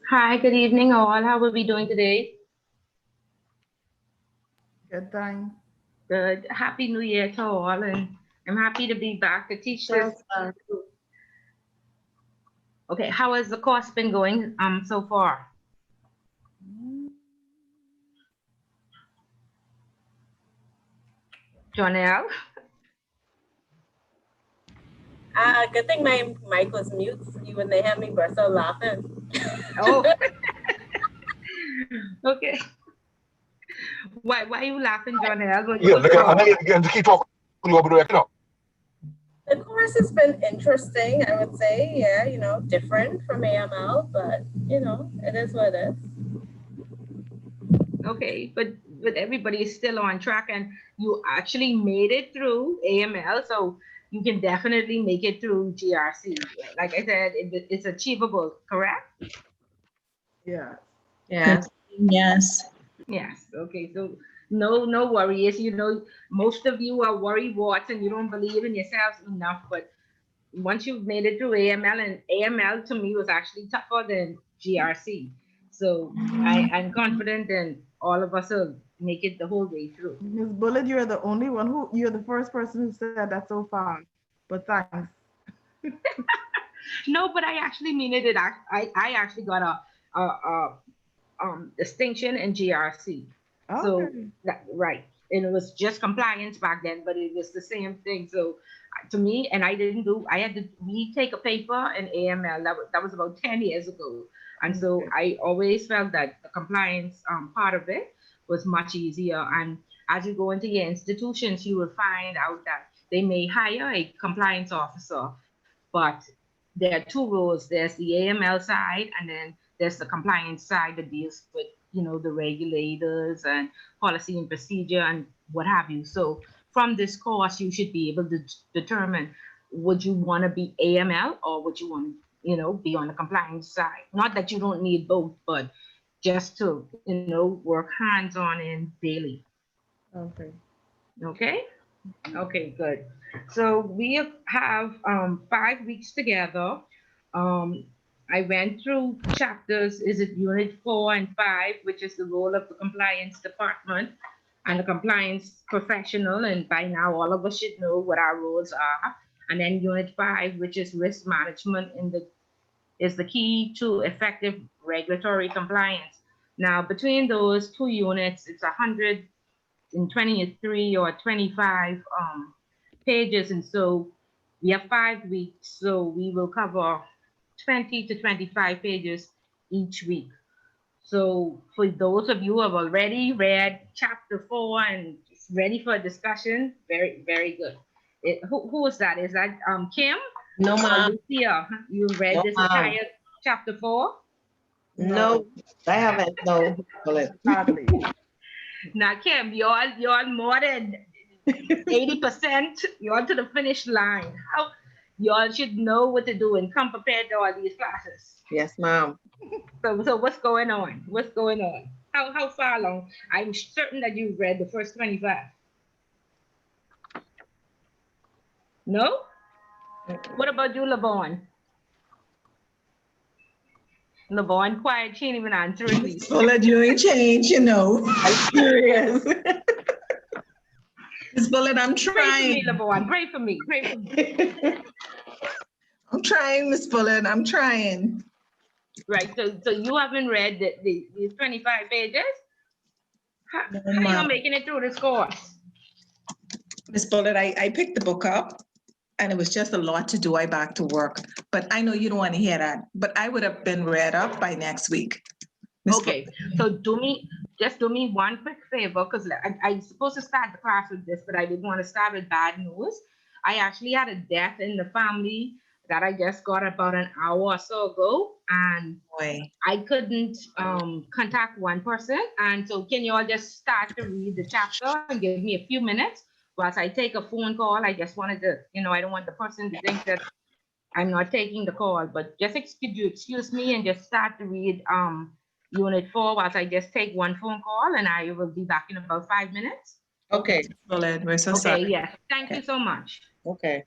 Hi, good evening all. How are we doing today? Good time. Good. Happy New Year to all, and I'm happy to be back to teach this. Okay, how has the course been going so far? Jonelle? Good thing my mic was mute. You when they had me burst out laughing. Oh, okay. Why are you laughing, Jonelle? Yeah, look at, I know you keep talking over there, you know. The course has been interesting, I would say. Yeah, you know, different from AML, but you know, it is what it is. Okay, but everybody is still on track, and you actually made it through AML, so you can definitely make it through GRC. Like I said, it's achievable, correct? Yeah. Yeah. Yes. Yes. Okay. So no worries. You know, most of you are worrywarts and you don't believe in yourselves enough. But once you've made it through AML, and AML to me was actually tougher than GRC. So I'm confident and all of us will make it the whole way through. Ms. Bullard, you're the only one you're the first person who said that so far. But thanks. No, but I actually mean it. I actually got a distinction in GRC. Okay. So that right, and it was just compliance back then, but it was the same thing. So to me, and I didn't do. I had to retake a paper in AML. That was about 10 years ago, and so I always felt that the compliance part of it was much easier. And as you go into your institutions, you will find out that they may hire a compliance officer, but there are two roles. There's the AML side, and then there's the compliance side that deals with, you know, the regulators and policy and procedure and what have you. So from this course, you should be able to determine, would you want to be AML or would you want to, you know, be on the compliance side? Not that you don't need both, but just to, you know, work hands-on and daily. Okay. Okay. Okay, good. So we have 5 weeks together. I went through chapters, is it unit 4 and 5, which is the role of the compliance department and the compliance professional. And by now, all of us should know what our roles are. And then unit 5, which is risk management, is the key to effective regulatory compliance. Now, between those two units, it's 123 or 25 pages, and so we have 5 weeks, so we will cover 20 to 25 pages each week. So for those of you who have already read chapter 4 and ready for a discussion, very good. Who is that? Is that Kim? No, ma'am. Lucia, you read No, this ma'am. entire chapter 4? No, I haven't. No. Hardly. Now, Kim, you're more than 80%. You're to the finish line. How y'all should know what to do and come prepared to all these classes. Yes, ma'am. So what's going on? What's going on? How far along? I'm certain that you've read the first 25. No? What about you, LeVon? LeVon, quiet, she ain't even answering me. Bullard, you ain't changed, you know. I'm serious. Miss Bullard, I'm Pray for me, trying. LeVon. Pray for me. Pray for me. I'm trying, Miss Bullard. I'm trying. Right. So you haven't read these 25 pages? How No, are you ma'am. making it through this course? Miss Bullard, I picked the book up and it was just a lot to do. I back to work, but I know you don't want to hear that, but I would have been read up by next week. Miss Okay. So just do me one quick favor, because I supposed to start the class with this, but I didn't want to start with bad news. I actually had a death in the family that I just got about an hour or so ago, and Boy. I couldn't contact one person. And so can you all just start to read the chapter and give me a few minutes whilst I take a phone call? I just wanted to, I don't want the person to think that I'm not taking the call, but just excuse me and just start to read unit 4 whilst I just take one phone call, and I will be back in about 5 minutes. Okay, Bullard, we're so Okay, sorry. yes. Thank you so much. Okay.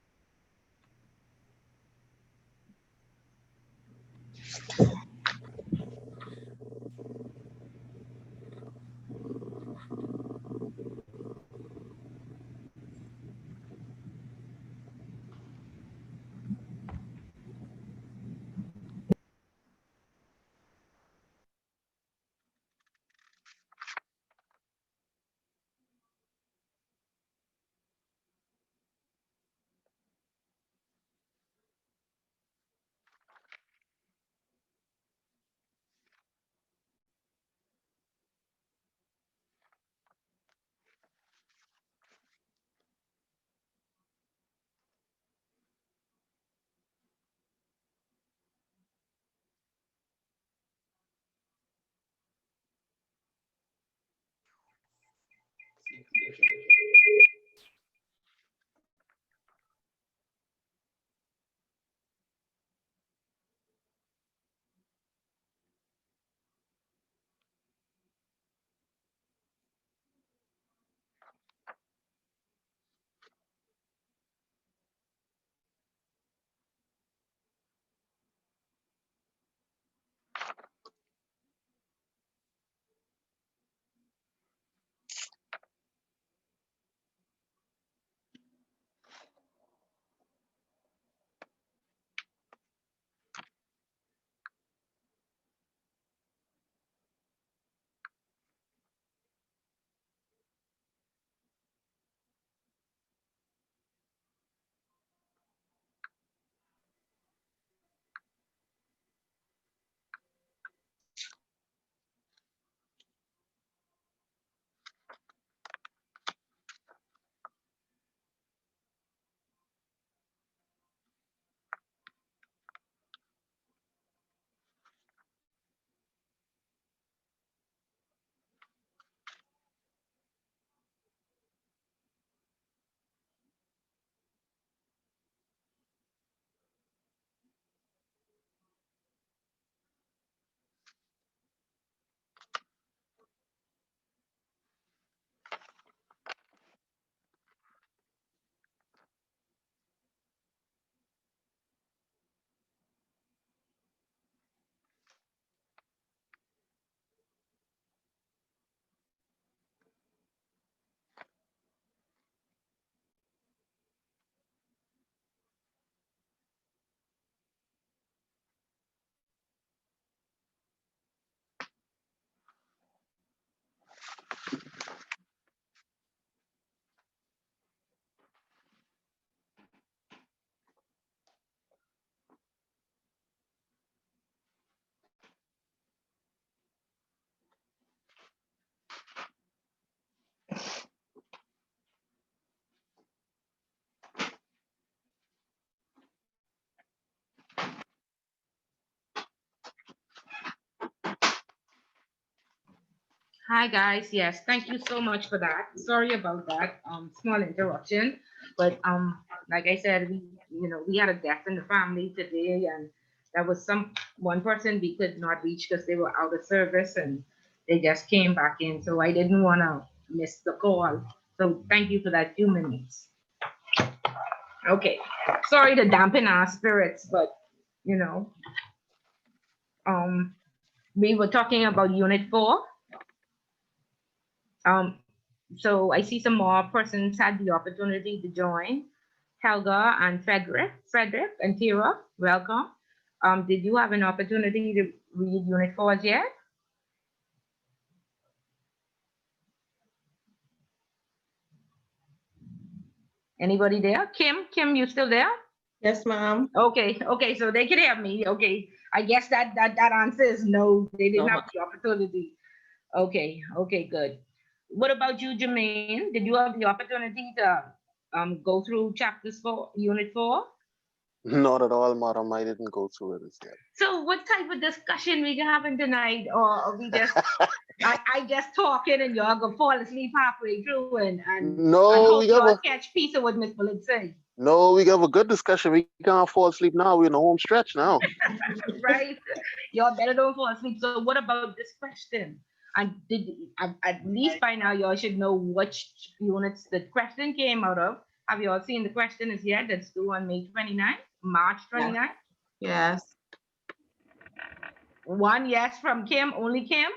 Hi guys, yes, thank you so much for that. Sorry about that small interruption, but like I said, we had a death in the family today, and there was one person we could not reach because they were out of service, and they just came back in, so I didn't want to miss the call. So thank you for that few minutes. Okay, sorry to dampen our spirits, but you know, we were talking about Unit 4. So I see some more persons had the opportunity to join. Helga and Frederick and Tira, welcome. Did you have an opportunity to read Unit 4 yet? Anybody there? Kim, you still there? Yes, ma'am. Okay, so they can hear me. Okay, I guess that answer is no, they didn't No. have the opportunity. Okay, good. What about you, Jermaine? Did you have the opportunity to go through chapters for Unit 4? Not at all, madam. I didn't go through it as yet. So what type of discussion we having tonight, or we just I just talking and y'all gonna fall asleep halfway through and No, hope we got y'all a catch piece of what Miss Bullard say, no, we got a good discussion. We can't fall asleep now. We're in the home stretch now. right? Y'all better don't fall asleep. So what about this question? And at least by now y'all should know which units the question came out of. Have you all seen the question is yet? That's due on May 29th, March 29th. Yes. One yes from Kim, only Kim.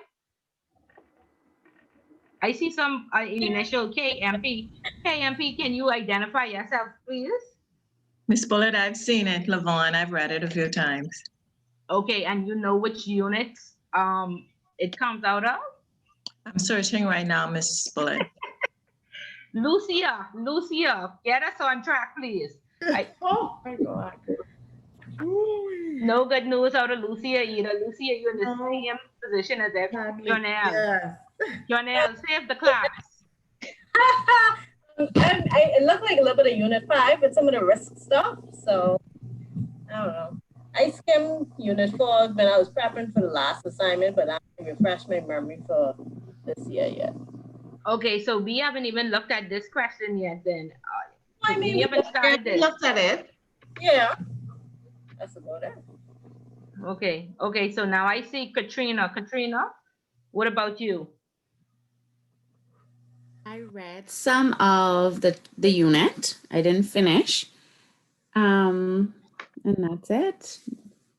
I see some initial KMP. KMP, can you identify yourself, please? Miss Bullard, I've seen it. Lavon, I've read it a few times. Okay, and you know which units it comes out of? I'm searching right now, Miss Bullard. Lucia, get us on track, please. Oh my God. No good news out of Lucia either. Lucia, you're in the same position as Jonelle. Yes. Jonelle, save the class. It looked like a little bit of Unit 5 with some of the risk stuff. So I don't know. I skimmed Unit 4 when I was prepping for the last assignment, but I haven't refreshed my memory for this year yet. Okay, so we haven't even looked at this question yet then. I mean, we haven't started We this. looked at it. Yeah, that's about it. Okay, so now I see Katrina. Katrina, what about you? I read some of the unit. I didn't finish. And that's it.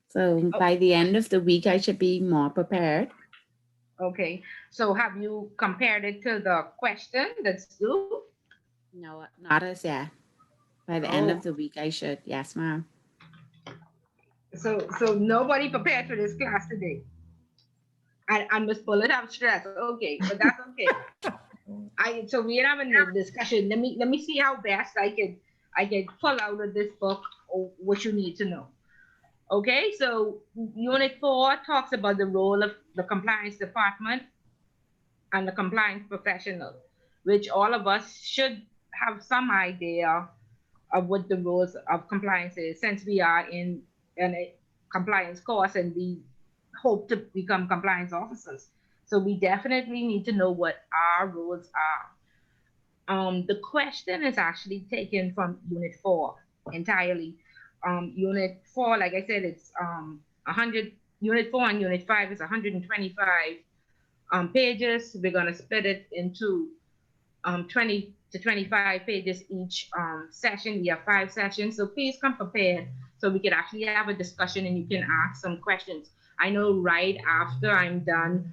So by the end of the week, I should be more prepared. Okay, so have you compared it to the question that's due? No, not as yet. By the end Oh. of the week, I should. Yes, ma'am. So nobody prepared for this class today. And Miss Bullard have stress. Okay, but that's okay. So we're having a discussion. Let me see how best I can pull out of this book what you need to know. Okay, so Unit 4 talks about the role of the compliance department and the compliance professional, which all of us should have some idea of what the roles of compliance is, since we are in a compliance course and we hope to become compliance officers. So we definitely need to know what our roles are. The question is actually taken from Unit 4 entirely. Unit 4, like I said, it's 100. Unit 4 and Unit 5 is 125 pages. We're gonna split it into 20 to 25 pages each session. We have 5 sessions, so please come prepared so we can actually have a discussion and you can ask some questions. I know right after I'm done,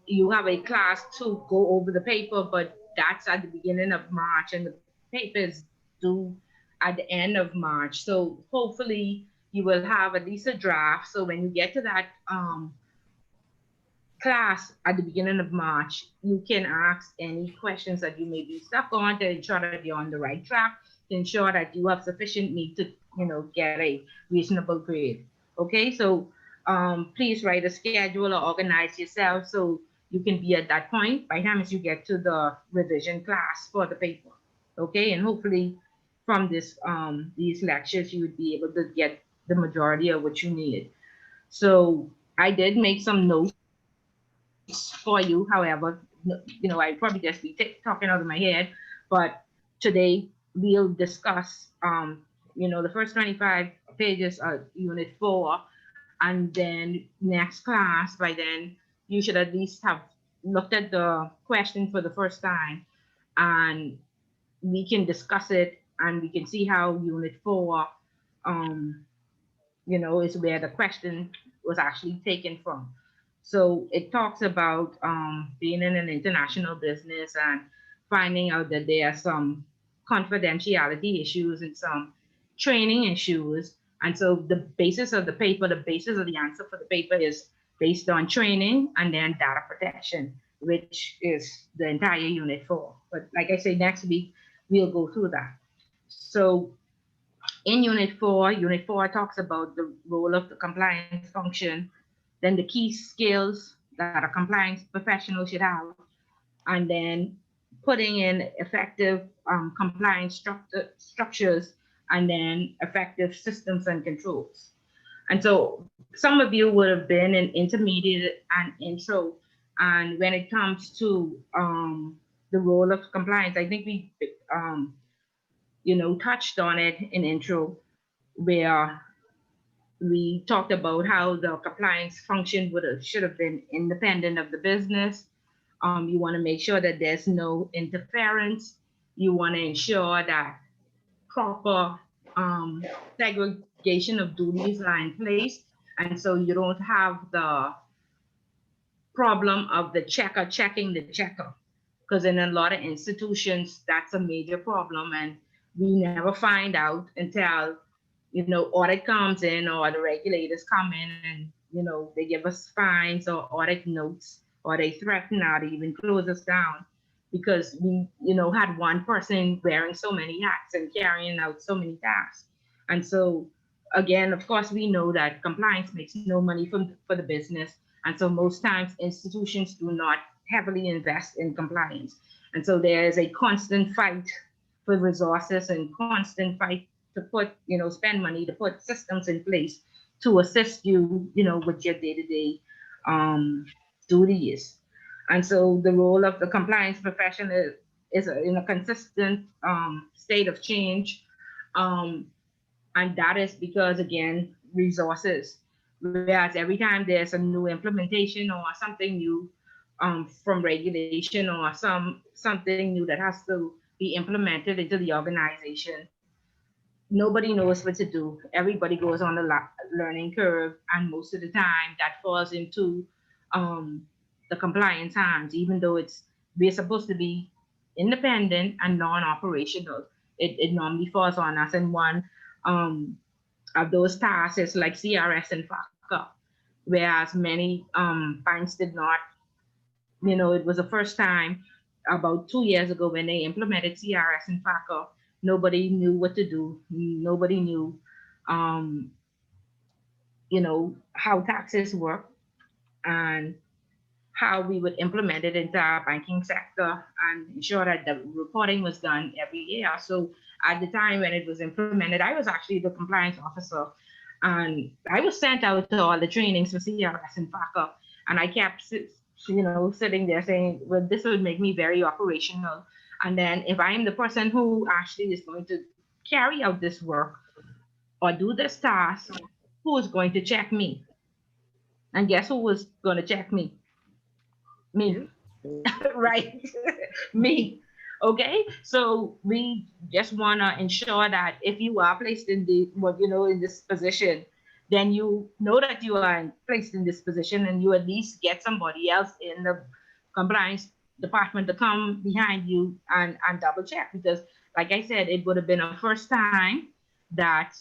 you have a class to go over the paper, but that's at the beginning of March and the paper is due at the end of March. So hopefully you will have at least a draft. So when you get to that class at the beginning of March, you can ask any questions that you may be stuck on to ensure that you're on the right track, to ensure that you have sufficient need to, get a reasonable grade. Okay, so please write a schedule or organize yourself so you can be at that point by the time you get to the revision class for the paper. Okay, and hopefully from this these lectures you would be able to get the majority of what you need. So I did make some notes for you. However, I'd probably just be talking out of my head, but today we'll discuss, the first 25 pages of Unit 4, and then next class, by then, you should at least have looked at the question for the first time, and we can discuss it and we can see how Unit 4, is where the question was actually taken from. So it talks about being in an international business and finding out that there are some confidentiality issues and some training issues. And so the basis of the paper, the basis of the answer for the paper is based on training and then data protection, which is the entire Unit 4. But like I say, next week, we'll go through that. So in Unit 4 talks about the role of the compliance function, then the key skills that a compliance professional should have, and then putting in effective compliance structures, and then effective systems and controls. And so some of you would have been in intermediate and intro, and when it comes to the role of compliance, I think we touched on it in intro, where we talked about how the compliance function should have been independent of the business. You want to make sure that there's no interference. You want to ensure that proper segregation of duties are in place. And so you don't have the problem of the checker checking the checker. Because in a lot of institutions, that's a major problem. And we never find out until audit comes in or the regulators come in and, they give us fines or audit notes, or they threaten or even close us down because we, had one person wearing so many hats and carrying out so many tasks. And so, again, of course, we know that compliance makes no money for the business. And so most times institutions do not heavily invest in compliance. And so there is a constant fight for resources and constant fight to put, spend money to put systems in place to assist you, with your day-to-day duties. And so the role of the compliance professional is in a consistent state of change. And that is because, again, resources. Whereas every time there's a new implementation or something new from regulation or something new that has to be implemented into the organization, nobody knows what to do. Everybody goes on the learning curve, and most of the time that falls into the compliance hands, even though we're supposed to be independent and non-operational. It normally falls on us. And one of those tasks is like CRS and FACA, whereas many banks did not. It was the first time about 2 years ago when they implemented CRS and FACA. Nobody knew what to do. Nobody knew, how taxes work and how we would implement it into our banking sector and ensure that the reporting was done every year. So at the time when it was implemented, I was actually the compliance officer, and I was sent out to all the trainings for CRS and FACA, and I kept, sitting there saying, well, this would make me very operational. And then if I'm the person who actually is going to carry out this work or do this task, who is going to check me? And guess who was going to check me? Me, right? Me. Okay. So we just want to ensure that if you are placed in in this position, then you know that you are placed in this position, and you at least get somebody else in the compliance department to come behind you and double check, because like I said, it would have been a first time that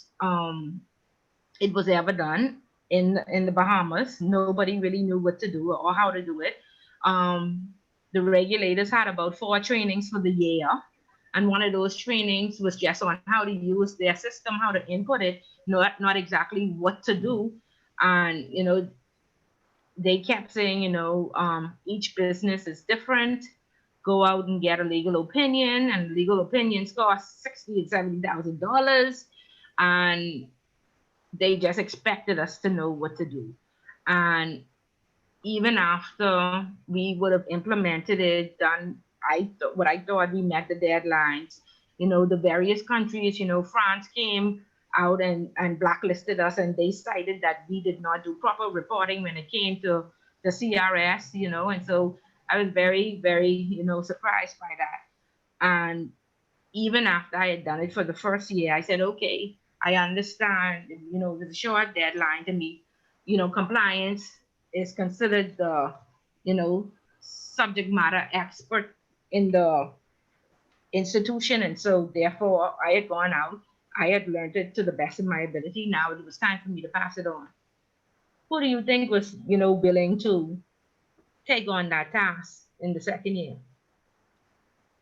it was ever done in the Bahamas. Nobody really knew what to do or how to do it. The regulators had about 4 trainings for the year, and one of those trainings was just on how to use their system, how to input it, not exactly what to do. And they kept saying, each business is different. Go out and get a legal opinion, and legal opinions cost $60,000 and $70,000, and they just expected us to know what to do. And even after we would have implemented it, done what I thought we met the deadlines, the various countries, France came out and blacklisted us, and they cited that we did not do proper reporting when it came to the CRS, and so I was very, very, surprised by that. And even after I had done it for the first year, I said, okay, I understand, there's a short deadline to meet, compliance is considered the, subject matter expert in the institution. And so therefore I had gone out, I had learned it to the best of my ability. Now it was time for me to pass it on. Who do you think was, willing to take on that task in the second year?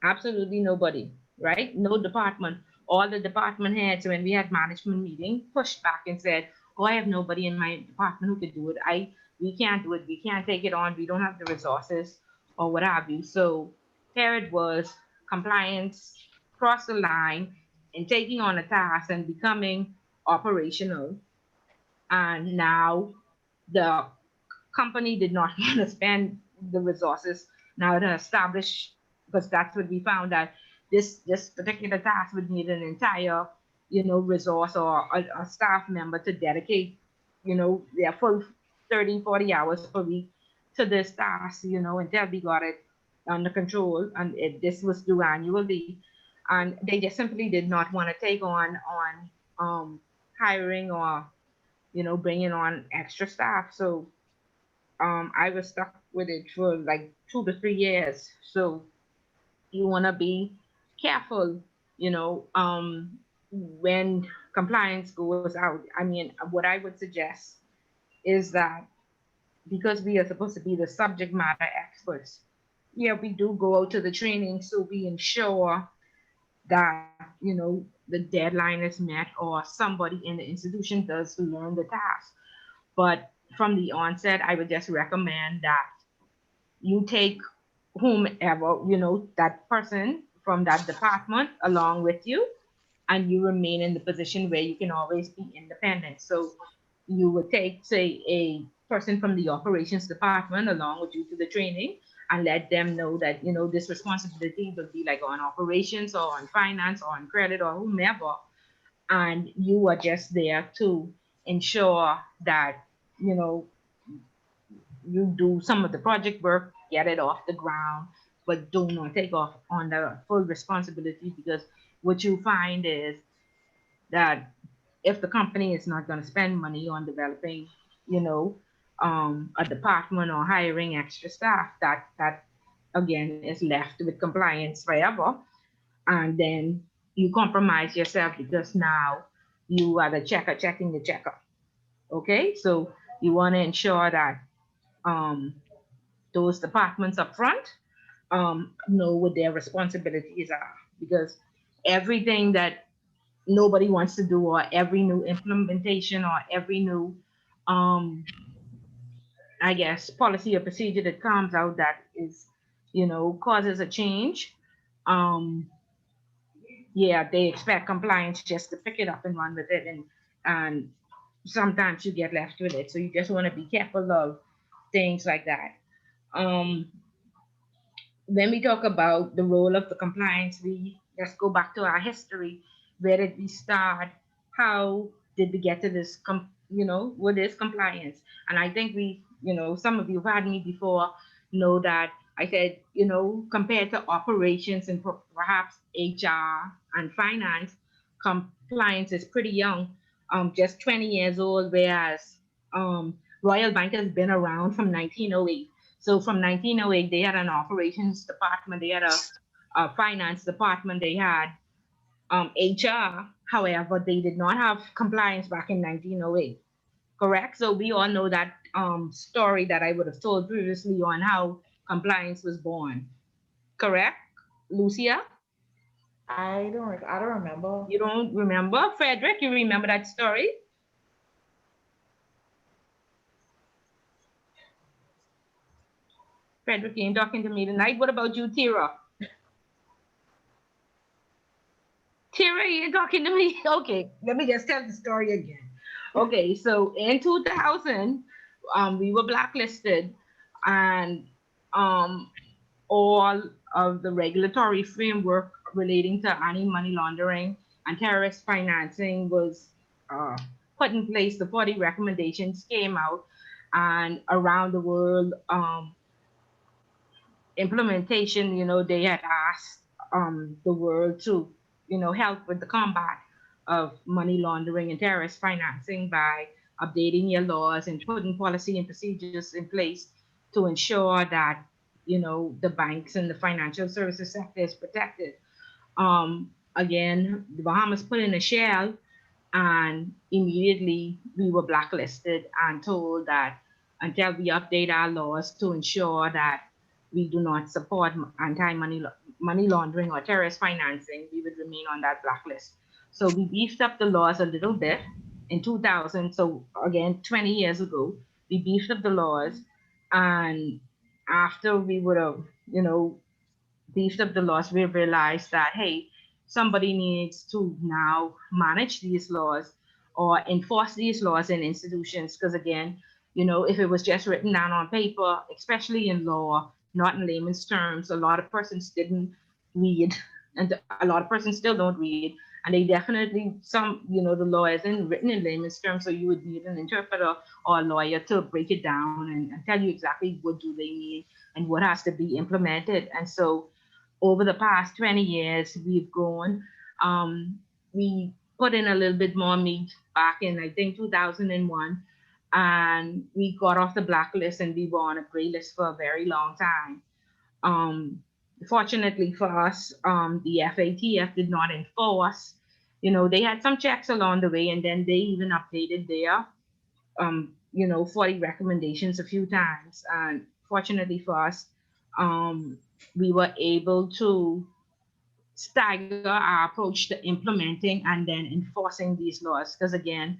Absolutely nobody, right? No department. All the department heads, when we had management meeting, pushed back and said, oh, I have nobody in my department who could do it. We can't do it. We can't take it on. We don't have the resources or what have you. So here it was, compliance crossed the line and taking on a task and becoming operational. And now the company did not want to spend the resources now to establish, because that's what we found, that this particular task would need an entire resource or a staff member to dedicate their full 30-40 hours per week to this task, until we got it under control. And this was due annually, and they just simply did not want to take on hiring or bringing on extra staff. So I was stuck with it for like 2 to 3 years. So you want to be careful, when compliance goes out. I mean, what I would suggest is that, because we are supposed to be the subject matter experts, yeah, we do go out to the training, so we ensure that, the deadline is met or somebody in the institution does learn the task. But from the onset, I would just recommend that you take whomever, that person from that department along with you, and you remain in the position where you can always be independent. So you would take, say, a person from the operations department along with you to the training and let them know that, this responsibility will be like on operations or on finance or on credit or whomever. And you are just there to ensure that, you know, you do some of the project work, get it off the ground, but do not take off on the full responsibility, because what you find is that if the company is not going to spend money on developing, you know, a department or hiring extra staff, that again is left with compliance forever, and then you compromise yourself because now you are the checker checking the checker. Okay, so you want to ensure that um, those departments up front know what their responsibilities are, because everything that nobody wants to do, or every new implementation, or every new I guess policy or procedure that comes out that is, causes a change, um yeah, they expect compliance just to pick it up and run with it, and sometimes you get left with it. So you just want to be careful of things like that. um when we talk about the role of the compliance, we let's go back to our history. Where did we start? How did we get to this? What is compliance? And I think some of you who've had me before know that I said, compared to operations and perhaps HR and finance, compliance is pretty young, just 20 years old, whereas Royal Bank has been around from 1908. So from 1908, they had an operations department, they had a finance department, they had HR. However, they did not have compliance back in 1908. Correct? So we all know that story that I would have told previously on how compliance was born. Correct, Lucia? I don't remember. You don't remember? Frederick, you remember that story? Frederick, you ain't talking to me tonight. What about you, Tira? Tira, you talking to me? Okay, let me just tell the story again. Okay, so in 2000, we were blacklisted, and all of the regulatory framework relating to anti-money laundering and terrorist financing was put in place. The 40 recommendations came out, and around the world, implementation, they had asked the world to help with the combat of money laundering and terrorist financing by updating your laws and putting policy and procedures in place to ensure that, the banks and the financial services sector is protected. Again, the Bahamas put in a shell, and immediately we were blacklisted and told that until we update our laws to ensure that we do not support money laundering or terrorist financing, we would remain on that blacklist. So we beefed up the laws a little bit in 2000. So again, 20 years ago, we beefed up the laws, and after we would have, beefed up the laws, we realized that, hey, somebody needs to now manage these laws or enforce these laws in institutions. Because again, if it was just written down on paper, especially in law, not in layman's terms, a lot of persons didn't read, and a lot of persons still don't read. And they definitely, the law isn't written in layman's terms, so you would need an interpreter or a lawyer to break it down and tell you exactly what do they mean and what has to be implemented. And so over the past 20 years, we've grown. We put in a little bit more meat back in, I think, 2001, and we got off the blacklist and we were on a gray list for a very long time. Fortunately for us, the FATF did not enforce. They had some checks along the way, and then they even updated their, 40 recommendations a few times. And fortunately for us, we were able to stagger our approach to implementing and then enforcing these laws. Because again,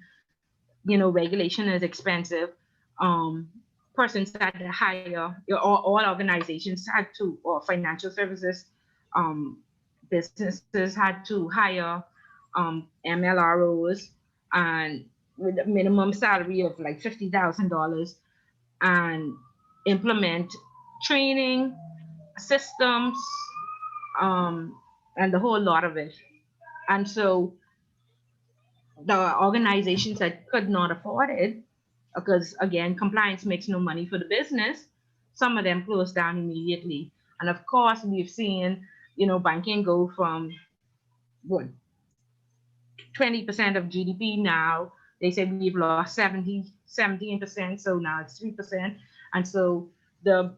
regulation is expensive. Persons had to hire, or all organizations had to, or financial services businesses had to hire MLROs, and with a minimum salary of like $50,000, and implement training systems, and the whole lot of it. And so the organizations that could not afford it, because again, compliance makes no money for the business, some of them closed down immediately. And of course, we've seen, banking go from what, 20% of GDP now. They say we've lost 17%, so now it's 3%. And so the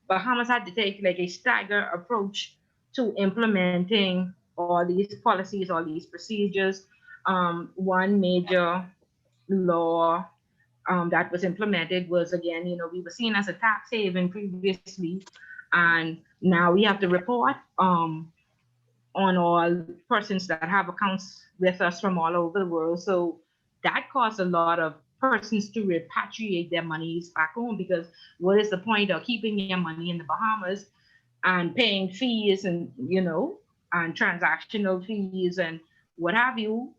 Bahamas had to take like a staggered approach to implementing all these policies, all these procedures. One major law that was implemented was, again, we were seen as a tax haven previously, and now we have to report on all persons that have accounts with us from all over the world. So that caused a lot of persons to repatriate their monies back home, because what is the point of keeping your money in the Bahamas and paying fees and, and transactional fees and what have you,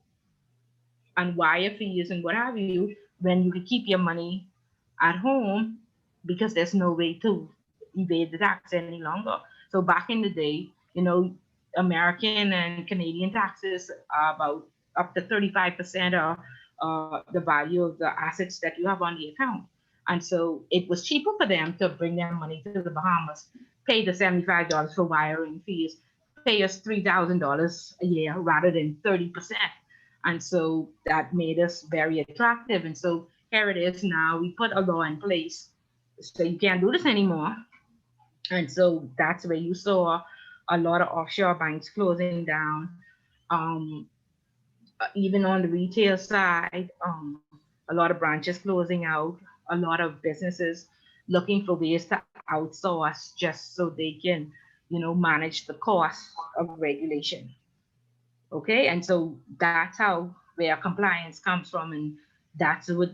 and wire fees and what have you, when you could keep your money at home, because there's no way to evade the tax any longer. So back in the day, American and Canadian taxes are about up to 35% of the value of the assets that you have on the account. And so it was cheaper for them to bring their money to the Bahamas, pay the $75 for wiring fees, pay us $3,000 a year rather than 30%. And so that made us very attractive. And so here it is now, we put a law in place, so you can't do this anymore. And so that's where you saw a lot of offshore banks closing down. Even on the retail side, a lot of branches closing out, a lot of businesses looking for ways to outsource just so they can, manage the cost of regulation. Okay, and so that's where compliance comes from, and that's what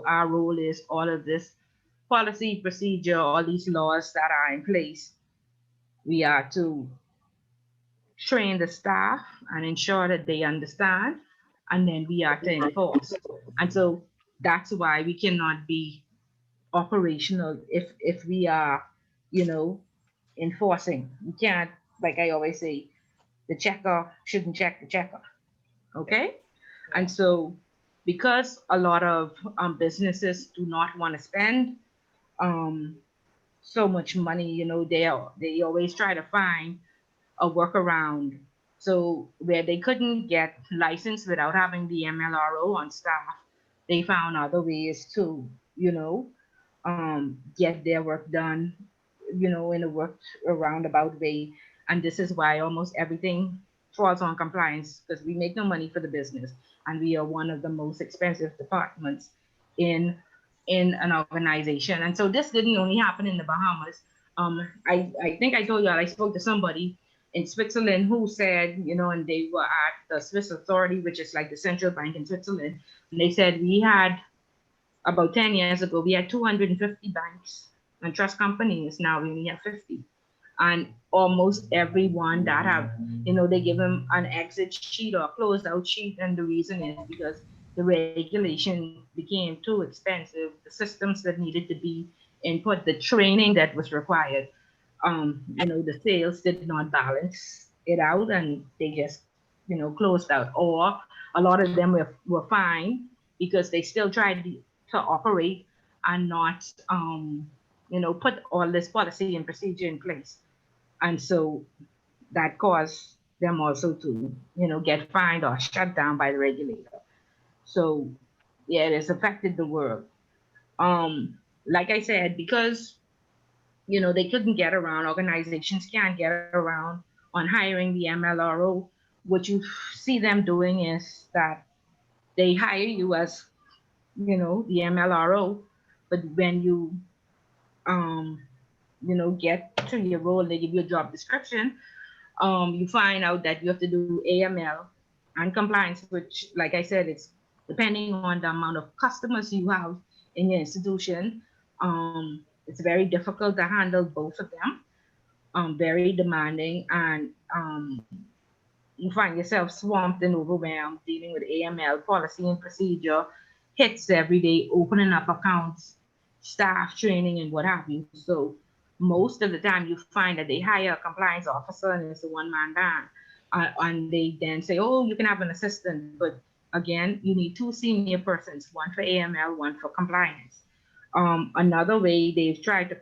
our role is. All of this policy, procedure, all these laws that are in place, we are to train the staff and ensure that they understand, and then we are to enforce. And so that's why we cannot be operational if we are, enforcing. We can't, like I always say, the checker shouldn't check the checker. Okay? And so because a lot of businesses do not want to spend so much money, they always try to find a workaround So where they couldn't get licensed without having the MLRO on staff, they found other ways to, get their work done, in a work a roundabout way. And this is why almost everything falls on compliance, because we make no money for the business, and we are one of the most expensive departments in an organization. And so this didn't only happen in the Bahamas. I think I told you I spoke to somebody in Switzerland who said, and they were at the Swiss authority, which is like the central bank in Switzerland, and they said we had about 10 years ago, we had 250 banks and trust companies. Now we only have 50. And almost everyone that have, they give them an exit sheet or a closed out sheet. And the reason is because the regulation became too expensive. The systems that needed to be input, the training that was required, the sales did not balance it out, and they just, closed out. Or a lot of them were fined because they still tried to operate and not, put all this policy and procedure in place. And so that caused them also to, get fined or shut down by the regulator. So yeah, it has affected the world. Like I said, because, they couldn't get around, organizations can't get around on hiring the MLRO. What you see them doing is that they hire you as, the MLRO, but when you, get to your role, they give you a job description, you find out that you have to do AML and compliance, which, like I said, it's depending on the amount of customers you have in your institution. It's very difficult to handle both of them, very demanding, and you find yourself swamped and overwhelmed dealing with AML policy and procedure, hits every day, opening up accounts, staff training, and what have you. So most of the time you find that they hire a compliance officer and it's a one-man band. And they then say, oh, you can have an assistant. But again, you need two senior persons, one for AML, one for compliance. Another way they've tried to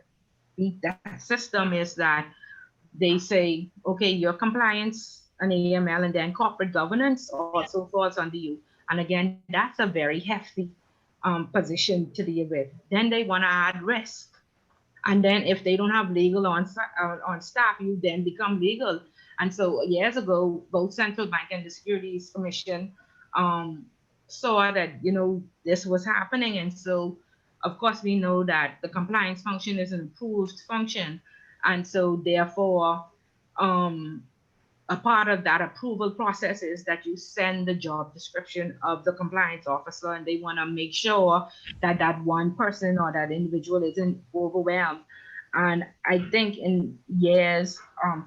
beat that system is that they say, okay, your compliance and AML, and then corporate governance also falls under you. And again, that's a very hefty position to deal with. Then they want to add risk. And then if they don't have legal on staff, you then become legal. And so years ago, both Central Bank and the Securities Commission saw that, this was happening. And so, of course, we know that the compliance function is an improved function. And so therefore, a part of that approval process is that you send the job description of the compliance officer, and they want to make sure that that one person or that individual isn't overwhelmed. And I think in years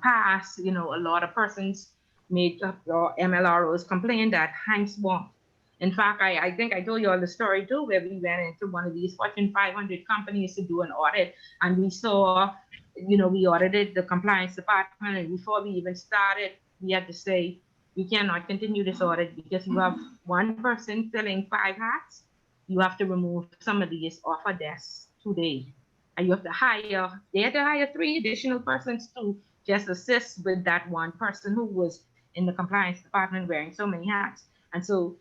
past, a lot of persons made or MLROs complain that I'm swamped. In fact, I think I told you all the story too, where we went into one of these Fortune 500 companies to do an audit, and we saw, we audited the compliance department, and before we even started, we had to say, we cannot continue this audit because you have one person filling 5 hats. You have to remove some of these off a desk today. And you have to they had to hire 3 additional persons to just assist with that one person who was in the compliance department wearing so many hats. And so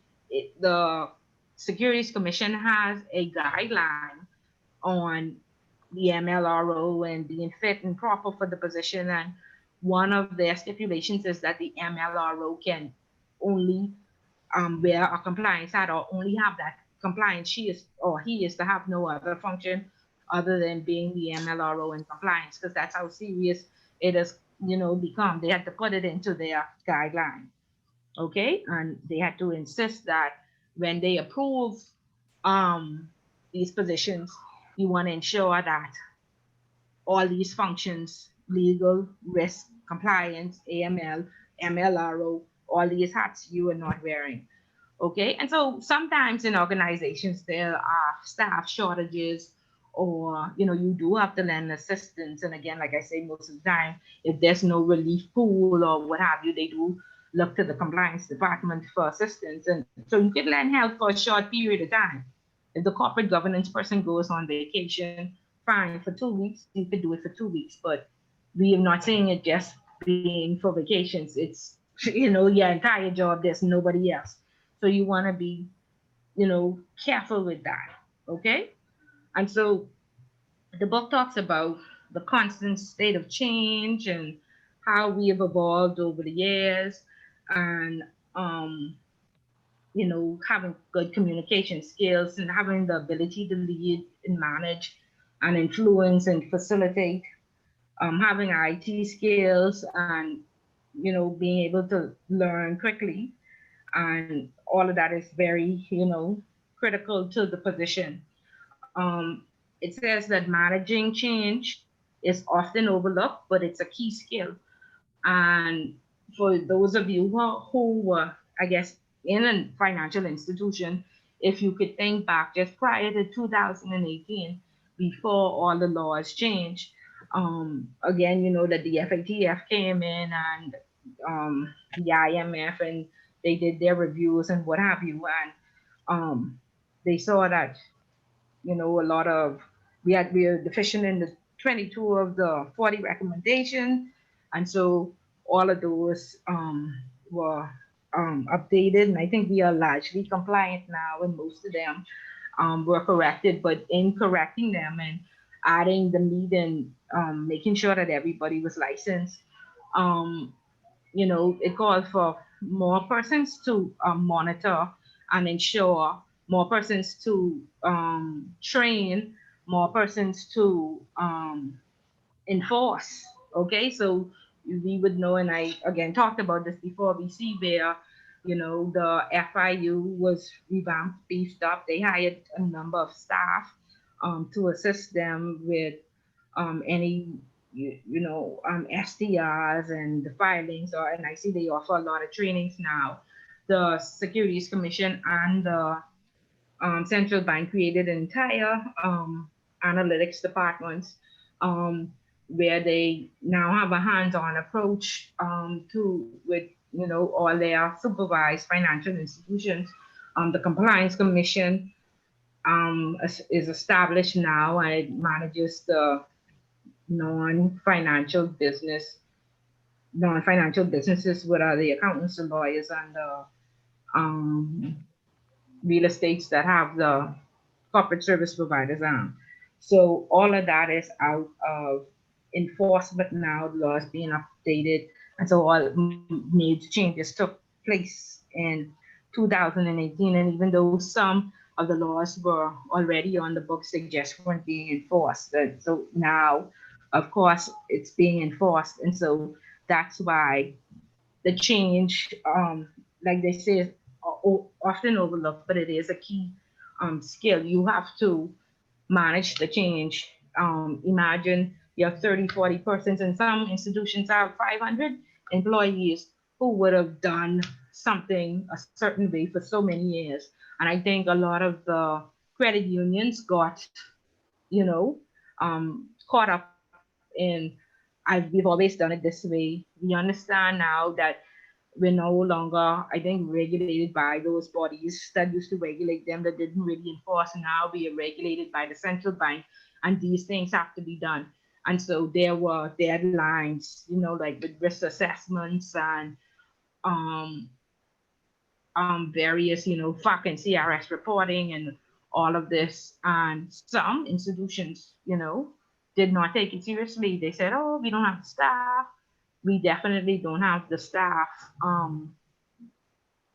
the Securities Commission has a guideline on the MLRO and being fit and proper for the position. And one of their stipulations is that the MLRO can only wear a compliance hat or only have that compliance. He is to have no other function other than being the MLRO in compliance, because that's how serious it has, become. They had to put it into their guideline. Okay, and they had to insist that when they approve these positions, you want to ensure that all these functions, legal, risk, compliance, AML, MLRO, all these hats you are not wearing. Okay, and so sometimes in organizations there are staff shortages, or you do have to lend assistance. And again, like I say, most of the time, if there's no relief pool or what have you, they do look to the compliance department for assistance. And so you can lend help for a short period of time. If the corporate governance person goes on vacation, fine, for 2 weeks, you could do it for 2 weeks. But we are not saying it just being for vacations. It's your entire job, there's nobody else. So you want to be, careful with that. Okay. And so the book talks about the constant state of change and how we have evolved over the years, and having good communication skills and having the ability to lead and manage and influence and facilitate, having IT skills, and being able to learn quickly, and all of that is very critical to the position. It says that managing change is often overlooked, but it's a key skill. And for those of you who were, I guess, in a financial institution, if you could think back just prior to 2018, before all the laws changed, again, that the FATF came in, and the IMF, and they did their reviews and what have you. And they saw that, a lot of, we were deficient in the 22 of the 40 recommendations. And so all of those were updated. And I think we are largely compliant now, and most of them were corrected. But in correcting them and adding the need and making sure that everybody was licensed, it called for more persons to monitor and ensure, more persons to train, more persons to enforce. Okay, so we would know, and I again talked about this before, we see where, the FIU was revamped, beefed up. They hired a number of staff to assist them with any STRs and the filings, and I see they offer a lot of trainings now. The Securities Commission and the Central Bank created an entire analytics departments, where they now have a hands-on approach with all their supervised financial institutions. The Compliance Commission is established now, and it manages the non-financial businesses, what are the accountants, the lawyers, and the real estates that have the corporate service providers on. So all of that is out of enforcement now. The law is being updated, and so all major changes took place in 2018. And even though some of the laws were already on the books, they just weren't being enforced. So now, of course, it's being enforced, and so that's why the change, like they say, is often overlooked, but it is a key skill. You have to manage the change. Imagine you have 30, 40 persons, and some institutions have 500 employees who would have done something a certain way for so many years. And I think a lot of the credit unions got, caught up in, we've always done it this way. We understand now that we're no longer, I think, regulated by those bodies that used to regulate them, that didn't really enforce. Now we are regulated by the central bank, and these things have to be done. And so there were deadlines, like with risk assessments and various, FAC and CRS reporting and all of this. And some institutions, did not take it seriously. They said, oh, we don't have the staff. We definitely don't have the staff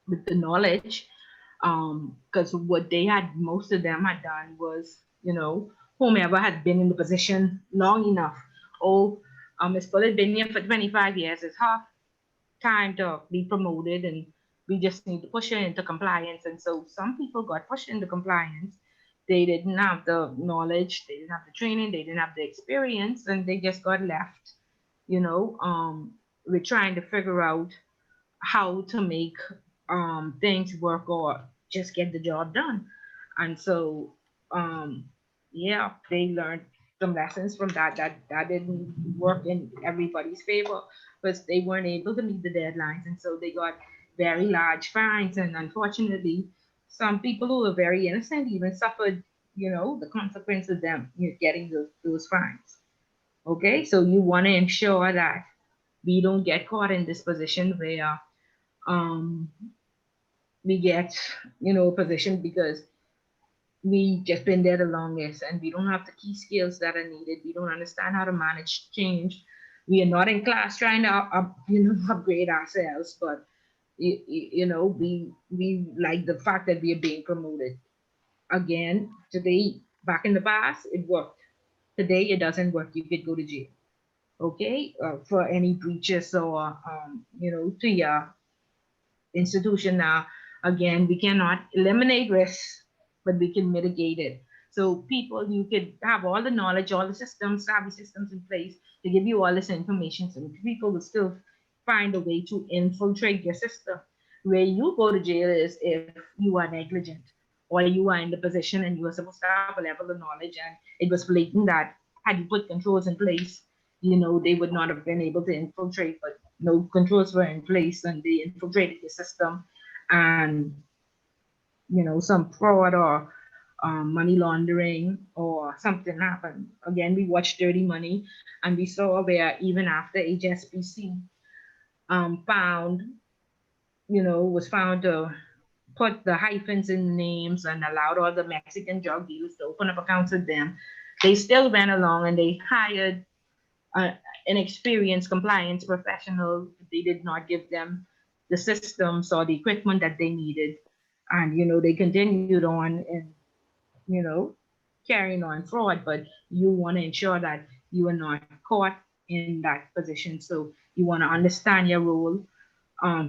with the knowledge, because what they had, most of them had done was, whomever had been in the position long enough. Oh, Ms. Bullard been here for 25 years. It's her time to be promoted, and we just need to push her into compliance. And so some people got pushed into compliance. They didn't have the knowledge, they didn't have the training, they didn't have the experience, and they just got left. We're trying to figure out how to make things work or just get the job done. And so, they learned some lessons from that didn't work in everybody's favor, because they weren't able to meet the deadlines. And so they got very large fines. And unfortunately, some people who were very innocent even suffered, the consequence of them getting those fines. Okay, so you want to ensure that we don't get caught in this position where we get, a position because we just been there the longest and we don't have the key skills that are needed. We don't understand how to manage change. We are not in class trying to upgrade ourselves, but we like the fact that we are being promoted. Again, today, back in the past, it worked. Today, it doesn't work. You could go to jail, okay, for any breaches or, to your institution. Now, again, we cannot eliminate risks, but we can mitigate it. So people, you could have all the knowledge, all the systems, savvy systems in place to give you all this information. So people will still find a way to infiltrate your system. Where you go to jail is if you are negligent or you are in the position and you are supposed to have a level of knowledge and it was blatant that had you put controls in place, they would not have been able to infiltrate, but no controls were in place and they infiltrated the system and, some fraud or money laundering or something happened. Again, we watched Dirty Money and we saw where even after HSBC was found to put the hyphens in names and allowed all the Mexican drug dealers to open up accounts with them, they still went along and they hired an experienced compliance professional. They did not give them the systems or the equipment that they needed. And, they continued on and, carrying on fraud, but you want to ensure that you are not caught in that position. So you want to understand your role.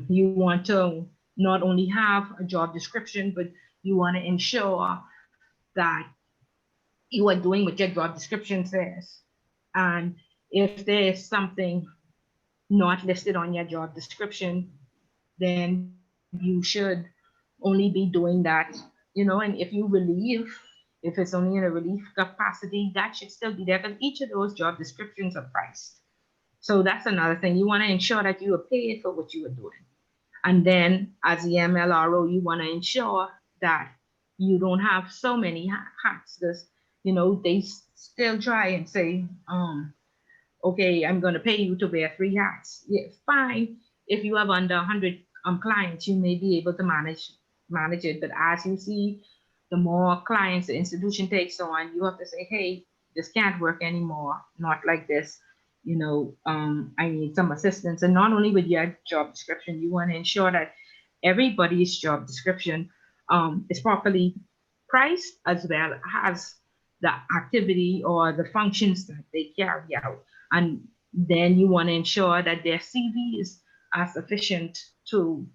You want to not only have a job description, but you want to ensure that you are doing what your job description says. And if there is something not listed on your job description, then you should only be doing that, and if you relieve, if it's only in a relief capacity, that should still be there because each of those job descriptions are priced. So that's another thing. You want to ensure that you are paid for what you are doing. And then as the MLRO, you want to ensure that you don't have so many hats. Because, they still try and say, okay, I'm going to pay you to wear 3 hats. Yeah, fine. If you have under 100 clients, you may be able to manage it. But as you see, the more clients the institution takes on, you have to say, hey, this can't work anymore. Not like this. I need some assistance. And not only with your job description, you want to ensure that everybody's job description is properly priced as well as the activity or the functions that they carry out. And then you want to ensure that their CVs are sufficient to,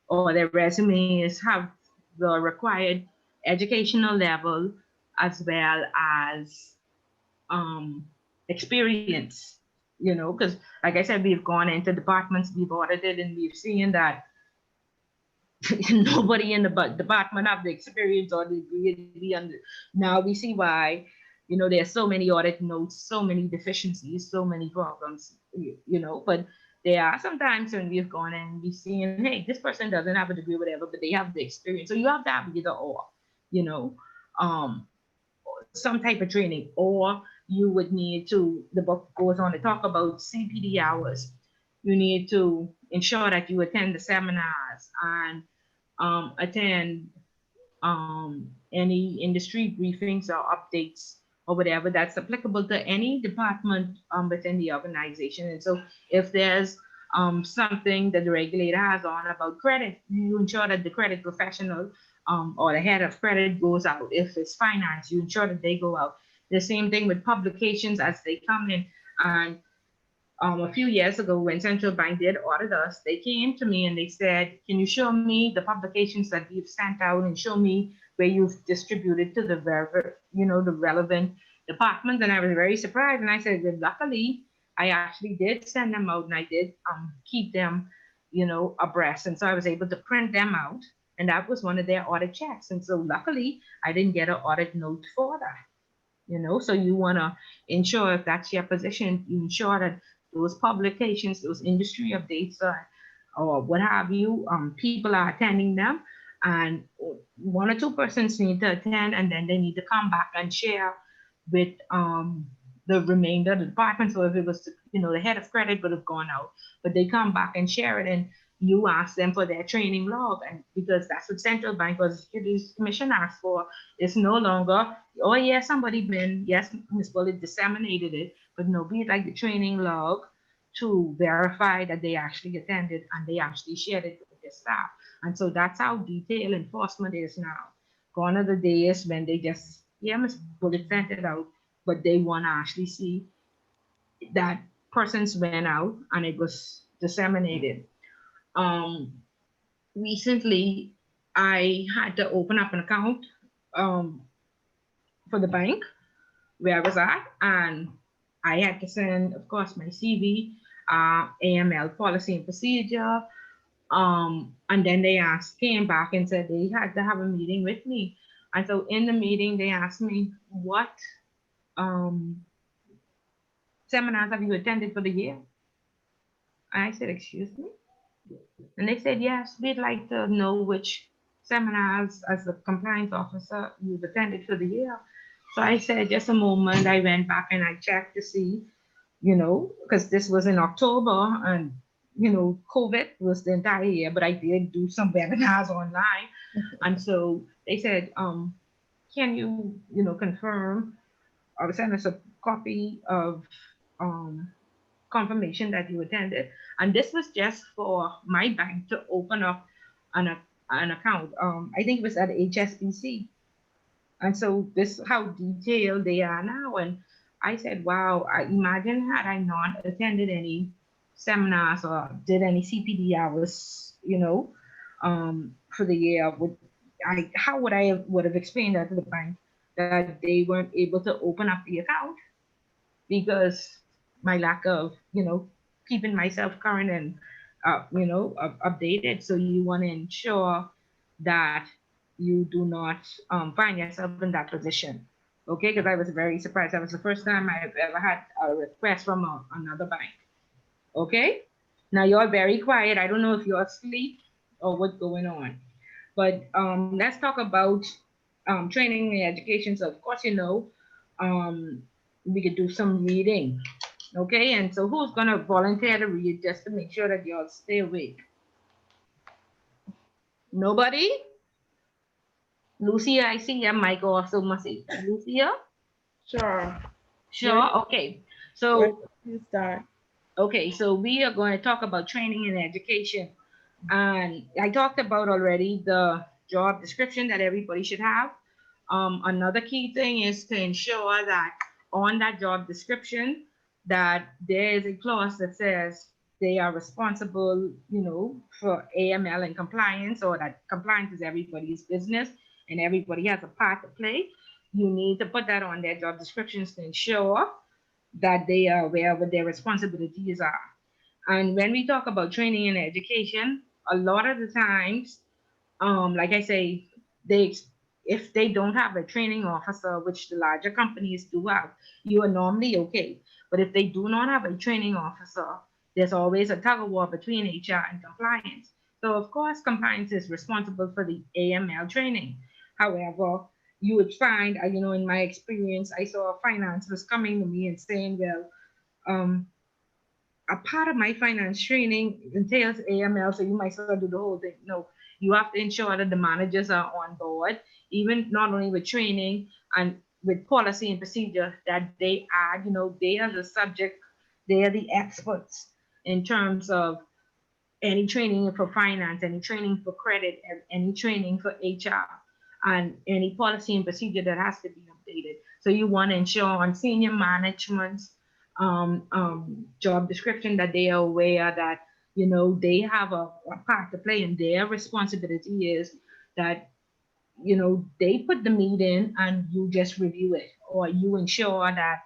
or their resumes have the required educational level as well as experience, because like I said, we've gone into departments, we've audited, and we've seen that nobody in the department have the experience or the degree. Now we see why, there's so many audit notes, so many deficiencies, so many problems, but there are sometimes when we've gone and we've seen, hey, this person doesn't have a degree, whatever, but they have the experience. So you have to have either or, some type of training, or you would need to, the book goes on to talk about CPD hours. You need to ensure that you attend the seminars and attend any industry briefings or updates or whatever that's applicable to any department within the organization. And so if there's something that the regulator has on about credit, you ensure that the credit professional or the head of credit goes out. If it's finance, you ensure that they go out. The same thing with publications as they come in. And a few years ago, when Central Bank did audit us, they came to me and they said, can you show me the publications that you've sent out and show me where you've distributed to the relevant departments? And I was very surprised. And I said, well, luckily, I actually did send them out and I did keep them, abreast. And so I was able to print them out. And that was one of their audit checks. And so luckily, I didn't get an audit note for that. So you want to ensure, if that's your position, you ensure that those publications, those industry updates, or what have you, people are attending them, and 1 or 2 persons need to attend, and then they need to come back and share with the remainder of the department. So if it was, the head of credit would have gone out, but they come back and share it. And you ask them for their training log, and because that's what Central Bank or the Securities Commission asked for. It's no longer, oh yeah, somebody been, yes, Ms. Bullard disseminated it, but nobody like the training log to verify that they actually attended and they actually shared it with their staff. And so that's how detailed enforcement is now. Gone are the days when they just, yeah, Ms. Bullard sent it out, but they want to actually see that persons went out and it was disseminated. Recently, I had to open up an account for the bank where I was at, and I had to send, of course, my CV, AML policy and procedure, and then they came back and said they had to have a meeting with me. And so in the meeting, they asked me, what seminars have you attended for the year? And I said, excuse me? And they said, yes, we'd like to know which seminars as a compliance officer you've attended for the year. So I said, just a moment. I went back and I checked to see, because this was in October and, COVID was the entire year, but I did do some webinars online. And so they said, can you, confirm or send us a copy of confirmation that you attended? And this was just for my bank to open up an account. I think it was at HSBC. And so this is how detailed they are now. And I said, wow, I imagine had I not attended any seminars or did any CPD hours, for the year, how would I would have explained that to the bank that they weren't able to open up the account because my lack of, keeping myself current and, updated. So you want to ensure that you do not find yourself in that position. Okay, because I was very surprised. That was the first time I've ever had a request from another bank. Okay, now you're very quiet. I don't know if you're asleep or what's going on. But let's talk about training and education. So of course, we could do some reading. Okay, and so who's gonna volunteer to read just to make sure that y'all stay awake? Nobody? Lucia, I see your mic also must be. Lucia? Sure. Sure, okay. So, Where do you start? okay, so we are going to talk about training and education. And I talked about already the job description that everybody should have. Another key thing is to ensure that on that job description, that there is a clause that says they are responsible, for AML and compliance, or that compliance is everybody's business and everybody has a part to play. You need to put that on their job descriptions to ensure that they are aware of what their responsibilities are. And when we talk about training and education, a lot of the times, like I say, if they don't have a training officer, which the larger companies do have, you are normally okay. But if they do not have a training officer, there's always a tug of war between HR and compliance. So of course, compliance is responsible for the AML training. However, you would find, in my experience, I saw finance was coming to me and saying, well, a part of my finance training entails AML, so you might as well do the whole thing. No, you have to ensure that the managers are on board, even not only with training and with policy and procedure, that they add, they are the subject, they are the experts in terms of any training for finance, any training for credit, any training for HR, and any policy and procedure that has to be updated. So you want to ensure on senior management's job description that they are aware that, they have a part to play, and their responsibility is that, they put the meat in and you just review it, or you ensure that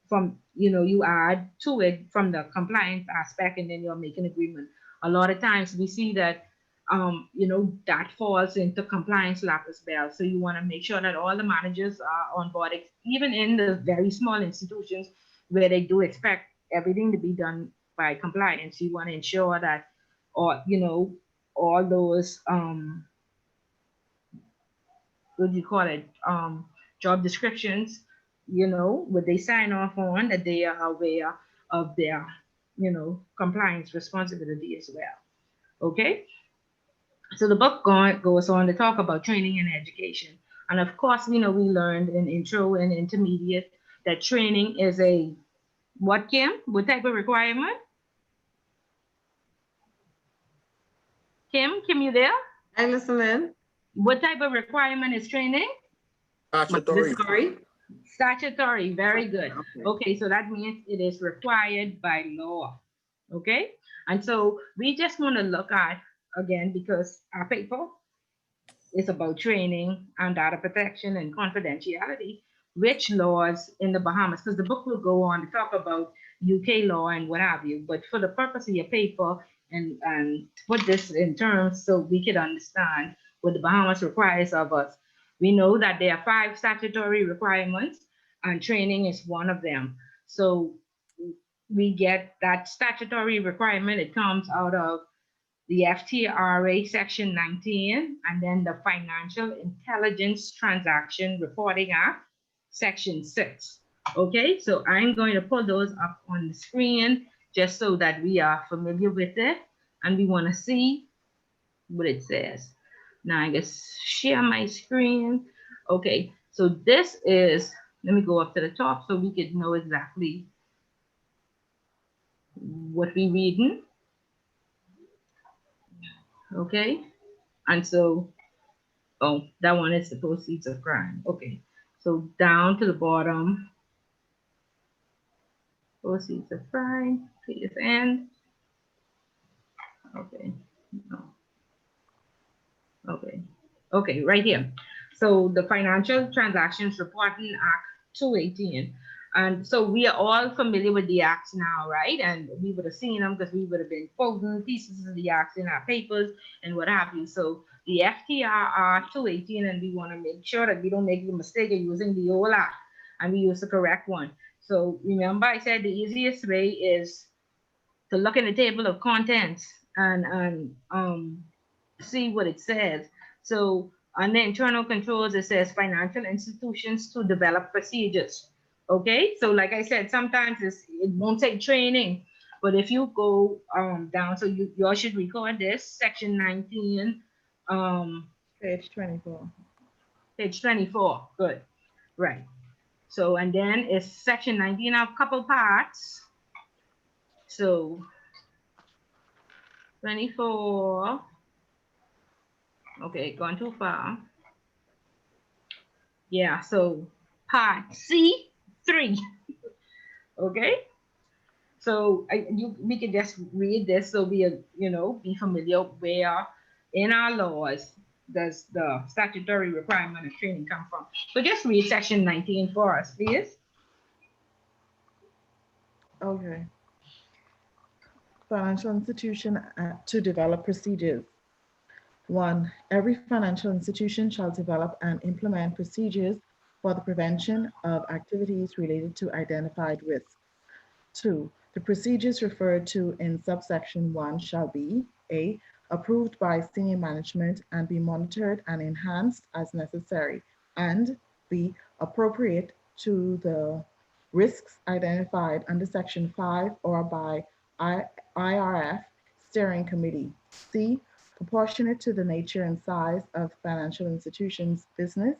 from, you add to it from the compliance aspect, and then you're making agreement. A lot of times we see that, that falls into compliance lap as well. So you want to make sure that all the managers are on board, even in the very small institutions where they do expect everything to be done by compliance. You want to ensure that, or, all those, what do you call it, job descriptions, what they sign off on, that they are aware of their, compliance responsibility as well. Okay, so the book goes on to talk about training and education. And of course, we learned in intro and intermediate that training is a what, Kim? What type of requirement? Kim, you there? I listen in. What type of requirement is training? Statutory. Sorry. Statutory, very good. Okay. Okay, so that means it is required by law. Okay, and so we just want to look at, again, because our paper is about training and data protection and confidentiality, which laws in the Bahamas, because the book will go on to talk about UK law and what have you, but for the purpose of your paper and put this in terms so we could understand what the Bahamas requires of us. We know that there are 5 statutory requirements and training is one of them. So we get that statutory requirement. It comes out of the FTRA Section 19, and then the Financial Intelligence Transaction Reporting Act, Section 6. Okay, so I'm going to put those up on the screen just so that we are familiar with it and we want to see what it says. Now I guess share my screen. Okay, so this is, let me go up to the top so we could know exactly what we're reading. Okay, and so, oh, that one is the proceeds of crime. Okay, so down to the bottom, proceeds of crime, please end. Okay, no. Okay, right here. So the Financial Transactions Reporting Act 218. And so we are all familiar with the acts now, right? And we would have seen them because we would have been quoting pieces of the acts in our papers and what have you. So the FTRR 218, and we want to make sure that we don't make the mistake of using the old act and we use the correct one. So remember, I said the easiest way is to look in the table of contents and see what it says. So on the internal controls, it says financial institutions to develop procedures. Okay, so like I said, sometimes it won't take training, but if you go down, so you all should record this, section 19, Page 24. page 24, good, right. So, and then it's section 19 of a couple parts. So 24, okay, gone too far. Yeah, so part C3. Okay, so we can just read this so we be familiar where in our laws does the statutory requirement of training come from. So just read section 19 for us, please. Okay. Financial institution to develop procedures. 1. Every financial institution shall develop and implement procedures for the prevention of activities related to identified risks. 2. The procedures referred to in subsection 1 shall be A. Approved by senior management and be monitored and enhanced as necessary, and B. Appropriate to the risks identified under section 5 or by IRF steering committee. C. Proportionate to the nature and size of financial institutions' business,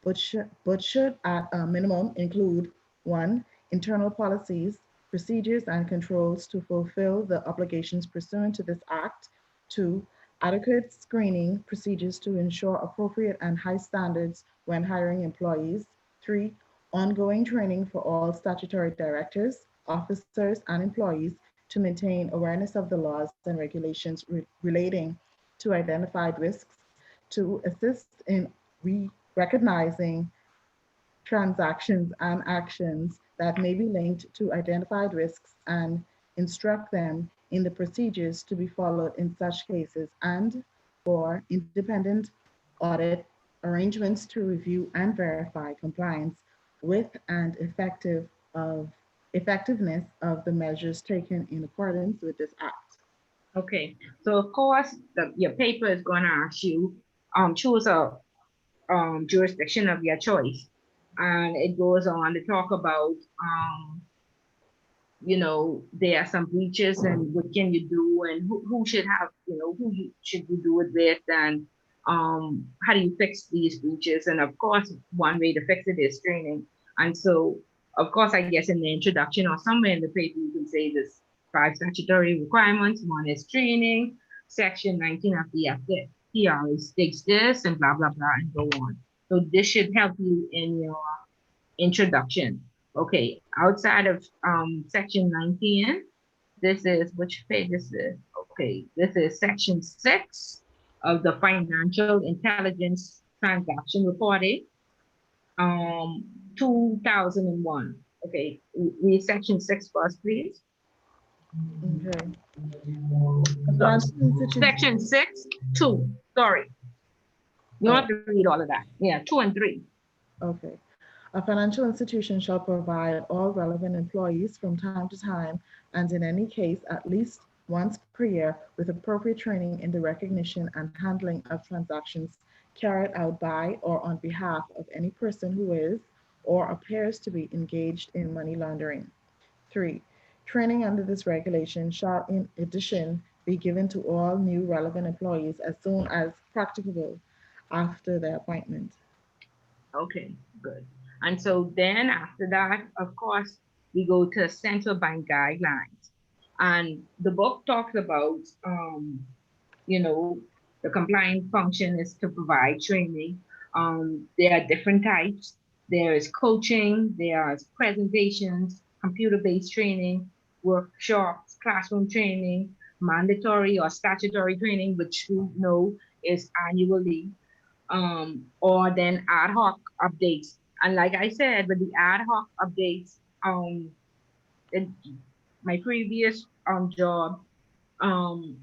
but should at a minimum include 1. Internal policies, procedures, and controls to fulfill the obligations pursuant to this act. 2. Adequate screening procedures to ensure appropriate and high standards when hiring employees. 3. Ongoing training for all statutory directors, officers, and employees to maintain awareness of the laws and regulations relating to identified risks, to assist in recognizing transactions and actions that may be linked to identified risks and instruct them in the procedures to be followed in such cases, and 4. Independent audit arrangements to review and verify compliance with and effectiveness of the measures taken in accordance with this act. Okay, so of course your paper is going to ask you choose a jurisdiction of your choice, and it goes on to talk about there are some breaches and what can you do and who should have, should you do it with, and how do you fix these breaches? And of course, one way to fix it is training. And so, of course, I guess in the introduction or somewhere in the paper, you can say there's 5 statutory requirements. One is training. Section 19 of the FDR states this and blah, blah, blah, and go on. So this should help you in your introduction. Okay, outside of section 19, this is, which page is this? Okay, this is section 6 of the Financial Intelligence Transaction Reporting, 2001. Okay, read section 6 first, please. Okay. Financial institution. Section 6, 2, sorry. You don't have to read all of that. Yeah, 2 and 3. Okay. A financial institution shall provide all relevant employees from time to time, and in any case, at least once per year, with appropriate training in the recognition and handling of transactions carried out by or on behalf of any person who is or appears to be engaged in money laundering. 3. Training under this regulation shall in addition be given to all new relevant employees as soon as practicable after their appointment. Okay, good. And so then after that, of course, we go to central bank guidelines. And the book talks about, the compliance function is to provide training. There are different types. There is coaching, there is presentations, computer-based training, workshops, classroom training, mandatory or statutory training, which you know is annually, or then ad hoc updates. And like I said, with the ad hoc updates, in my previous job, from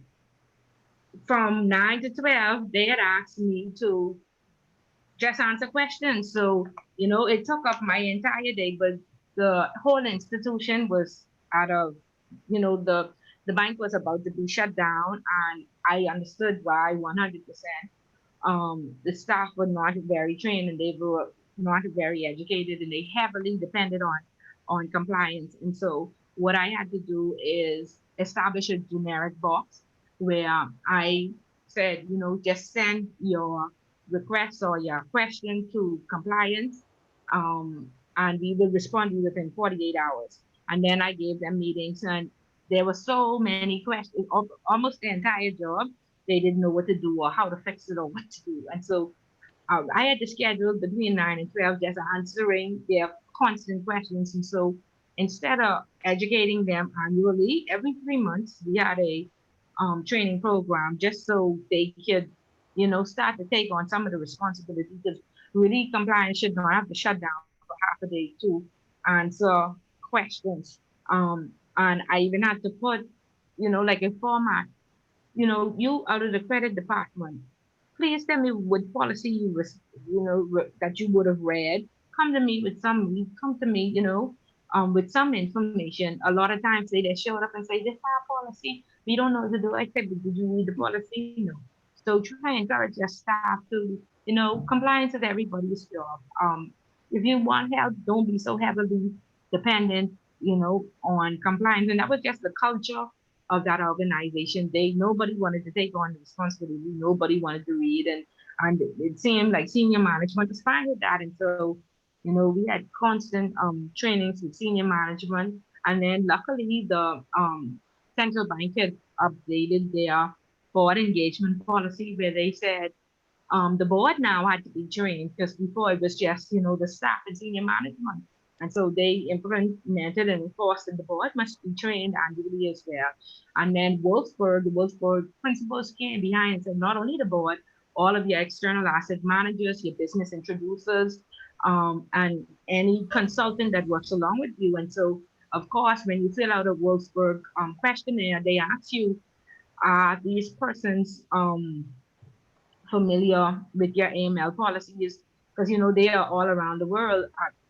9 to 12, they had asked me to just answer questions. So, it took up my entire day, but the whole institution was out of, the bank was about to be shut down, and I understood why 100%. The staff were not very trained and they were not very educated, and they heavily depended on compliance. And so what I had to do is establish a generic box where I said, just send your request or your question to compliance, and we will respond to you within 48 hours. And then I gave them meetings, and there were so many questions, almost the entire job. They didn't know what to do or how to fix it or what to do. And so I had to schedule between 9 and 12 just answering their constant questions. And so instead of educating them annually, every 3 months, we had a training program just so they could, start to take on some of the responsibility, because really compliance should not have to shut down for half a day to answer questions. And I even had to put, like a format, you out of the credit department, please tell me what policy you was, that you would have read. Come to me with with some information. A lot of times they just showed up and say, this is our policy. We don't know what to do. I said, did you read the policy? No. So try and encourage your staff to, compliance is everybody's job. If you want help, don't be so heavily dependent, on compliance. And that was just the culture of that organization. Nobody wanted to take on the responsibility. Nobody wanted to read, and it seemed like senior management was fine with that. And so, we had constant trainings with senior management, and then luckily the central bank had updated their board engagement policy, where they said the board now had to be trained, because before it was just the staff and senior management. And so they implemented and enforced that the board must be trained annually as well. And then the Wolfsburg principles came behind and said, not only the board, all of your external asset managers, your business introducers, and any consultant that works along with you. And so, of course, when you fill out a Wolfsburg questionnaire, they ask you, are these persons familiar with your AML policies? Because, they are all around the world.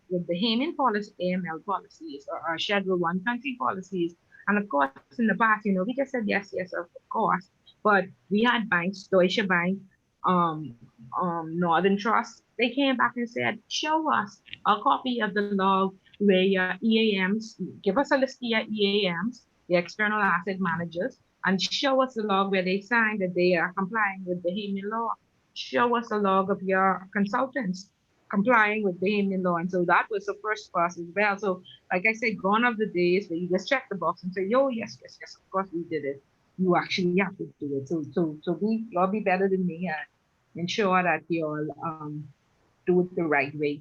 With the Haman policy, AML policies, or Schedule 1 country policies. And of course, in the past, we just said yes, of course. But we had banks, Deutsche Bank, Northern Trust. They came back and said, show us a copy of the log where your EAMs, give us a list of your EAMs, the external asset managers, and show us the log where they signed that they are complying with Bahamian law. Show us a log of your consultants complying with Bahamian law. And so that was the first pass as well. So like I said, gone are the days where you just check the box and say, yo, yes, yes, yes, of course we did it. You actually have to do it. So y'all be better than me and ensure that y'all do it the right way.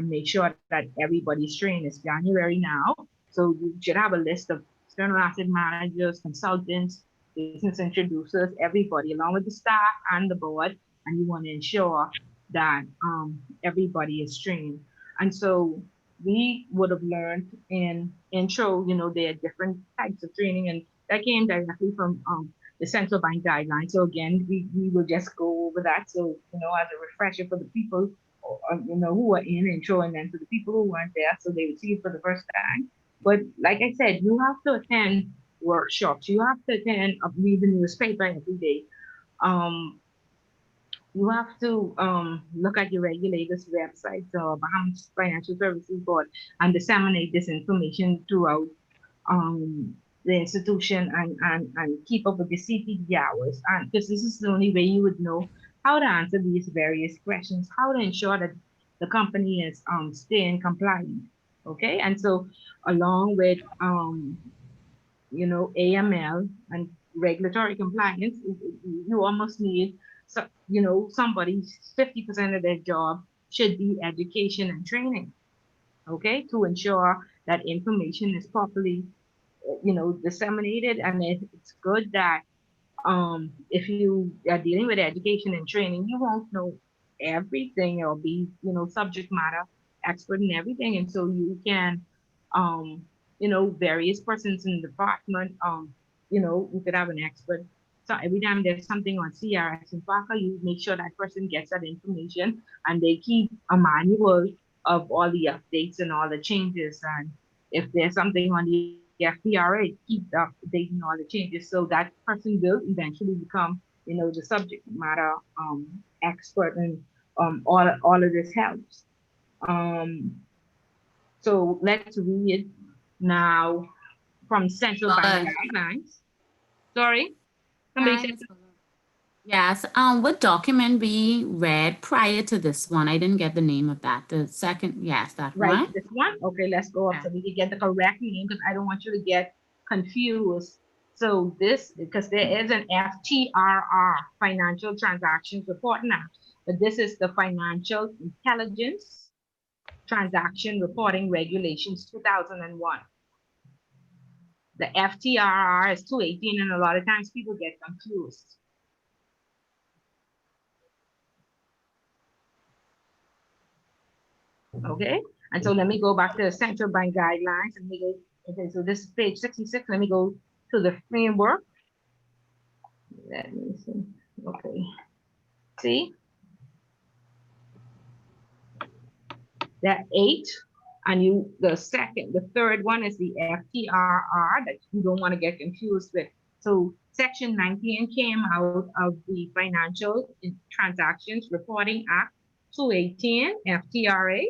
Make sure that everybody's trained. It's January now. So you should have a list of external asset managers, consultants, business introducers, everybody, along with the staff and the board. And you want to ensure that everybody is trained. And so we would have learned in intro, there are different types of training, and that came directly from the central bank guidelines. So again, we will just go over that. So, as a refresher for the people, who are in intro, and then for the people who weren't there, so they would see it for the first time. But like I said, you have to attend workshops. You have to attend, read the newspaper every day. You have to look at your regulators' websites or Bahamas Financial Services Board and disseminate this information throughout the institution and keep up with the CPD hours. And because this is the only way you would know how to answer these various questions, how to ensure that the company is staying compliant. Okay, and so along with AML and regulatory compliance, you almost need somebody 50% of their job should be education and training, okay, to ensure that information is properly disseminated. And it's good that if you are dealing with education and training, you won't know everything or be subject matter expert in everything, and so you can various persons in the department, you could have an expert. So every time there's something on CRS and FACA, you make sure that person gets that information, and they keep a manual of all the updates and all the changes. And if there's something on the FPRA, keep updating all the changes, so that person will eventually become, the subject matter expert, and all of this helps. So let's read now from central bank guidelines. Sorry, somebody said. Yes. What document we read prior to this one? I didn't get the name of that. The second, yes, that Right, one. this one. Okay, let's go up so we can get the correct name, because I don't want you to get confused. So this, because there is an FTRR, Financial Transactions Reporting Act, but this is the Financial Intelligence Transaction Reporting Regulations 2001. The FTRR is 218, and a lot of times people get confused. Okay, and so let me go back to the central bank guidelines, and we go, okay, so this is page 66. Let me go to the framework. Let me see. Okay, see that 8, and the third one is the FTRR that you don't want to get confused with. So section 19 came out of the Financial Transactions Reporting Act 218, FTRA.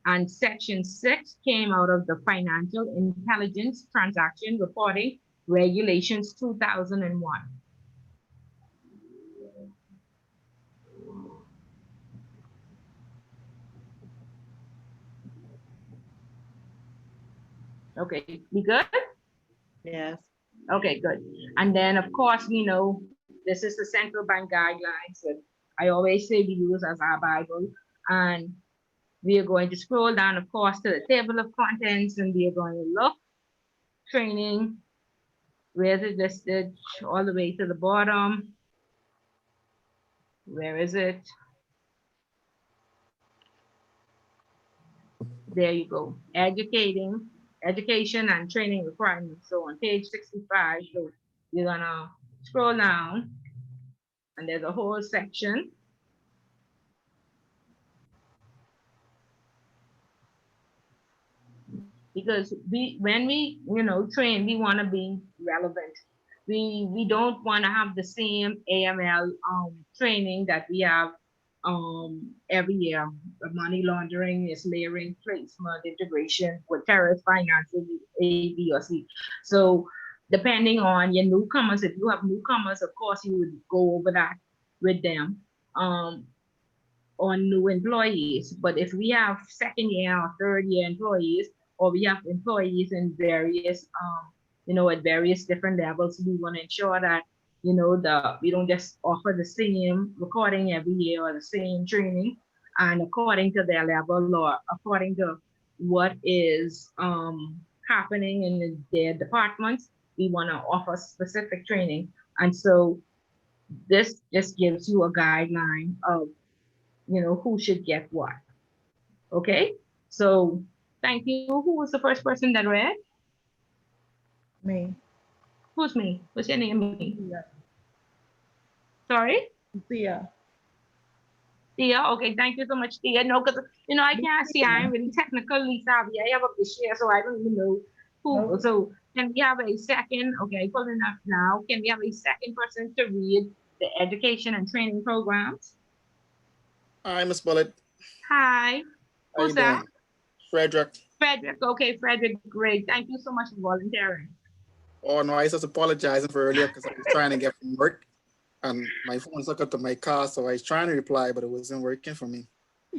And section 6 came out of the Financial Intelligence Transaction Reporting Regulations 2001. Okay, we good? Yes. Okay, good. And then of course, this is the central bank guidelines that I always say we use as our Bible. And we are going to scroll down, of course, to the table of contents, and we are going to look training, where's it listed, all the way to the bottom. Where is it? There you go. Education and training requirements. So on page 65, so you're gonna scroll down, and there's a whole section. Because when we train, we want to be relevant. We don't want to have the same AML training that we have every year. Money laundering is layering, placement, integration with terrorist financing, A, B, or C. So depending on your newcomers, if you have newcomers, of course, you would go over that with them. On new employees. But if we have second year or third year employees, or we have employees in various, at various different levels, we want to ensure that, we don't just offer the same recording every year or the same training, and according to their level or according to what is happening in their departments, we want to offer specific training. And so this just gives you a guideline of who should get what. Okay, so thank you. Who was the first person that read? Me. Who's me? What's your name? Me. Yeah. Sorry? Thea. Tia. Okay, thank you so much, Tia. No, because I can't see. I'm really technically savvy. I have a share, so I don't even know who. Okay. So can we have a second? Okay, pulling up now. Can we have a second person to read the education and training programs? Hi, Ms. Bullard. Hi. How you Who's that? doing? Frederick. Frederick. Okay, Frederick. Great. Thank you so much for volunteering. Oh, no, I was just apologizing for earlier because I was trying to get from work and my phone's hooked up to my car, so I was trying to reply, but it wasn't working for me.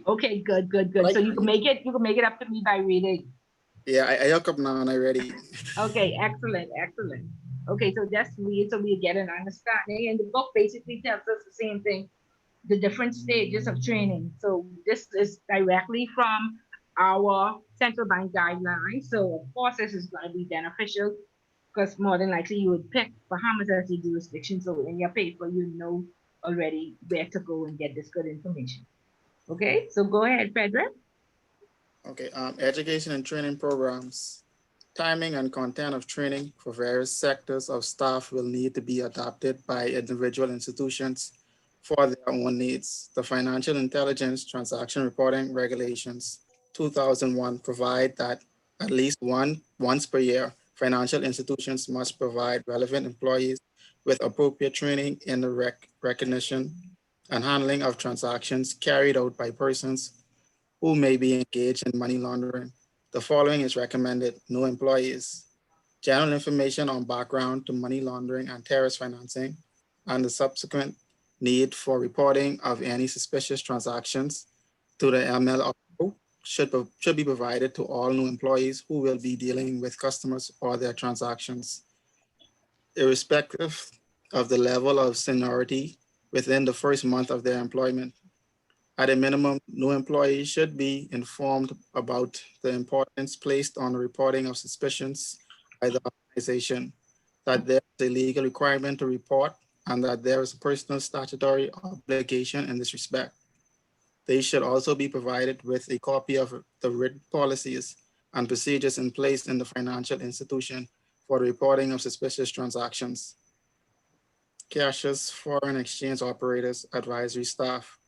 Okay, good. So you can make it up to me by reading. Yeah, I hook up now and I'm ready. Okay, excellent. Okay, so just read so we get an understanding. And the book basically tells us the same thing, the different stages of training. So this is directly from our central bank guidelines. So of course this is going to be beneficial because more than likely you would pick Bahamas as your jurisdiction. So in your paper, you know already where to go and get this good information. Okay, so go ahead, Frederick. Okay, education and training programs. Timing and content of training for various sectors of staff will need to be adapted by individual institutions for their own needs. The Financial Intelligence Transaction Reporting Regulations 2001 provide that at least once per year, financial institutions must provide relevant employees with appropriate training in the recognition and handling of transactions carried out by persons who may be engaged in money laundering. The following is recommended: new employees, general information on background to money laundering and terrorist financing, and the subsequent need for reporting of any suspicious transactions to the MLO should be provided to all new employees who will be dealing with customers or their transactions, irrespective of the level of seniority within the first month of their employment. At a minimum, new employees should be informed about the importance placed on the reporting of suspicions by the organization, that there is a legal requirement to report, and that there is a personal statutory obligation in this respect. They should also be provided with a copy of the written policies and procedures in place in the financial institution for the reporting of suspicious transactions. Cashiers, foreign exchange operators, advisory staff.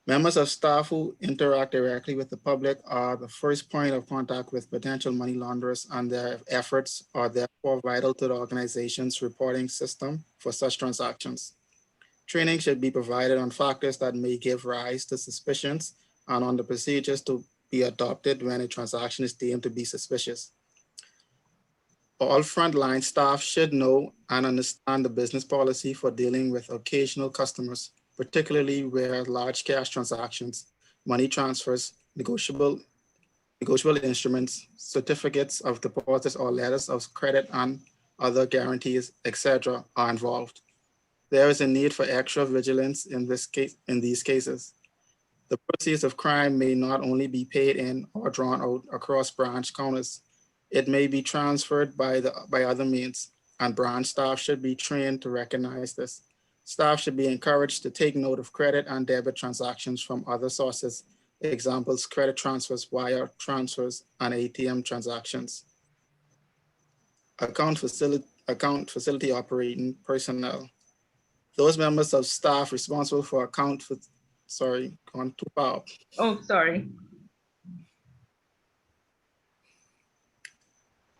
Members of staff who interact directly with the public are the first point of contact with potential money launderers, and their efforts are therefore vital to the organization's reporting system for such transactions. Training should be provided on factors that may give rise to suspicions and on the procedures to be adopted when a transaction is deemed to be suspicious. All frontline staff should know and understand the business policy for dealing with occasional customers, particularly where large cash transactions, money transfers, negotiable instruments, certificates of deposits or letters of credit and other guarantees, etc. are involved. There is a need for extra vigilance in these cases. The proceeds of crime may not only be paid in or drawn out across branch counters. It may be transferred by other means, and branch staff should be trained to recognize this. Staff should be encouraged to take note of credit and debit transactions from other sources. Examples: credit transfers, wire transfers, and ATM transactions. Account facility operating personnel. Those members of staff responsible for gone too far. Oh, sorry.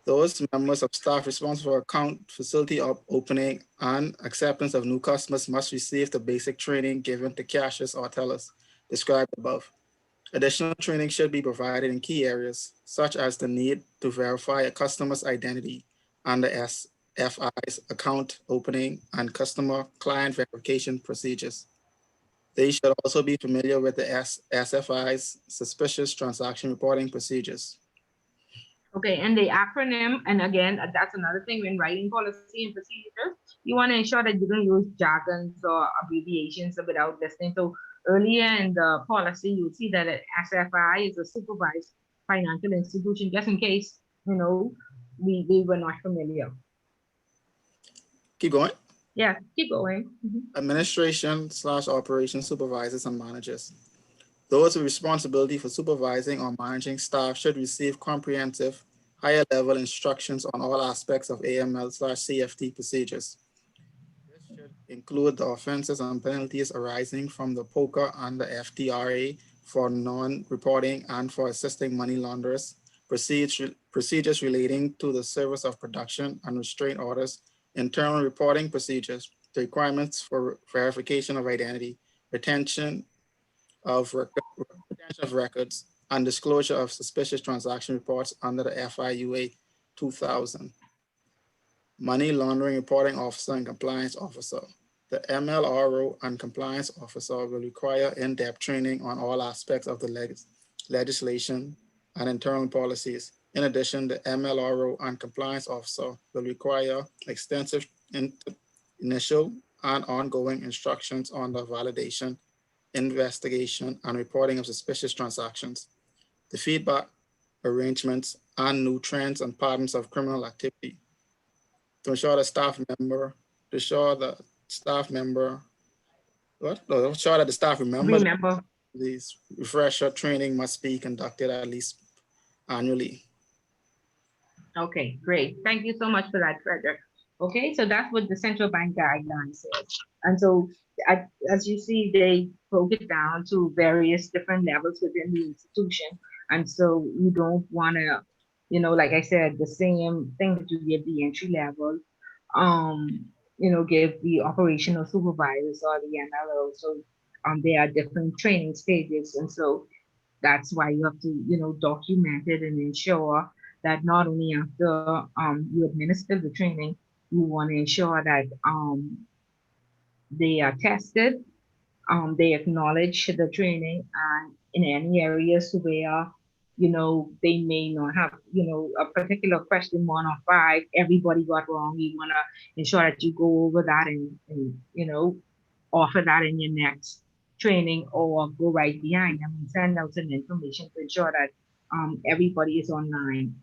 Those members of staff responsible for account facility opening and acceptance of new customers must receive the basic training given to cashiers or tellers described above. Additional training should be provided in key areas, such as the need to verify a customer's identity and the SFI's account opening and customer client verification procedures. They should also be familiar with the SFI's suspicious transaction reporting procedures. Okay, and the acronym, and again, that's another thing when writing policy and procedures, you want to ensure that you don't use jargons or abbreviations without listening. So earlier in the policy, you'll see that an SFI is a supervised financial institution, just in case, you know, we were not familiar. Keep going. Yeah, keep going. Administration / operations supervisors and managers. Those with responsibility for supervising or managing staff should receive comprehensive, higher level instructions on all aspects of AML / CFT procedures. This should include the offenses and penalties arising from the POCA and the FTRA for non-reporting and for assisting money launderers, procedures relating to the service of production and restraint orders, internal reporting procedures, the requirements for verification of identity, retention of records, and disclosure of suspicious transaction reports under the FIUA 2000. Money laundering reporting officer and compliance officer. The MLRO and compliance officer will require in-depth training on all aspects of the legislation and internal policies. In addition, the MLRO and compliance officer will require extensive initial and ongoing instructions on the validation, investigation, and reporting of suspicious transactions, the feedback arrangements, and new trends and patterns of criminal activity. To ensure the staff member, remember these refresher training must be conducted at least annually. Okay, great. Thank you so much for that, Frederick. Okay, so that's what the central bank guidelines says. And so as you see, they broke it down to various different levels within the institution. And so you don't want to, you know, like I said, the same thing that you give the entry level, you know, give the operational supervisors or the MLO. So there are different training stages. And so that's why you have to, you know, document it and ensure that not only after you administer the training, you want to ensure that they are tested, they acknowledge the training, and in any areas where, you know, they may not have, you know, a particular question 1 or 5, everybody got wrong. You want to ensure that you go over that and, you know, offer that in your next training, or go right behind them and send out some information to ensure that everybody is online.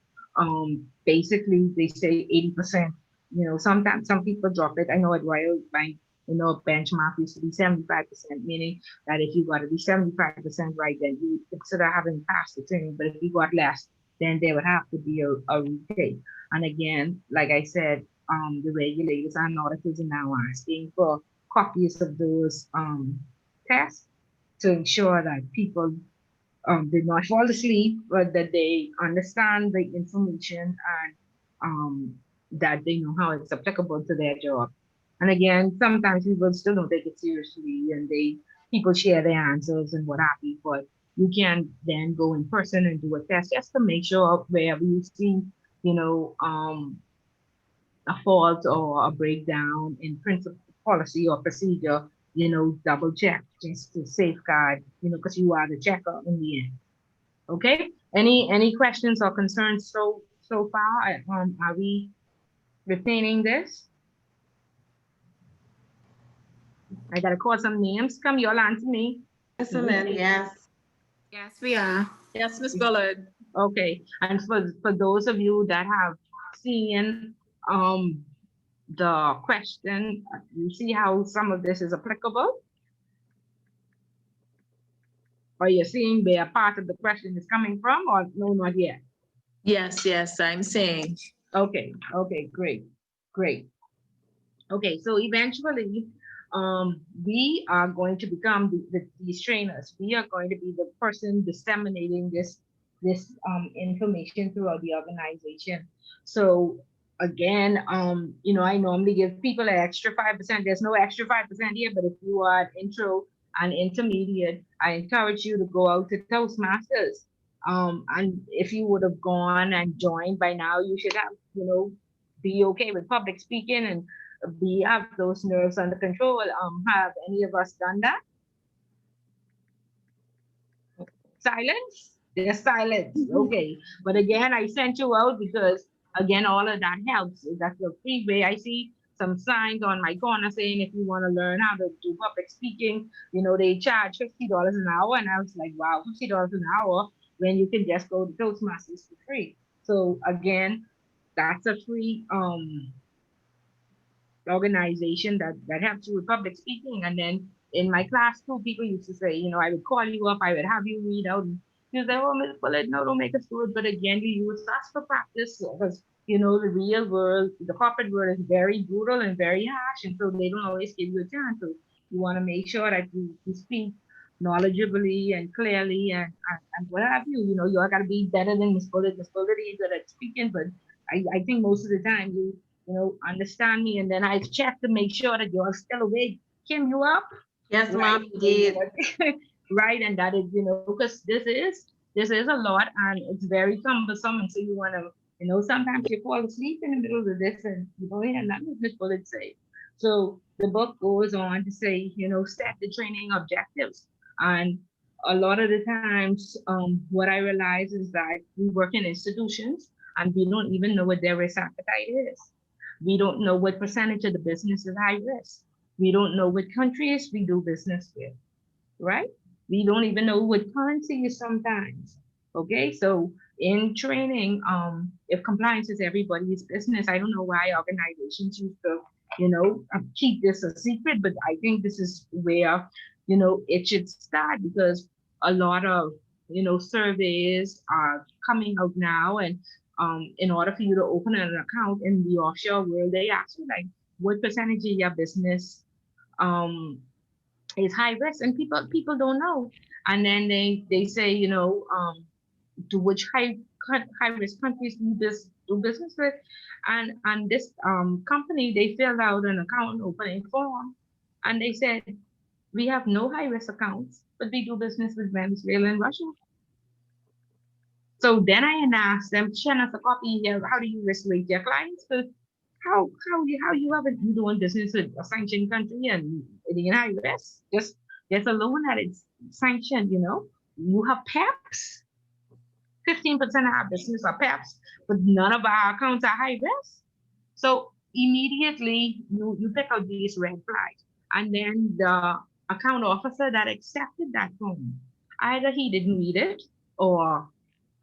Basically, they say 80%. You know, sometimes some people drop it. I know at Royal Bank, you know, benchmark used to be 75%, meaning that if you got to be 75% right, then you consider having passed the training. But if you got less, then there would have to be a retake. And again, like I said, the regulators and auditors are now asking for copies of those tests to ensure that people did not fall asleep, but that they understand the information and that they know how it's applicable to their job. And again, sometimes people still don't take it seriously, and people share their answers and what have you, but you can then go in person and do a test just to make sure wherever you see, you know, a fault or a breakdown in principle, policy or procedure, you know, double check just to safeguard, you know, because you are the checker in the end. Okay. Any questions or concerns so far? Are we retaining this? I gotta call some names. Come, you'll answer me. Yes, ma'am. Yes. Yes, we are. Yes, Ms. Bullard. Okay. And for those of you that have seen the question, you see how some of this is applicable? Or you're seeing where part of the question is coming from, or no, not yet? Yes, I'm saying. Okay, great. Okay, so eventually, we are going to become these trainers. We are going to be the person disseminating this this information throughout the organization. So again, I normally give people an extra 5%. There's no extra 5% here, but if you are intro and intermediate, I encourage you to go out to Toastmasters. And if you would have gone and joined by now, you should have, be okay with public speaking and be have those nerves under control. Have any of us done that? Silence? There's silence. Okay. But again, I sent you out because, again, all of that helps. That's a free way. I see some signs on my corner saying if you want to learn how to do public speaking, they charge $50 an hour. And I was like, wow, $50 an hour when you can just go to Toastmasters for free. So again, that's a free organization that helps you with public speaking. And then in my class too, people used to say, I would call you up, I would have you read out, and you say, oh, Miss Bullard, no, don't make us do it. But again, you use us for practice because the real world, the corporate world is very brutal and very harsh, and so they don't always give you a chance. So you want to make sure that you speak knowledgeably and clearly and what have you. You all got to be better than Miss Bullard. Miss Bullard is good at speaking, but I think most of the time you understand me, and then I check to make sure that you're still awake. Kim, you up? Yes, Right. ma'am, indeed. Right, and that is, because this is a lot and it's very cumbersome, and so you want to, sometimes you fall asleep in the middle of this, and and that's what Miss Bullard say. So the book goes on to say, set the training objectives, and a lot of the times, what I realize is that we work in institutions and we don't even know what their risk appetite is. We don't know what percentage of the business is high risk. We don't know what countries we do business with, right? We don't even know what currency is sometimes. Okay, so in training, if compliance is everybody's business, I don't know why organizations used to, keep this a secret, but I think this is where, it should start, because a lot of, surveys are coming out now, and in order for you to open an account in the offshore world, they ask you like, what percentage of your business is high risk, and people don't know. And then they say, to which high risk countries do business with, and this company, they filled out an account opening form, and they said, we have no high risk accounts, but we do business with Venezuela and Russia. So then I asked them, send us a copy here. How do you risk rate your clients? Because how you haven't been doing business with a sanctioned country and in high risk? Just alone that it's sanctioned, You have PEPs. 15% of our business are PEPs, but none of our accounts are high risk. So immediately you pick out these red flags, and then the account officer that accepted that form, either he didn't read it, or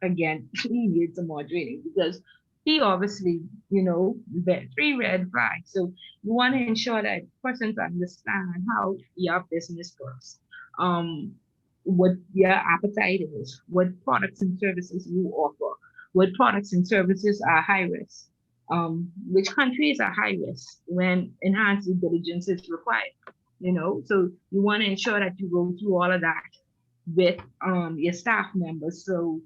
again, he needs some more training, because he obviously, three red flags. So you want to ensure that persons understand how your business works, what your appetite is, what products and services you offer, what products and services are high risk, which countries are high risk when enhanced due diligence is required. So you want to ensure that you go through all of that with your staff members, so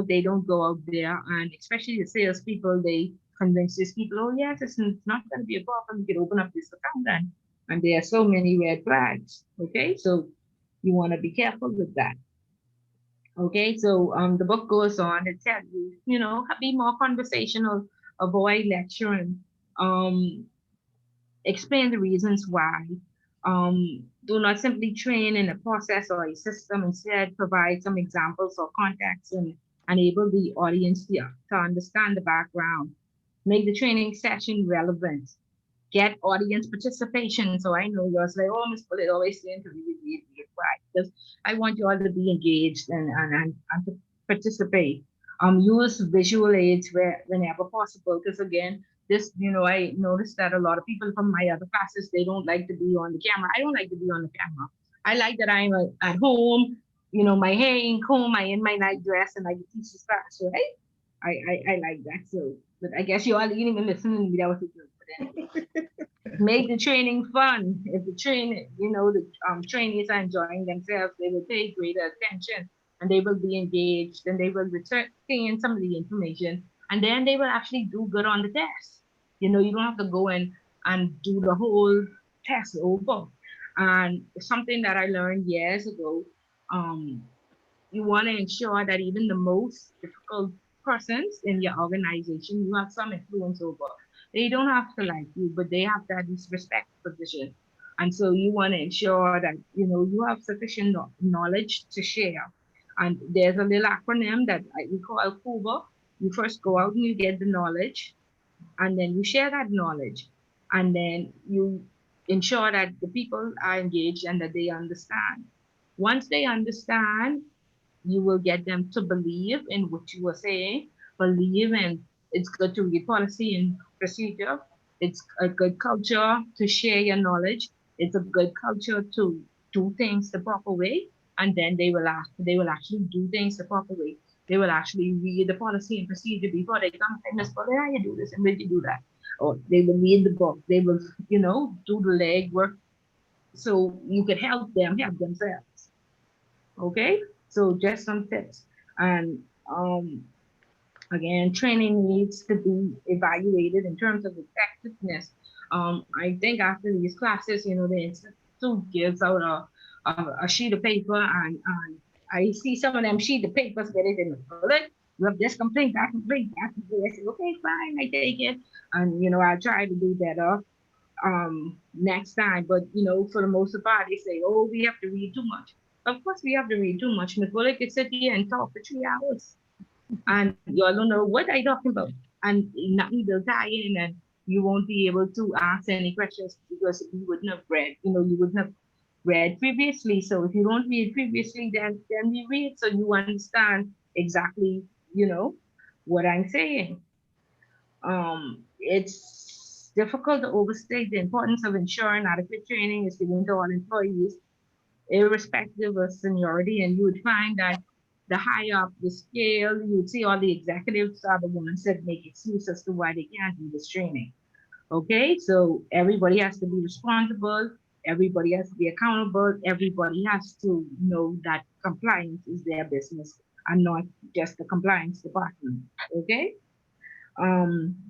they don't go out there, and especially the salespeople, they convince these people, oh yes, it's not going to be a problem, you can open up this account, and there are so many red flags. Okay, so you want to be careful with that. Okay, so the book goes on to tell you, be more conversational, avoid lecturing, explain the reasons why. Do not simply train in a process or a system. Instead, provide some examples or context and enable the audience to understand the background. Make the training session relevant. Get audience participation. So I know you're like, oh, Ms. Bullard always saying to read, right? Because I want you all to be engaged and to participate. Use visual aids whenever possible. Because again, this, I noticed that a lot of people from my other classes, they don't like to be on the camera. I don't like to be on the camera. I like that I'm at home, my hair in comb, I in my night dress, and I can teach this class, right? I like that. So, but I guess you all didn't even listen to me. That was good. But anyway, make the training fun. If the trainees are enjoying themselves, they will pay greater attention. and they will be engaged, and they will retain some of the information, and then they will actually do good on the test. You know, you don't have to go in and do the whole test over. And something that I learned years ago, you want to ensure that even the most difficult persons in your organization, you have some influence over. They don't have to like you, but they have that respect position. And so you want to ensure that, you know, you have sufficient knowledge to share. And there's a little acronym that we call CUBA. You first go out and you get the knowledge, and then you share that knowledge, and then you ensure that the people are engaged and that they understand. Once they understand, you will get them to believe in what you are saying, believe in it's good to read policy and procedure. It's a good culture to share your knowledge. It's a good culture to do things the proper way. And then they will actually do things the proper way. They will actually read the policy and procedure before they come and say, well, how you do this and where you do that. Or they will read the book. They will, you know, do the leg work so you could help them help themselves. Okay? So just some tips. And again, training needs to be evaluated in terms of effectiveness. I think after these classes, you know, the institute gives out a sheet of paper, and I see some of them sheet of papers get it in the bullet. You have this complaint, that complaint, that complaint. I say, okay, fine, I take it. And, you know, I'll try to do better next time. But, you know, for the most part, they say, oh, we have to read too much. Of course, we have to read too much. Ms. Bullock could sit here and talk for 3 hours, and you all don't know what I talking about. And nothing will tie in, and you won't be able to ask any questions because you wouldn't have read, you know, you wouldn't have read previously. So if you don't read previously, then we read so you understand exactly, you know, what I'm saying. It's difficult to overstate the importance of ensuring adequate training is given to all employees, irrespective of seniority. And you would find that the higher up the scale, you would see all the executives are the ones that make excuses as to why they can't do this training. Okay, so everybody has to be responsible, everybody has to be accountable, everybody has to know that compliance is their business and not just the compliance department. Okay.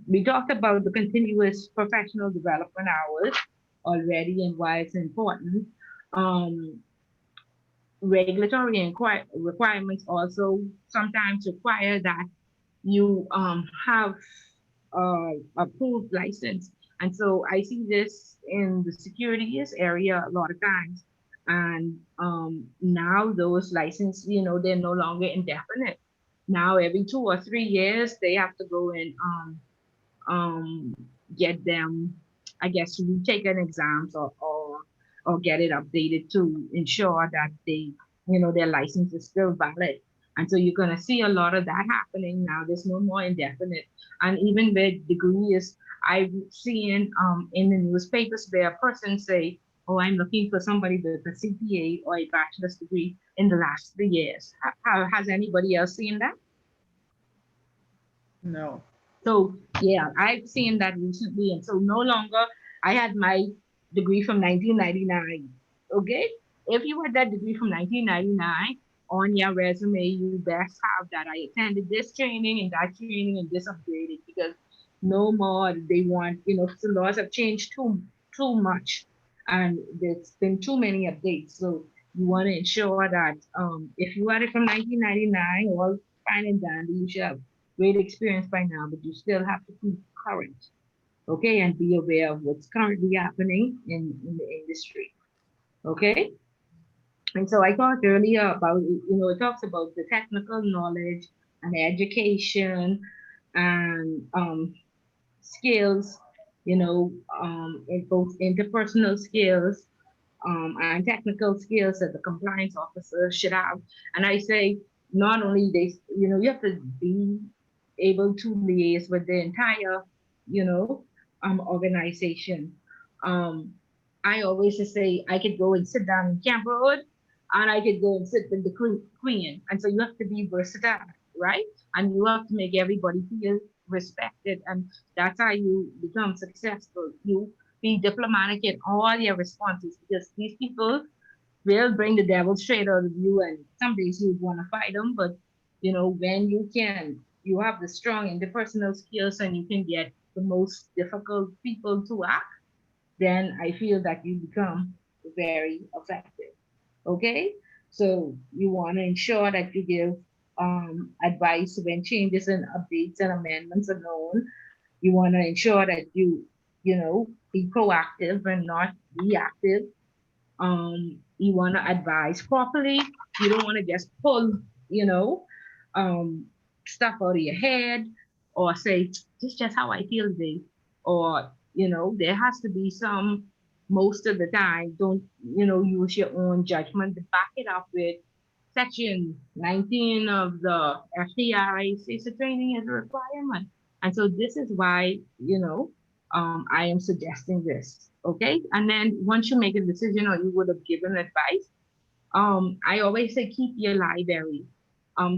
We talked about the continuous professional development hours already and why it's important. Regulatory requirements also sometimes require that you have approved license. And so I see this in the securities area a lot of times. And now those licenses, you know, they're no longer indefinite. Now every 2 or 3 years, they have to go and get them, I guess, retake an exams or get it updated to ensure that they, you know, their license is still valid. And so you're going to see a lot of that happening now. There's no more indefinite. And even with degrees, I've seen in the newspapers where a person say, oh, I'm looking for somebody with a CPA or a bachelor's degree in the last 3 years. Has anybody else seen that? No. So yeah, I've seen that recently. And so no longer, I had my degree from 1999. Okay. If you had that degree from 1999 on your resume, you best have that I attended this training and that training and this upgraded, because no more they want, you know, the laws have changed too much and there's been too many updates. So you want to ensure that if you had it from 1999, all fine and dandy, you should have great experience by now, but you still have to keep current, okay, and be aware of what's currently happening in the industry, okay? And so I talked earlier about, you know, it talks about the technical knowledge and education and skills, you know, in both interpersonal skills and technical skills that the compliance officer should have. And I say, not only they, you know, you have to be able to liaise with the entire, you know, organization. I always say I could go and sit down in Camp Road and I could go and sit with the queen. And so you have to be versatile, right? And you have to make everybody feel respected. And that's how you become successful. You be diplomatic in all your responses, because these people, will bring the devil straight out of you, and some days you would want to fight them, but you know, when you have the strong interpersonal skills and you can get the most difficult people to act, then I feel that you become very effective. Okay, so you want to ensure that you give advice when changes and updates and amendments are known. You want to ensure that you know, be proactive and not reactive. You want to advise properly. You don't want to just pull, you know, um, stuff out of your head or say, this is just how I feel today. Or, you know, there has to be some, most of the time, don't, you know, use your own judgment to back it up with Section 19 of the FDRA says the training is a requirement. And so this is why, you know, I am suggesting this. Okay. And then once you make a decision or you would have given advice, I always say keep your library.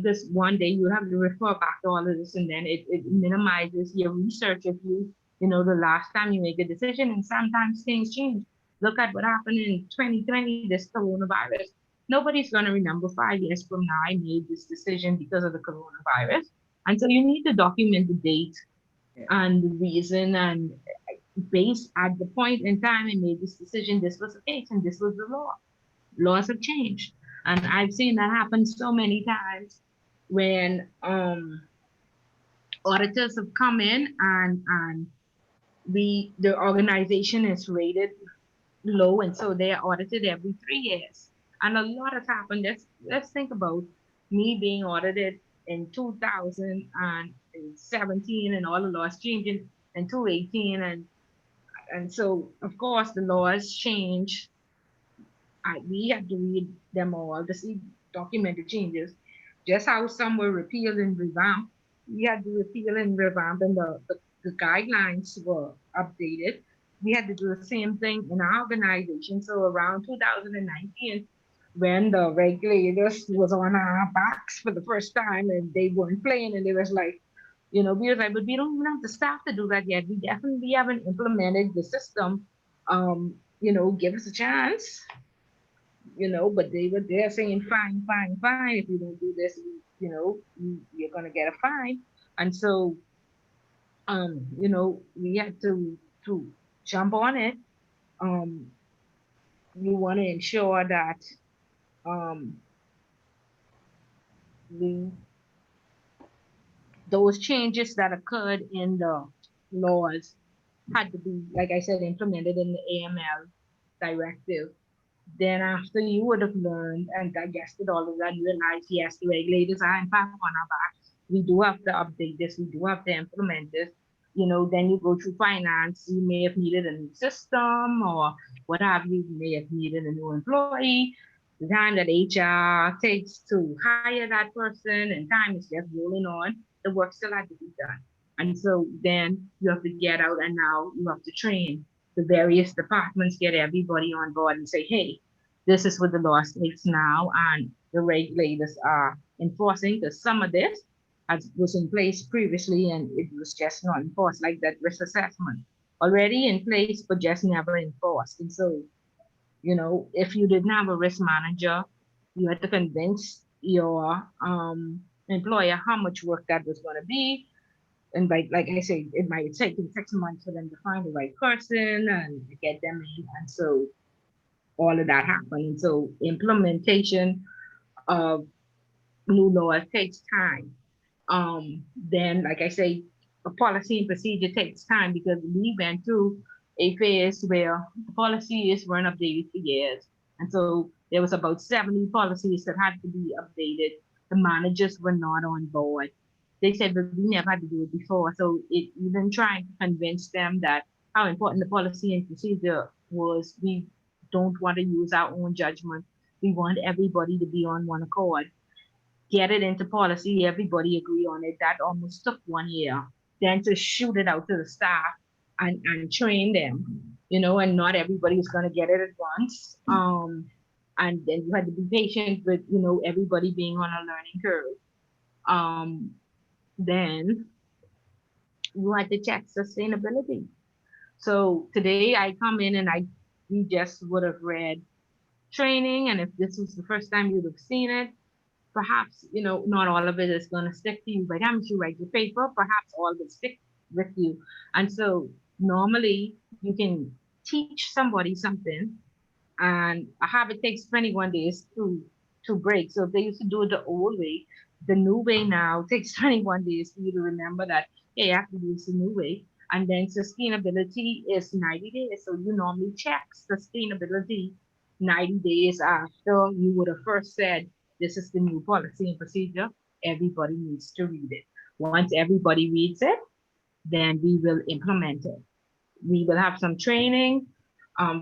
This one day you have to refer back to all of this, and then it minimizes your research if you know, the last time you make a decision, and sometimes things change. Look at what happened in 2020, this coronavirus. Nobody's going to remember 5 years from now I made this decision because of the coronavirus. And so you need to document the date and the reason, and based at the point in time I made this decision, this was the case and this was the law. Laws have changed. And I've seen that happen so many times when auditors have come in and the organization is rated low, and so they are audited every 3 years. And a lot has happened. Let's think about me being audited in 2017 and all the laws changing in 2018, and so of course the laws change. We had to read them all to see documented changes. Just how some were repealed and revamped, we had to repeal and revamp, and the guidelines were updated. We had to do the same thing in our organization. So around 2019, when the regulators was on our backs for the first time and they weren't playing, and they was like, you know, we was like, but we don't even have the staff to do that yet. We definitely haven't implemented the system. You know, give us a chance. You know, but they were there saying, fine, fine, fine. If you don't do this, you know, you're gonna get a fine. And so, you know, we had to jump on it. You want to ensure that we those changes that occurred in the laws had to be, like I said, implemented in the AML directive. Then after you would have learned and digested all of that, you realize, yes, the regulators are in fact on our backs. We do have to update this. We do have to implement this. You know, then you go through finance. You may have needed a new system or what have you. You may have needed a new employee. The time that HR takes to hire that person and time is just rolling on. The work still had to be done. And so then you have to get out and now you have to train the various departments, get everybody on board and say, hey, this is what the law states now, and the regulators are enforcing, because some of this was in place previously and it was just not enforced, like that risk assessment. Already in place, but just never enforced. And so, you know, if you didn't have a risk manager, you had to convince your employer how much work that was going to be. And like I say, it might take 6 months for them to find the right person and get them in. And so all of that happened. And so implementation of new laws takes time. Then, like I say, a policy and procedure takes time, because we went through a phase where the policies weren't updated for years. And so there was about 70 policies that had to be updated. The managers were not on board. They said, but we never had to do it before. So even trying to convince them that how important the policy and procedure was, we don't want to use our own judgment. We want everybody to be on one accord. Get it into policy, everybody agree on it. That almost took 1 year. Then to shoot it out to the staff and train them, you know, and not everybody is going to get it at once. And then you had to be patient with, you know, everybody being on a learning curve. Then you had to check sustainability. So today I come in and we just would have read training, and if this was the first time you'd have seen it, perhaps, not all of it is going to stick to you. By the time you write your paper, perhaps all will stick with you. And so normally you can teach somebody something, and a habit takes 21 days to break. So if they used to do it the old way, the new way now takes 21 days for you to remember that, hey, you have to do this the new way. And then sustainability is 90 days. So you normally check sustainability 90 days after you would have first said, this is the new policy and procedure. Everybody needs to read it. Once everybody reads it, then we will implement it. We will have some training.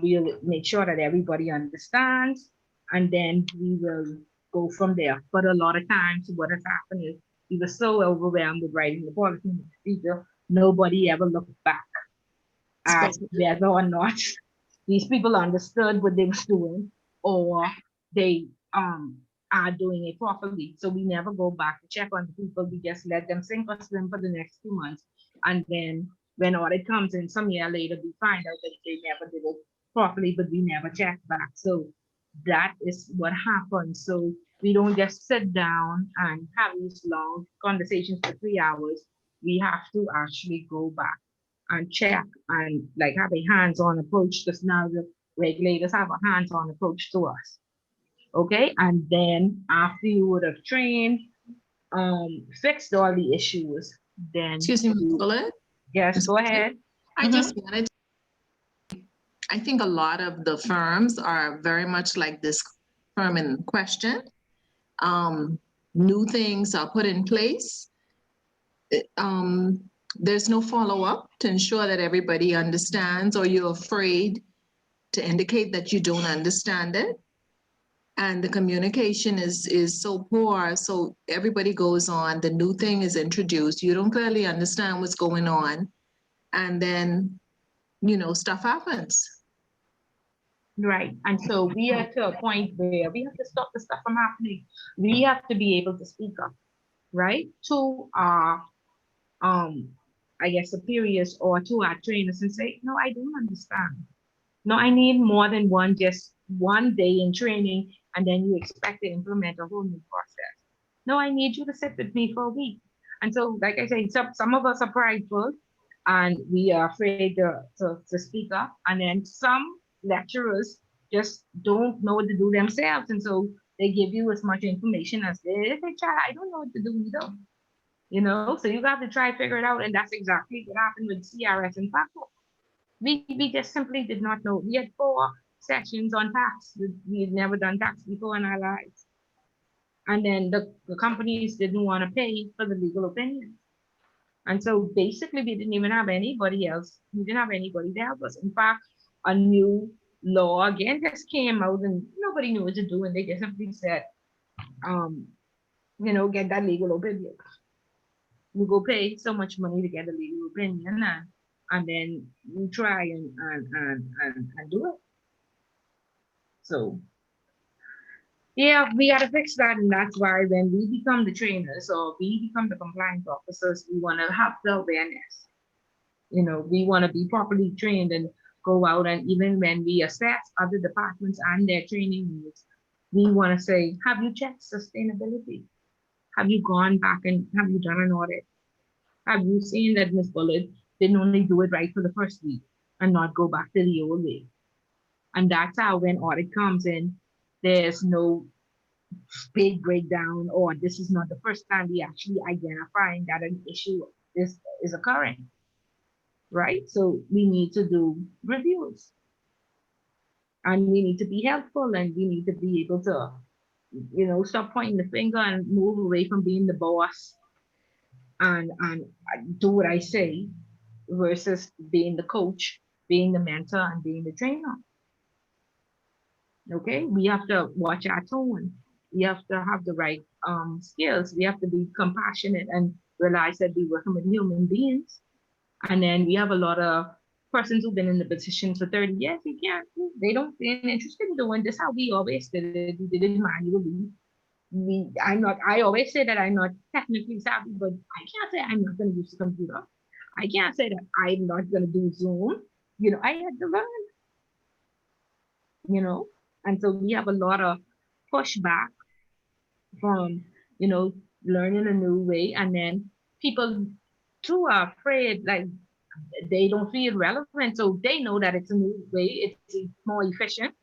We'll make sure that everybody understands, and then we will go from there. But a lot of times what has happened is we were so overwhelmed with writing the policy and procedure, nobody ever looked back at whether or not these people understood what they was doing, or they are doing it properly. So we never go back to check on the people. We just let them sink or swim for the next 2 months. And then when audit comes in some year later, we find out that they never did it properly, but we never checked back. So that is what happens. So we don't just sit down and have these long conversations for 3 hours. We have to actually go back and check and like have a hands-on approach, because now the regulators have a hands-on approach to us. Okay, and then after you would have trained, fixed all the issues, then Excuse me, Ms. Bullard. yes, go ahead. I just wanted to, I think a lot of the firms are very much like this firm in question. New things are put in place. There's no follow-up to ensure that everybody understands, or you're afraid to indicate that you don't understand it. And the communication is so poor, so everybody goes on, the new thing is introduced, you don't clearly understand what's going on, and then, stuff happens. Right, and so we are to a point where we have to stop the stuff from happening. We have to be able to speak up, right, to our I guess superiors or to our trainers and say, no, I don't understand. No, I need more than just one day in training, and then you expect to implement a whole new process. No, I need you to sit with me for a week. And so, like I say, some of us are prideful and we are afraid to speak up. And then some lecturers just don't know what to do themselves. And so they give you as much information as they try. I don't know what to do either. So you got to try to figure it out. And that's exactly what happened with CRS and FACO. We just simply did not know. We had 4 sessions on tax. We had never done tax before in our lives. And then the companies didn't want to pay for the legal opinion. And so basically we didn't even have anybody else. We didn't have anybody to help us. In fact, a new law again just came out and nobody knew what to do. And they just simply said, get that legal opinion. You go pay so much money to get a legal opinion, and then you try and do it. So yeah, we got to fix that. And that's why when we become the trainers or we become the compliance officers, we want to have the awareness. We want to be properly trained and go out, and even when we assess other departments and their training needs, we want to say, have you checked sustainability? Have you gone back and have you done an audit? Have you seen that Ms. Bullard didn't only do it right for the first week and not go back to the old way? And that's how when audit comes in, there's no big breakdown, or this is not the first time we actually identifying that an issue is occurring, right? So we need to do reviews. And we need to be helpful, and we need to be able to, stop pointing the finger and move away from being the boss and do what I say versus being the coach, being the mentor, and being the trainer. Okay, we have to watch our tone. We have to have the right skills. We have to be compassionate and realize that we're working with human beings. And then we have a lot of persons who've been in the position for 30 years. They're interested in doing this how we always did it. We did it manually. I always say that I'm not technically savvy, but I can't say I'm not going to use the computer. I can't say that I'm not going to do Zoom. I had to learn, And so we have a lot of pushback from, learning a new way. And then people too are afraid, like they don't feel relevant. So they know that it's a new way, it's more efficient,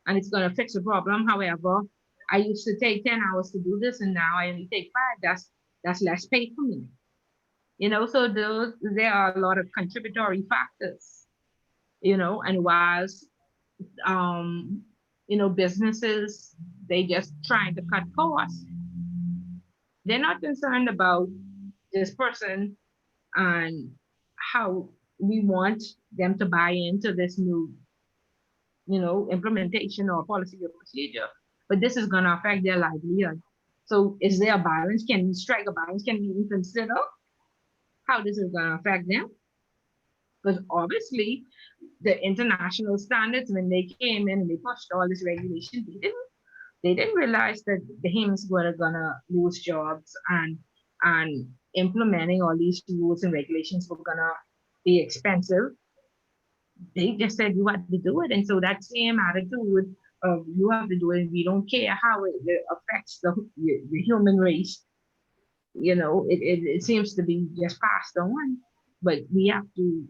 and it's going to fix the problem. However, I used to take 10 hours to do this, and now I only take 5. That's less pay for me. So there are a lot of contributory factors, and whilst businesses, they just trying to cut costs. They're not concerned about this person and how we want them to buy into this new, implementation or policy or procedure. But this is going to affect their livelihood. So is there a balance? Can we strike a balance? Can we even consider how this is going to affect them? Because obviously, the international standards, when they came in and they pushed all this regulation, they didn't realize that the HIMs were gonna lose jobs, and implementing all these rules and regulations were gonna be expensive. They just said you have to do it, and so that same attitude of you have to do it, we don't care how it affects the human race. It seems to be just passed on, but we have to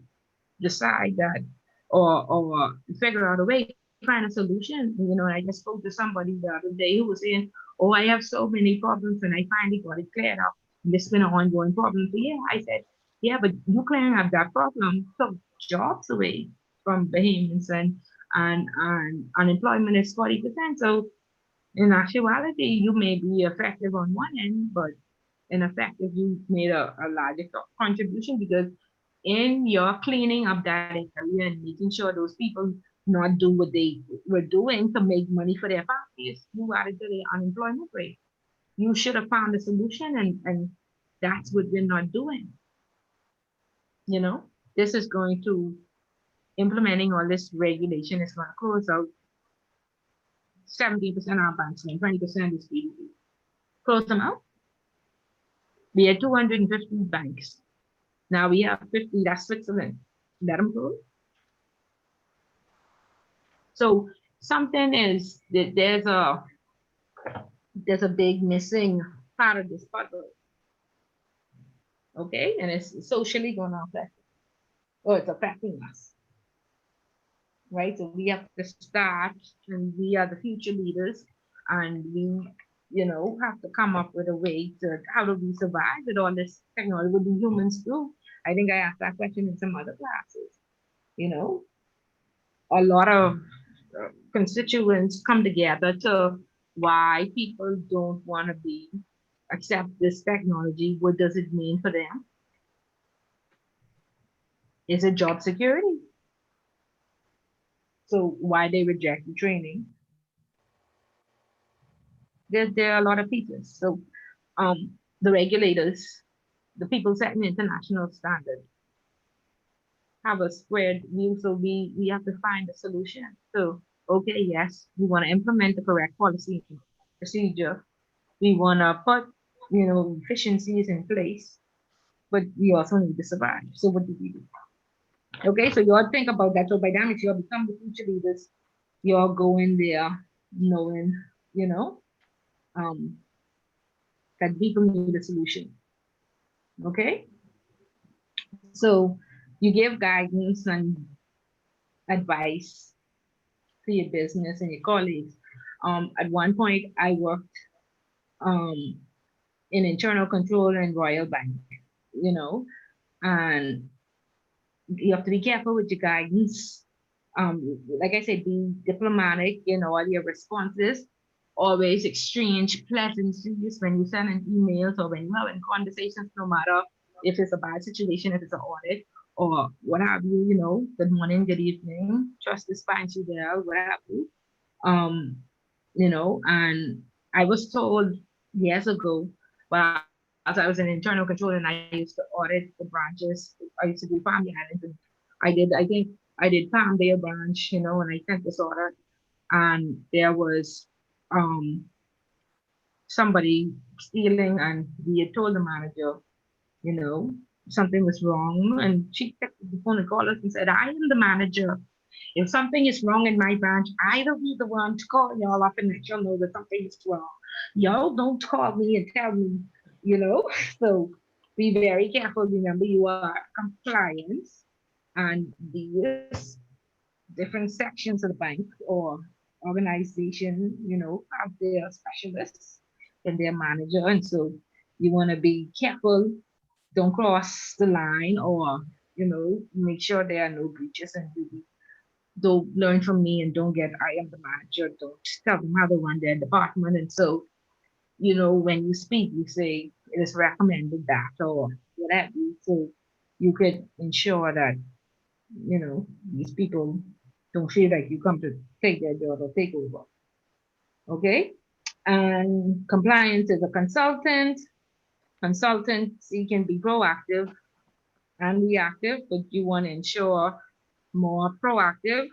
decide that, or figure out a way, find a solution. I just spoke to somebody the other day who was saying, oh, I have so many problems and I finally got it cleared up. And this has been an ongoing problem for years. I said, yeah, but you clearing up that problem took jobs away from Bahamians, and unemployment is 40%. So in actuality, you may be effective on one end, but ineffective, you made a larger contribution, because in your cleaning up that area and making sure those people not do what they were doing to make money for their families, you added to the unemployment rate. You should have found a solution, and that's what we're not doing. This is going to, implementing all this regulation is going to close out 70% of our banks and 20% is PDP. Close them out. We had 250 banks. Now we have 50, that's Switzerland. Let them close. So something is that there's a big missing part of this puzzle. Okay, and it's socially going to affect, or it's affecting us. Right, so we have to start, and we are the future leaders, and we, have to come up with a way to, how do we survive with all this technology? What do humans do? I think I asked that question in some other classes. A lot of constituents come together to why people don't want to accept this technology. What does it mean for them? Is it job security? So why they reject the training? There are a lot of pieces. So the regulators, the people setting international standard, have a squared view. So we have to find a solution. So, okay, yes, we want to implement the correct policy procedure. We want to put, efficiencies in place, but we also need to survive. So what do we do? Okay, so you all think about that. So by damn it, you'll become the future leaders. You're going there knowing, that people need a solution. Okay? So you give guidance and advice to your business and your colleagues. At one point, I worked in internal control in Royal Bank, and you have to be careful with your guidance. Like I said, be diplomatic in all your responses. Always exchange pleasantries when you send an emails or when you have in conversations, no matter if it's a bad situation, if it's an audit or what have you, good morning, good evening, trust is fine you there, what have you. And I was told years ago, well, as I was in internal control and I used to audit the branches, I used to do Family Islands, and I think I did Palm Bay branch, and I sent this order, and there was somebody stealing, and we had told the manager, something was wrong, and she picked up the phone and called us and said, I am the manager If something is wrong in my branch, I will be the one to call y'all up and let y'all know that something is wrong. Y'all don't call me and tell me, you know. So be very careful. Remember, you are compliance, and these different sections of the bank or organization, you know, have their specialists and their manager, and so you want to be careful. Don't cross the line, or you know, make sure there are no breaches, and don't learn from me and don't get I am the manager. Don't tell them how to run their department. And so, you know, when you speak, you say it is recommended that or whatever. So you could ensure that, you know, these people don't feel like you come to take their job or take over. Okay. And compliance is a consultant. Consultancy can be proactive and reactive, but you want to ensure more proactive.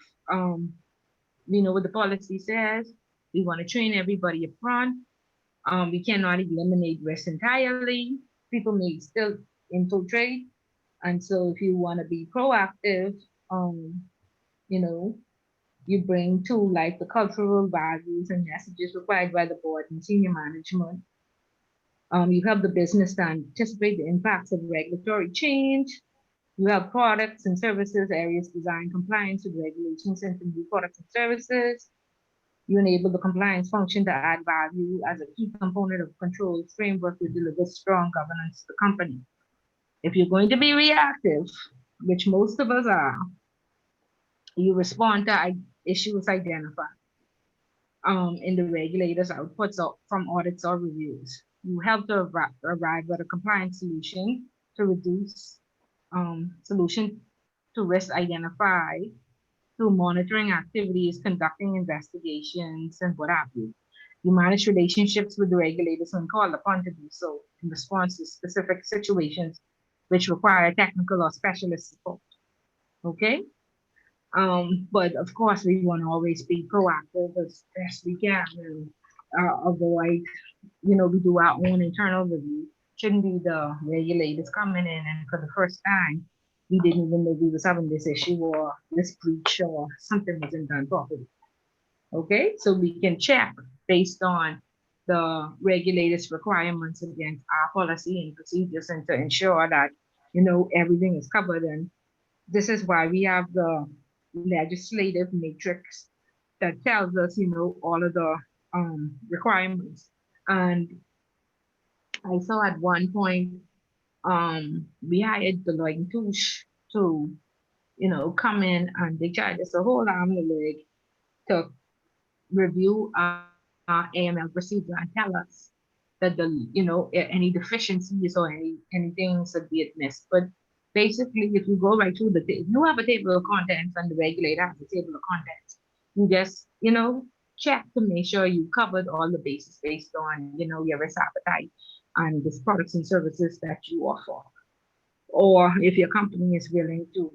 We know what the policy says. We want to train everybody up front. We cannot eliminate risk entirely. People may still infiltrate. And so if you want to be proactive, you know, you bring to life the cultural values and messages required by the board and senior management. You help the business to anticipate the impacts of regulatory change. You have products and services areas designed compliance with regulations into new products and services. You enable the compliance function to add value as a key component of controls framework to deliver strong governance to the company. If you're going to be reactive, which most of us are, you respond to issues identified in the regulators' outputs from audits or reviews. You help to arrive at a compliance solution to reduce solution to risk identified through monitoring activities, conducting investigations, and what have you. You manage relationships with the regulators when called upon to do so in response to specific situations which require technical or specialist support. Okay? But of course, we want to always be proactive as best we can and avoid, you know, we do our own internal review. Shouldn't be the regulators coming in and for the first time, we didn't even know we was having this issue or this breach or something wasn't done properly. Okay, so we can check based on the regulators' requirements against our policy and procedures and to ensure that, you know, everything is covered. And this is why we have the legislative matrix that tells us, you know, all of the requirements. And I saw at one point, we hired Deloitte & Touche to, you know, come in and they charged us a whole arm and a leg to review our AML procedure and tell us that you know, any deficiencies or anything should be missed. But basically, if you go right through if you have a table of contents and the regulator has a table of contents, you just, you know, check to make sure you covered all the bases based on, you know, your risk appetite and the products and services that you offer. Or if your company is willing to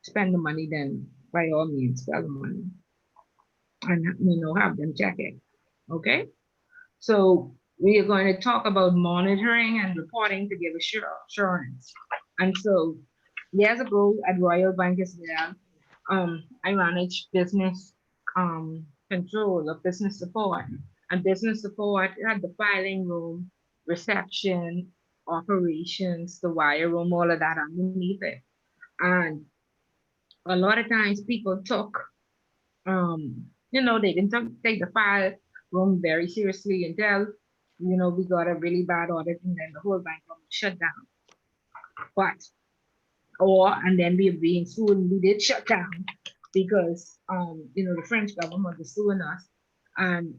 spend the money, then by all means, spend the money and, you know, have them check it. Okay. So we are going to talk about monitoring and reporting to give assurance. And so years ago at Royal Bank as well, I managed business control of business support. And business support had the filing room, reception, operations, the wire room, all of that underneath it. And a lot of times people took, you know, they didn't take the file room very seriously until, you know, we got a really bad audit and then the whole bank was shut down. And then we were being sued and we did shut down because, you know, the French government was suing us and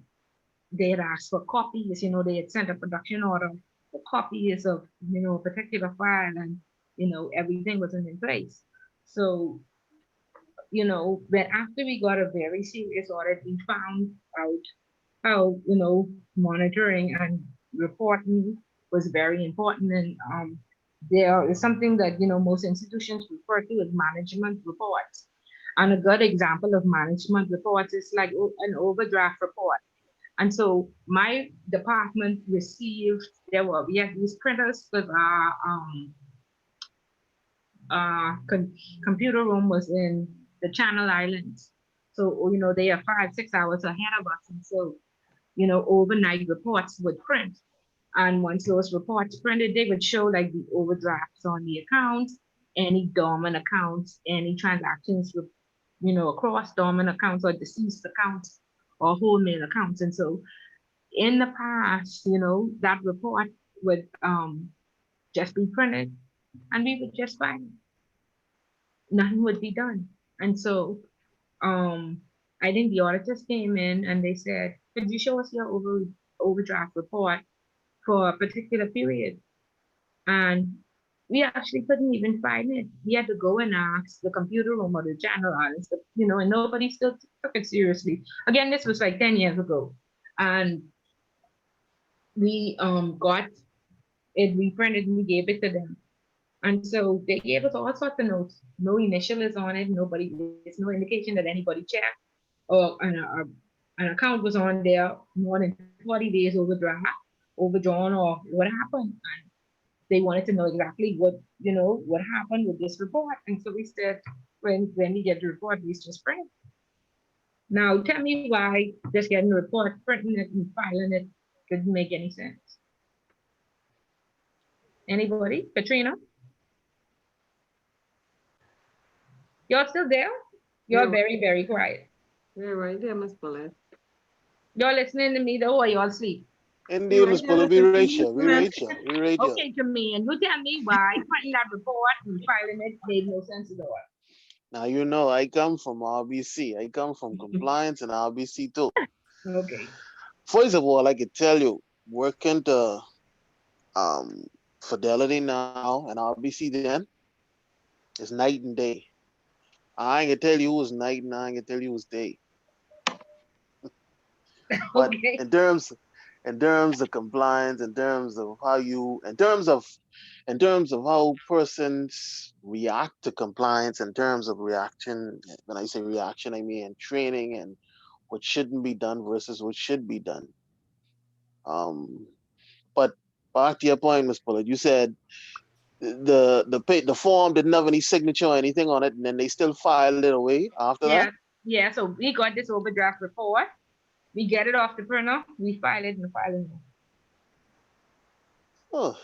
they had asked for copies, you know, they had sent a production order for copies of, you know, a particular file and, you know, everything wasn't in place. So, you know, when after we got a very serious audit, we found out how, you know, monitoring and reporting was very important. And there is something that, you know, most institutions refer to as management reports. And a good example of management reports is like an overdraft report. And so my department received, we had these printers because our computer room was in the Channel Islands. So, they are 5-6 hours ahead of us. And so, overnight reports would print. And once those reports printed, they would show like the overdrafts on the accounts, any dormant accounts, any transactions with, across dormant accounts or deceased accounts or wholesale accounts. And so in the past, that report would just be printed and we would just find it. Nothing would be done. And so I think the auditors came in and they said, could you show us your overdraft report for a particular period? And we actually couldn't even find it. We had to go and ask the computer room or the Channel Islands, and nobody still took it seriously. Again, this was like 10 years ago. And we got it reprinted and we gave it to them. And so they gave us all sorts of notes. No initial is on it. There's no indication that anybody checked or an account was on there more than 40 days overdrawn or what happened. And they wanted to know exactly what happened with this report. And so we said, when we get the report, we just print it. Now tell me why just getting the report, printing it and filing it didn't make any sense. Anybody? Katrina? You're still there? You're Yeah. very, very quiet. Yeah, right there, Miss Bullard. You're listening to me though, or you all asleep? Indeed, Miss Bullard, we rate you. We rate you. We rate you. Okay, Jermaine, you tell me why printing that report and filing it made no sense at all. Now, I come from RBC. I come from compliance and RBC too. Okay. First of all, I could tell you, working to Fidelity now and RBC then is night and day. I ain't gonna tell you it was night and I ain't gonna tell you it was day. But Okay. in terms of compliance, in terms of how persons react to compliance, in terms of reaction, when I say reaction, I mean training and what shouldn't be done versus what should be done. But back to your point, Ms. Bullard, you said the form didn't have any signature or anything on it, and then they still filed it away after that? Yeah, so we got this overdraft report. We get it off the printer, we file it in the filing. Oh,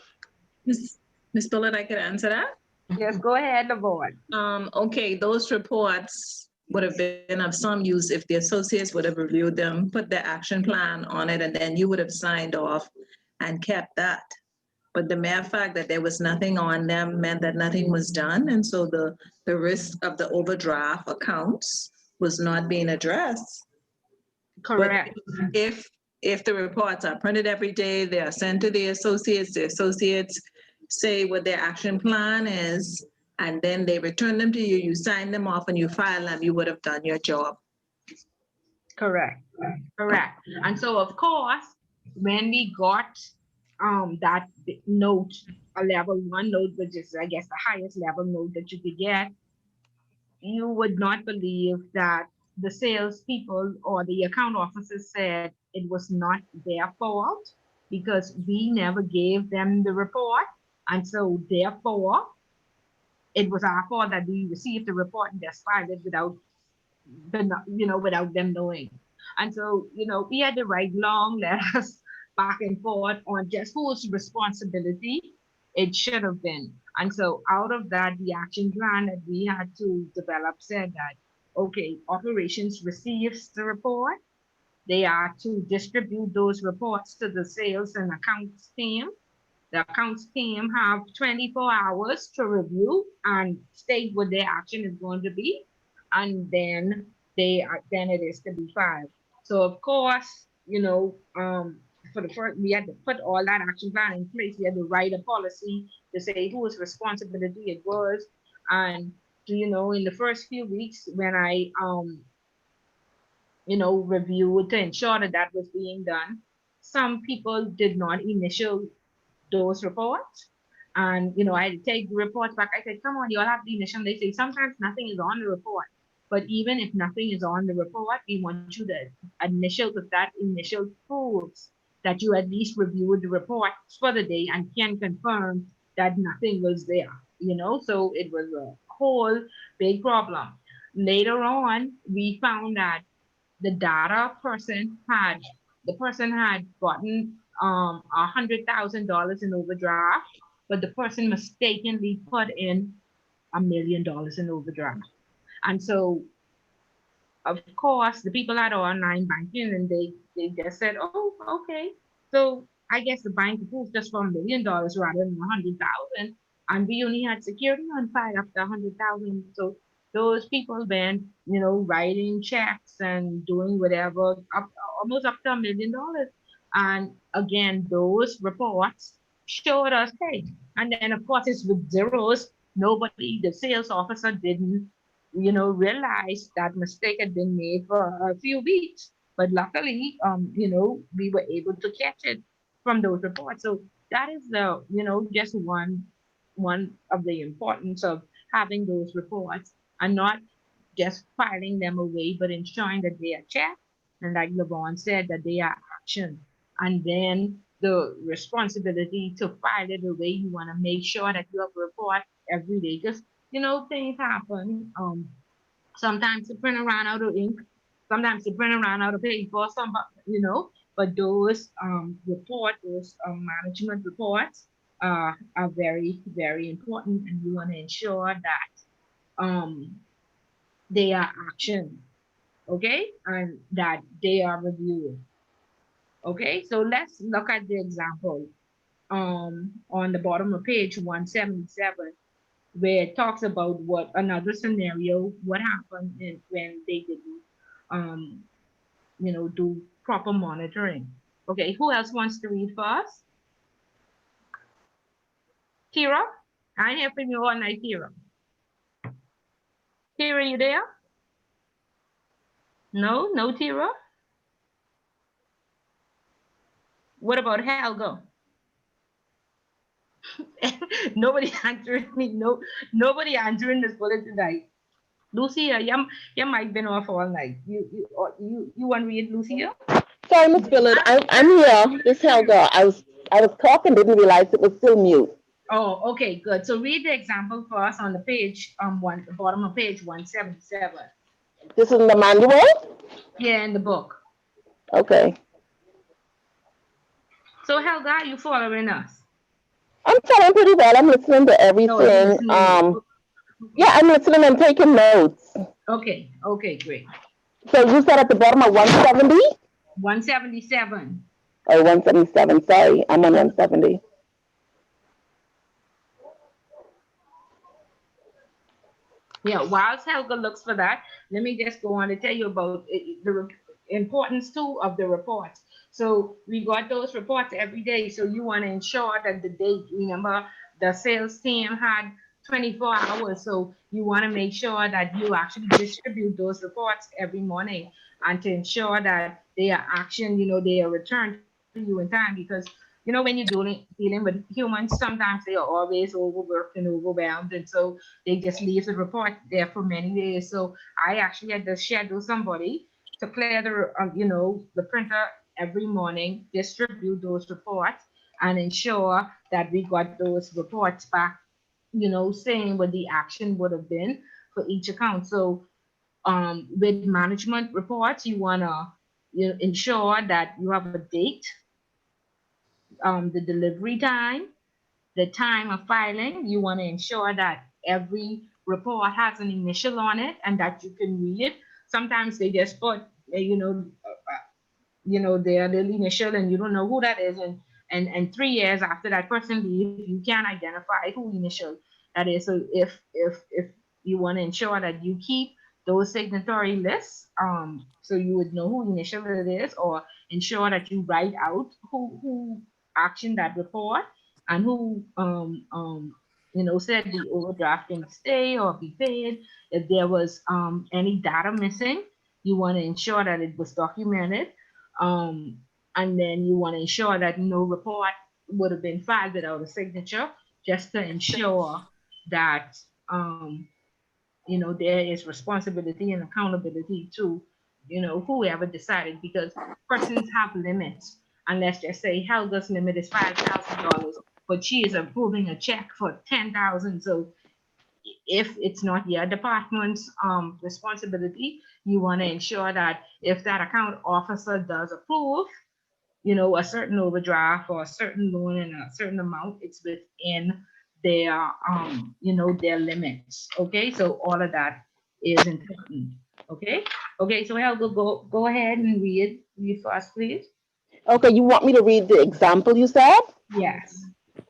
Miss Bullard, I could answer that? Yes, go ahead, the board. Okay, those reports would have been of some use if the associates would have reviewed them, put their action plan on it, and then you would have signed off and kept that. But the mere fact that there was nothing on them meant that nothing was done. And so the risk of the overdraft accounts was not being addressed. Correct. But if the reports are printed every day, they are sent to the associates say what their action plan is, and then they return them to you, you sign them off and you file them, you would have done your job. Correct. And so of course, when we got that note, a level 1 note, which is I guess the highest level note that you could get, you would not believe that the salespeople or the account officers said it was not their fault because we never gave them the report. And so therefore, it was our fault that we received the report and just filed it without them knowing. And so, we had to write long letters back and forth on just whose responsibility it should have been. And so out of that, the action plan that we had to develop said that, okay, operations receives the report. They are to distribute those reports to the sales and accounts team. The accounts team have 24 hours to review and state what their action is going to be. And then it is to be filed. So of course, for the first, we had to put all that action plan in place. We had to write a policy to say whose responsibility it was. And, in the first few weeks when I, reviewed to ensure that was being done, some people did not initial those reports. And, I had to take the reports back. I said, come on, you all have the initial. They say, sometimes nothing is on the report. But even if nothing is on the report, we want you to initial, because that initial proves that you at least reviewed the reports for the day and can confirm that nothing was there, So it was a whole big problem. later on, we found that the person had gotten $100,000 in overdraft, but the person mistakenly put in $1 million in overdraft. And so, of course, the people had online banking and they just said, oh, okay. So I guess the bank approved us for $1 million rather than 100,000. And we only had security on file after 100,000. So those people been, writing checks and doing whatever up almost up to $1 million. And again, those reports showed us, hey, and then of course it's with zeros. Nobody, the sales officer didn't realized that mistake had been made for a few weeks. But luckily, we were able to catch it from those reports. So that is just one of the importance of having those reports and not just filing them away, but ensuring that they are checked. And like LeVon said, that they are actioned. And then the responsibility to file it away, you want to make sure that you have a report every day. Just things happen. Sometimes the printer ran out of ink. Sometimes the printer ran out of paper. But those those management reports are very, very important, and you want to ensure that they are actioned, okay, and that they are reviewed. Okay, so let's look at the example on the bottom of page 177, where it talks about what another scenario, what happened when they didn't, do proper monitoring. Okay, who else wants to read first? Kira, I hear from you all night, Kira. Kira, you there? No, Tira. What about Helga? Nobody answering me. No, nobody answering this bullet tonight. Lucia, you might been off all night. You want to read, Lucia? Sorry, Miss Bullard. I'm here. This Helga. I was talking, didn't realize it was still mute. Oh, okay, good. So read the example for us on the page, the bottom of page 177. This is in the manual? Yeah, in the book. Okay. So Helga, are you following us? I'm following pretty well. I'm listening to everything. Yeah, I'm listening and taking notes. Okay, great. So you said at the bottom of 170? 177. Oh, 177. Sorry, I'm on 170. Yeah, whilst Helga looks for that, let me just go on to tell you about the importance too of the reports. So we got those reports every day. So you want to ensure that the date, remember, the sales team had 24 hours. So you want to make sure that you actually distribute those reports every morning and to ensure that they are action, they are returned to you in time, because when you're dealing with humans, sometimes they are always overworked and overwhelmed. And so they just leave the report there for many days. So I actually had to schedule somebody to clear the printer every morning, distribute those reports, and ensure that we got those reports back, saying what the action would have been for each account. So with management reports, you want to ensure that you have a date, the delivery time, the time of filing. You want to ensure that every report has an initial on it and that you can read it. Sometimes they just put, their little initial and you don't know who that is. And 3 years after that person leaves, you can't identify who initial that is. So if you want to ensure that you keep those signatory lists, so you would know who initial it is, or ensure that you write out who actioned that report and who said the overdraft can stay or be paid. If there was any data missing, you want to ensure that it was documented. And then you want to ensure that no report would have been filed without a signature, just to ensure that there is responsibility and accountability to whoever decided, because persons have limits. And let's just say Helga's limit is $5,000, but she is approving a check for $10,000. So if it's not your department's responsibility, you want to ensure that if that account officer does approve, you know, a certain overdraft or a certain loan and a certain amount, it's within their, you know, their limits. Okay, so all of that is important. Okay, okay. So Helga, go ahead and read for us, please. Okay, you want me to read the example you said? Yes.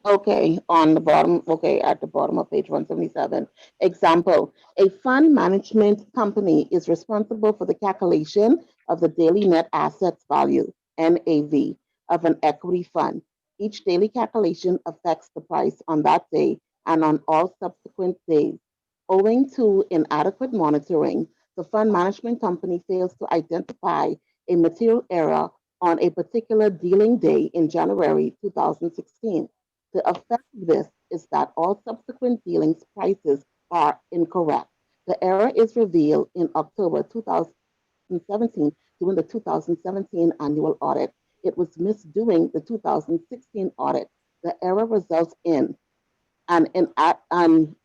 Okay, on the bottom, okay, at the bottom of page 177. Example, a fund management company is responsible for the calculation of the daily net assets value, NAV, of an equity fund. Each daily calculation affects the price on that day and on all subsequent days. Owing to inadequate monitoring, the fund management company fails to identify a material error on a particular dealing day in January 2016. The effect of this is that all subsequent dealings prices are incorrect. The error is revealed in October 2017 during the 2017 annual audit. It was missed during the 2016 audit. The error results in an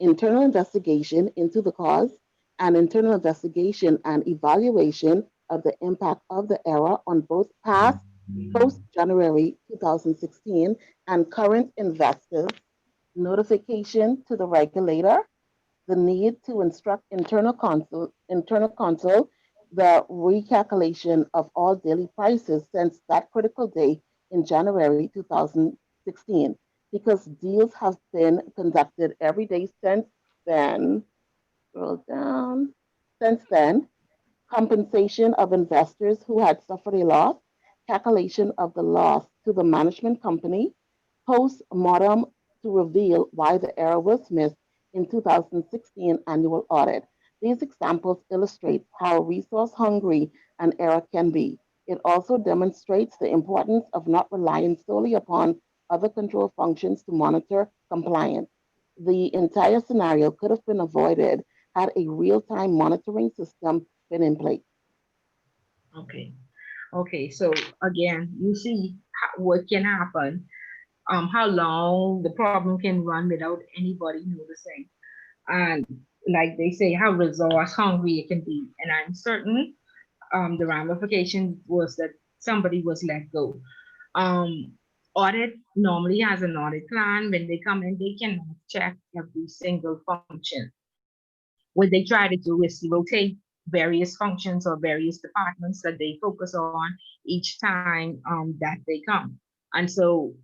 internal investigation into the cause, an internal investigation and evaluation of the impact of the error on both past, post-January 2016, and current investors, notification to the regulator, the need to instruct internal counsel, the recalculation of all daily prices since that critical day in January 2016, because deals have been conducted every day since then. Scroll down. Since then, compensation of investors who had suffered a loss, calculation of the loss to the management company, post-mortem to reveal why the error was missed in 2016 annual audit. These examples illustrate how resource hungry an error can be. It also demonstrates the importance of not relying solely upon other control functions to monitor compliance. The entire scenario could have been avoided had a real-time monitoring system been in place. Okay. Okay. So again, you see what can happen, how long the problem can run without anybody noticing. And like they say, how resource hungry it can be. And I'm certain the ramification was that somebody was let go. Audit normally has an audit plan. When they come in, they can check every single function. What they try to do is rotate various functions or various departments that they focus on each time that they come. And so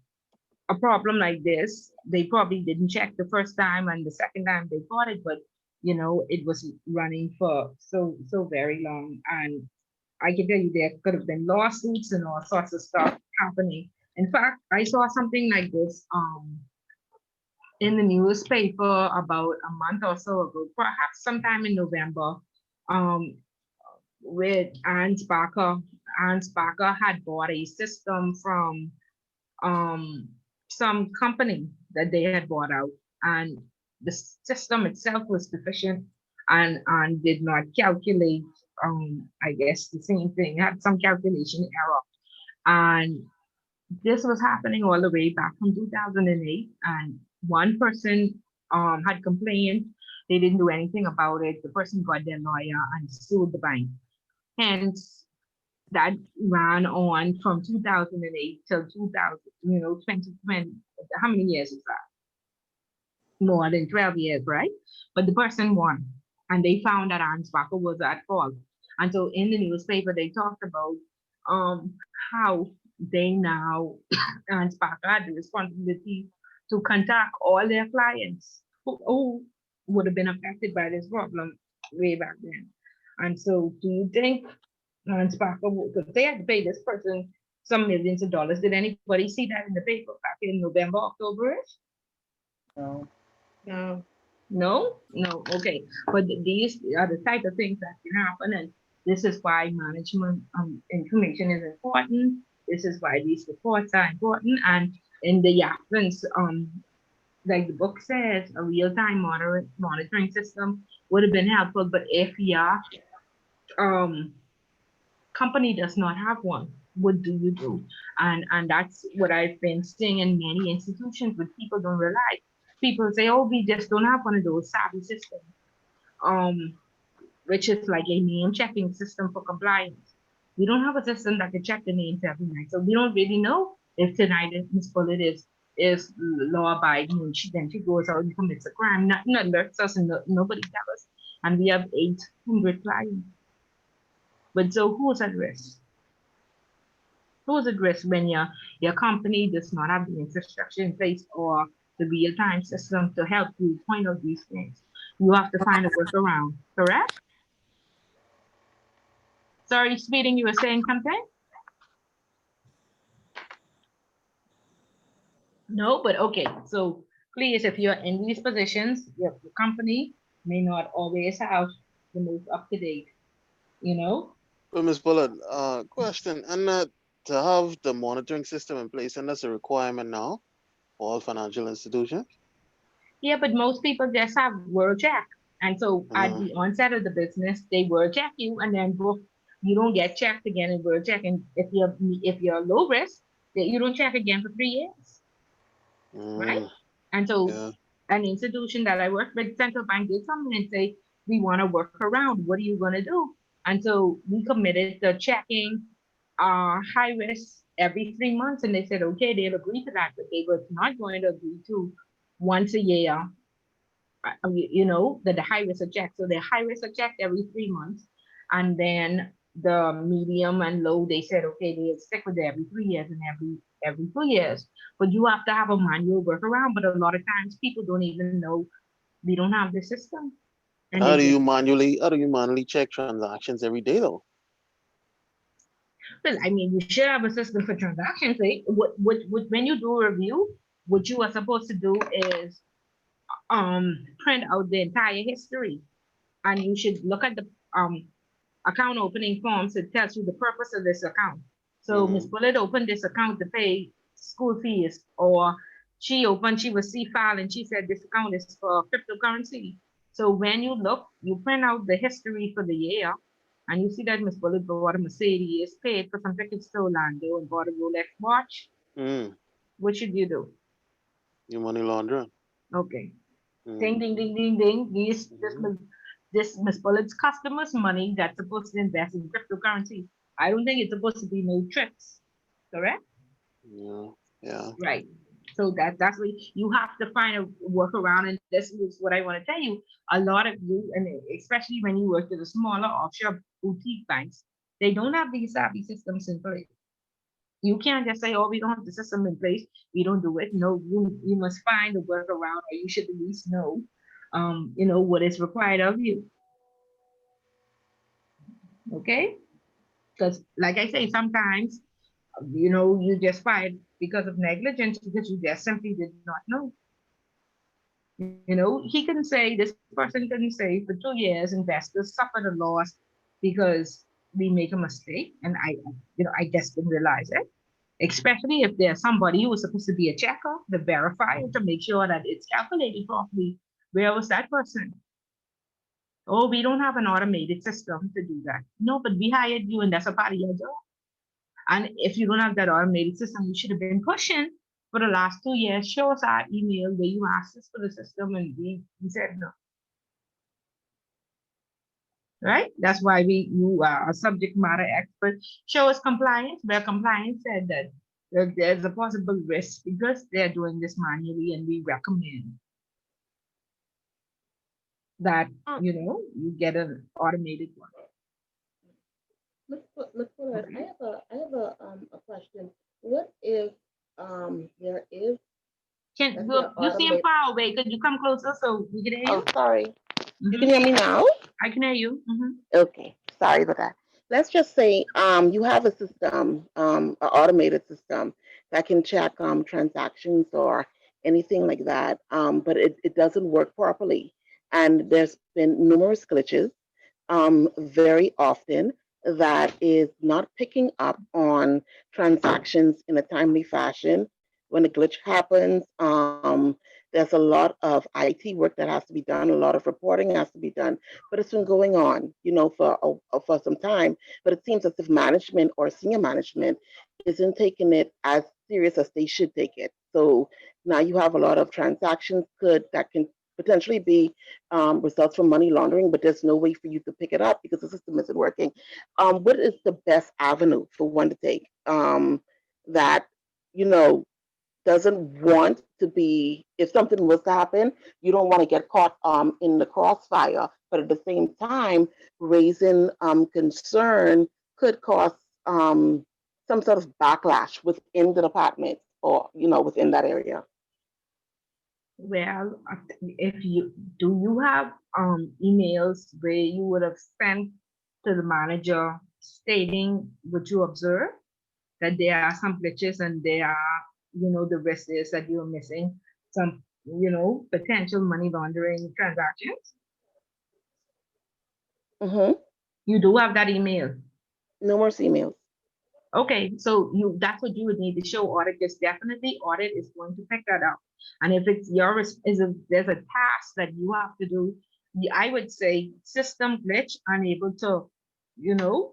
a problem like this, they probably didn't check the first time, and the second time they caught it, but you know, it was running for so very long. And I can tell you there could have been lawsuits and all sorts of stuff happening. In fact, I saw something like this in the newspaper about a month or so ago, perhaps sometime in November, um, with Ans Barker. Ans Barker had bought a system from some company that they had bought out, and the system itself was deficient and did not calculate, I guess the same thing, had some calculation error. And this was happening all the way back from 2008, and one person had complained. They didn't do anything about it. The person got their lawyer and sued the bank. Hence, that ran on from 2008 till 2000, 2020. How many years is that? More than 12 years, right? But the person won, and they found that Hans Barker was at fault. And so in the newspaper, they talked about how they now, Hans Barker had the responsibility to contact all their clients who would have been affected by this problem way back then. And so do you think Hans Barker, because they had to pay this person some millions of dollars. Did anybody see that in the paper back in November, October-ish? No. No. No? No. Okay. But these are the type of things that can happen. And this is why management information is important. This is why these reports are important. And in the absence, like the book says, a real-time monitoring system would have been helpful. But if your company does not have one, what do you do? And that's what I've been seeing in many institutions, but people don't realize. people say, oh, we just don't have one of those savvy systems, which is like a name checking system for compliance. We don't have a system that can check the names every night. So we don't really know if tonight Miss Bullard is law abiding and then she goes out and commits a crime. Nothing alerts us and nobody tells us. And we have 800 clients. But so who's at risk? Who's at risk when your company does not have the infrastructure in place or the real-time system to help you point out these things? You have to find a workaround, correct? Sorry, Speeding, you were saying something? No, but okay. So please, if you're in these positions, your company may not always have the most up-to-date, you know? Well, Ms. Bullard, question, and to have the monitoring system in place, and that's a requirement now for all financial institutions? Yeah, but most people just have word check. And so at the onset of the business, they word check you and then you don't get checked again in word check. And if you're low risk, you don't check again for 3 years. Right? And so an institution that I work with, central bank, did come in and say, we want to work around. What are you going to do? And so we committed to checking high risk every 3 months. And they said, okay, they'll agree to that, but they were not going to agree to once a year, you know, the high risk are checked. So the high risk are checked every 3 months. And then the medium and low, they said, okay, they'll stick with it every 3 years and every 2 years. But you have to have a manual workaround. But a lot of times people don't even know we don't have the system. And how do you manually check transactions every day though? Well, I mean, you should have a system for transactions. Right? When you do a review, what you are supposed to do is print out the entire history, and you should look at the account opening forms. It tells you the purpose of this account. So Ms. Bullard opened this account to pay school fees, or she was C-file and she said this account is for cryptocurrency. So when you look, you print out the history for the year, and you see that Ms. Bullard bought a Mercedes, paid for some tickets to Orlando, and bought a Rolex watch. What should you do? You money laundering. Okay. Ding, ding, ding, ding, ding. This Ms. Bullard's customers' money that's supposed to invest in cryptocurrency. I don't think it's supposed to be no tricks. Correct? Yeah. Right. So that's what you have to find a workaround. And this is what I want to tell you. A lot of you, and especially when you work with the smaller offshore boutique banks, they don't have these savvy systems in place. You can't just say, oh, we don't have the system in place, we don't do it. No, you must find a workaround, or you should at least know, you know, what is required of you. Okay? Because like I say, sometimes, you know, you just fired because of negligence, because you just simply did not know. You know, this person couldn't say for 2 years, investors suffered a loss because we make a mistake. And I just didn't realize it. Especially if there's somebody who was supposed to be a checker, the verifier, to make sure that it's calculated properly. Where was that person? Oh, we don't have an automated system to do that. No, but we hired you and that's a part of your job. And if you don't have that automated system, you should have been pushing for the last 2 years. Show us our email where you asked us for the system and we said no. Right? That's why you are a subject matter expert. Show us compliance, where compliance said that there's a possible risk because they're doing this manually, and we recommend that, you know, you get an automated one. Ms. Bullard, I have a question. What if there is? You seem far away. Could you come closer so we can hear you? Oh, sorry. You can hear me now? I can hear you. Okay, sorry about that. Let's just say you have a system, an automated system that can check transactions or anything like that, but it doesn't work properly. And there's been numerous glitches very often that is not picking up on transactions in a timely fashion. When a glitch happens, there's a lot of IT work that has to be done, a lot of reporting has to be done, but it's been going on, you know, for some time. But it seems as if management or senior management isn't taking it as serious as they should take it. So now you have a lot of transactions that can potentially be results from money laundering, but there's no way for you to pick it up because the system isn't working. What is the best avenue for one to take that, you know, doesn't want to be, if something was to happen, you don't want to get caught in the crossfire, but at the same time, raising concern could cause some sort of backlash within the department or, you know, within that area. Well, if you have emails where you would have sent to the manager stating what you observe, that there are some glitches and there are, you know, the risk is that you're missing some, you know, potential money laundering transactions? You do have that email? Numerous emails. Okay, so that's what you would need to show audit, because definitely audit is going to pick that up. And if it's there's a task that you have to do, I would say system glitch, unable to, you know,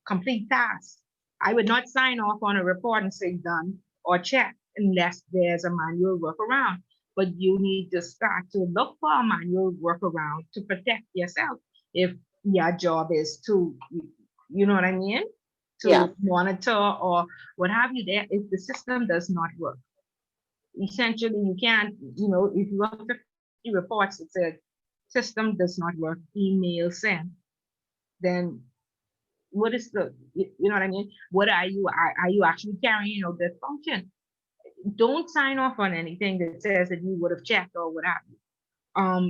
complete tasks. I would not sign off on a report and say done or check unless there's a manual workaround. But you need to start to look for a manual workaround to protect yourself if your job is to, you know what I mean? To monitor or what have you there if the system does not work. Essentially, you can't, you know, if you have 50 reports that said system does not work, email send, then what is the, you know what I mean? What are you actually carrying out that function? Don't sign off on anything that says that you would have checked or what have you.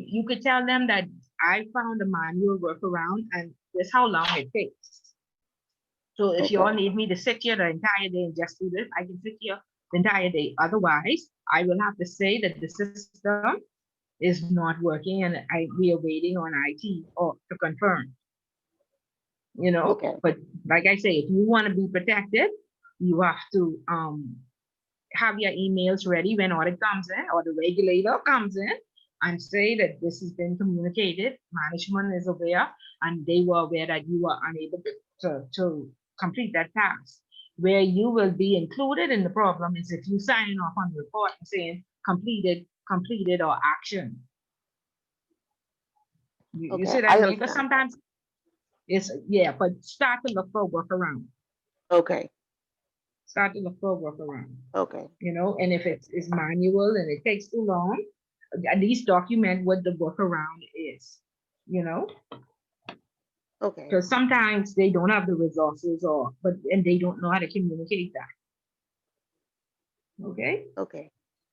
You could tell them that I found a manual workaround and this how long it takes. So if you all need me to sit here the entire day and just do this, I can sit here the entire day. Otherwise, I will have to say that the system is not working and we are waiting on IT or to confirm. You know, but like I say, if you want to be protected, you have to have your emails ready when audit comes in or the regulator comes in and say that this has been communicated, management is aware, and they were aware that you were unable to complete that task. Where you will be included in the problem is if you sign off on the report and saying completed or action. You see that? Because sometimes it's, but start to look for a workaround. Start to look for a workaround. You know, and if it's manual and it takes too long, at least document what the workaround is, you know? Because sometimes they don't have the resources and they don't know how to communicate that.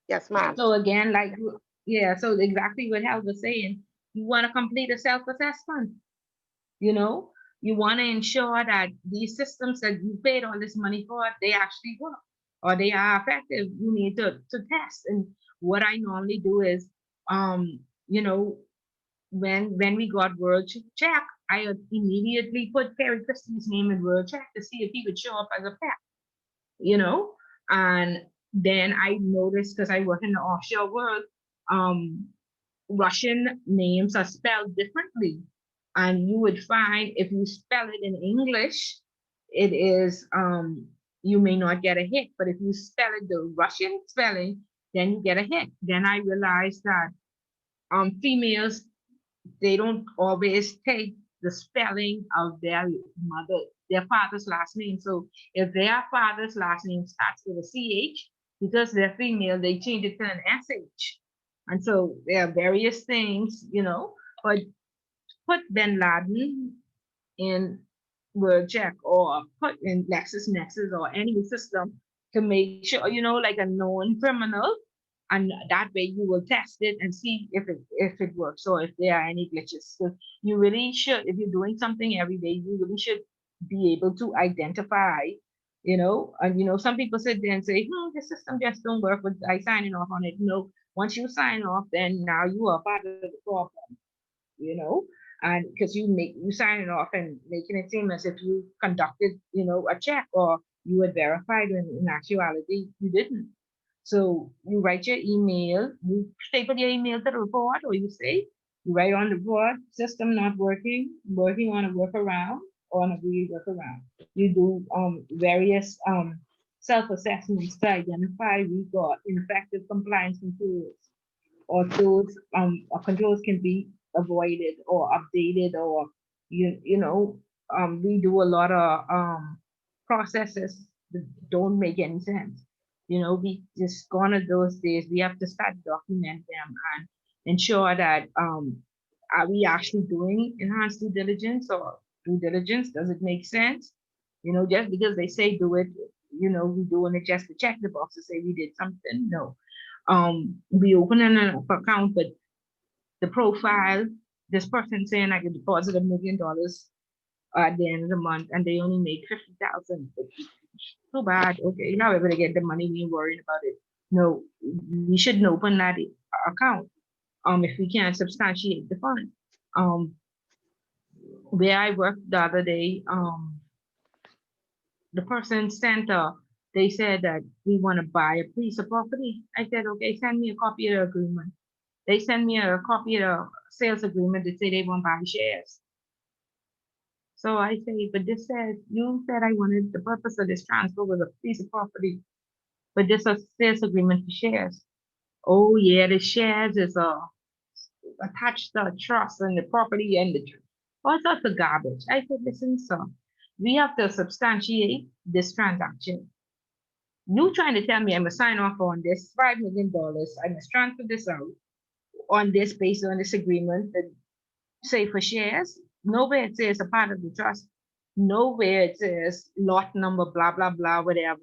Yes, ma'am. So again, so exactly what Hal was saying, you want to complete a self-assessment, you know? You want to ensure that these systems that you paid all this money for, they actually work or they are effective. You need to test. And what I normally do is, you know, when we got World Check, I immediately put Perry Christie's name in World Check to see if he would show up as a pet, you know? And then I noticed, because I work in the offshore world, Russian names are spelled differently. And you would find if you spell it in English, it is, you may not get a hit, but if you spell it the Russian spelling, then you get a hit. Then I realized that females, they don't always take the spelling of their father's last name. So if their father's last name starts with a CH, because they're female, they change it to an SH. And so there are various things, you know, but put Bin Laden in Word Check or put in LexisNexis or any system to make sure, you know, like a known criminal, and that way you will test it and see if it works or if there are any glitches. So you really should, if you're doing something every day, you really should be able to identify, you know, and you know, some people sit there and say, the system just don't work, but I signing off on it. No, once you sign off, then now you are part of the problem, you know. And because you sign it off and making it seem as if you conducted, you know, a check or you had verified when in actuality you didn't. So you write your email, you staple your email to the report, or you write on the board, system not working on a workaround or an agreed workaround. You do various self-assessments to identify weak or ineffective compliance controls, or those controls can be avoided or updated, or we do a lot of processes that don't make any sense. We just gone of those days. We have to start document them and ensure that are we actually doing enhanced due diligence or due diligence? Does it make sense? Just because they say do it, we doing it just to check the box to say we did something. No. We open an account, but the profile, this person saying I can deposit $1 million at the end of the month and they only make 50,000. Too bad. Okay, however they get the money, we ain't worried about it. No, we shouldn't open that account if we can't substantiate the fund. Where I worked the other day, the person sent they said that we want to buy a piece of property. I said, okay, send me a copy of the agreement. They send me a copy of the sales agreement that say they want to buy shares. So I say, but this says, you said I wanted, the purpose of this transfer was a piece of property, but this is a sales agreement for shares. Oh yeah, the shares is attached to the trust and the property and the all sorts of garbage. I said, listen, sir, we have to substantiate this transaction. You trying to tell me I'm gonna sign off on this $5 million, I must transfer this out on this based on this agreement that say for shares. Nowhere it says a part of the trust. Nowhere it says lot number, blah, blah, blah, whatever.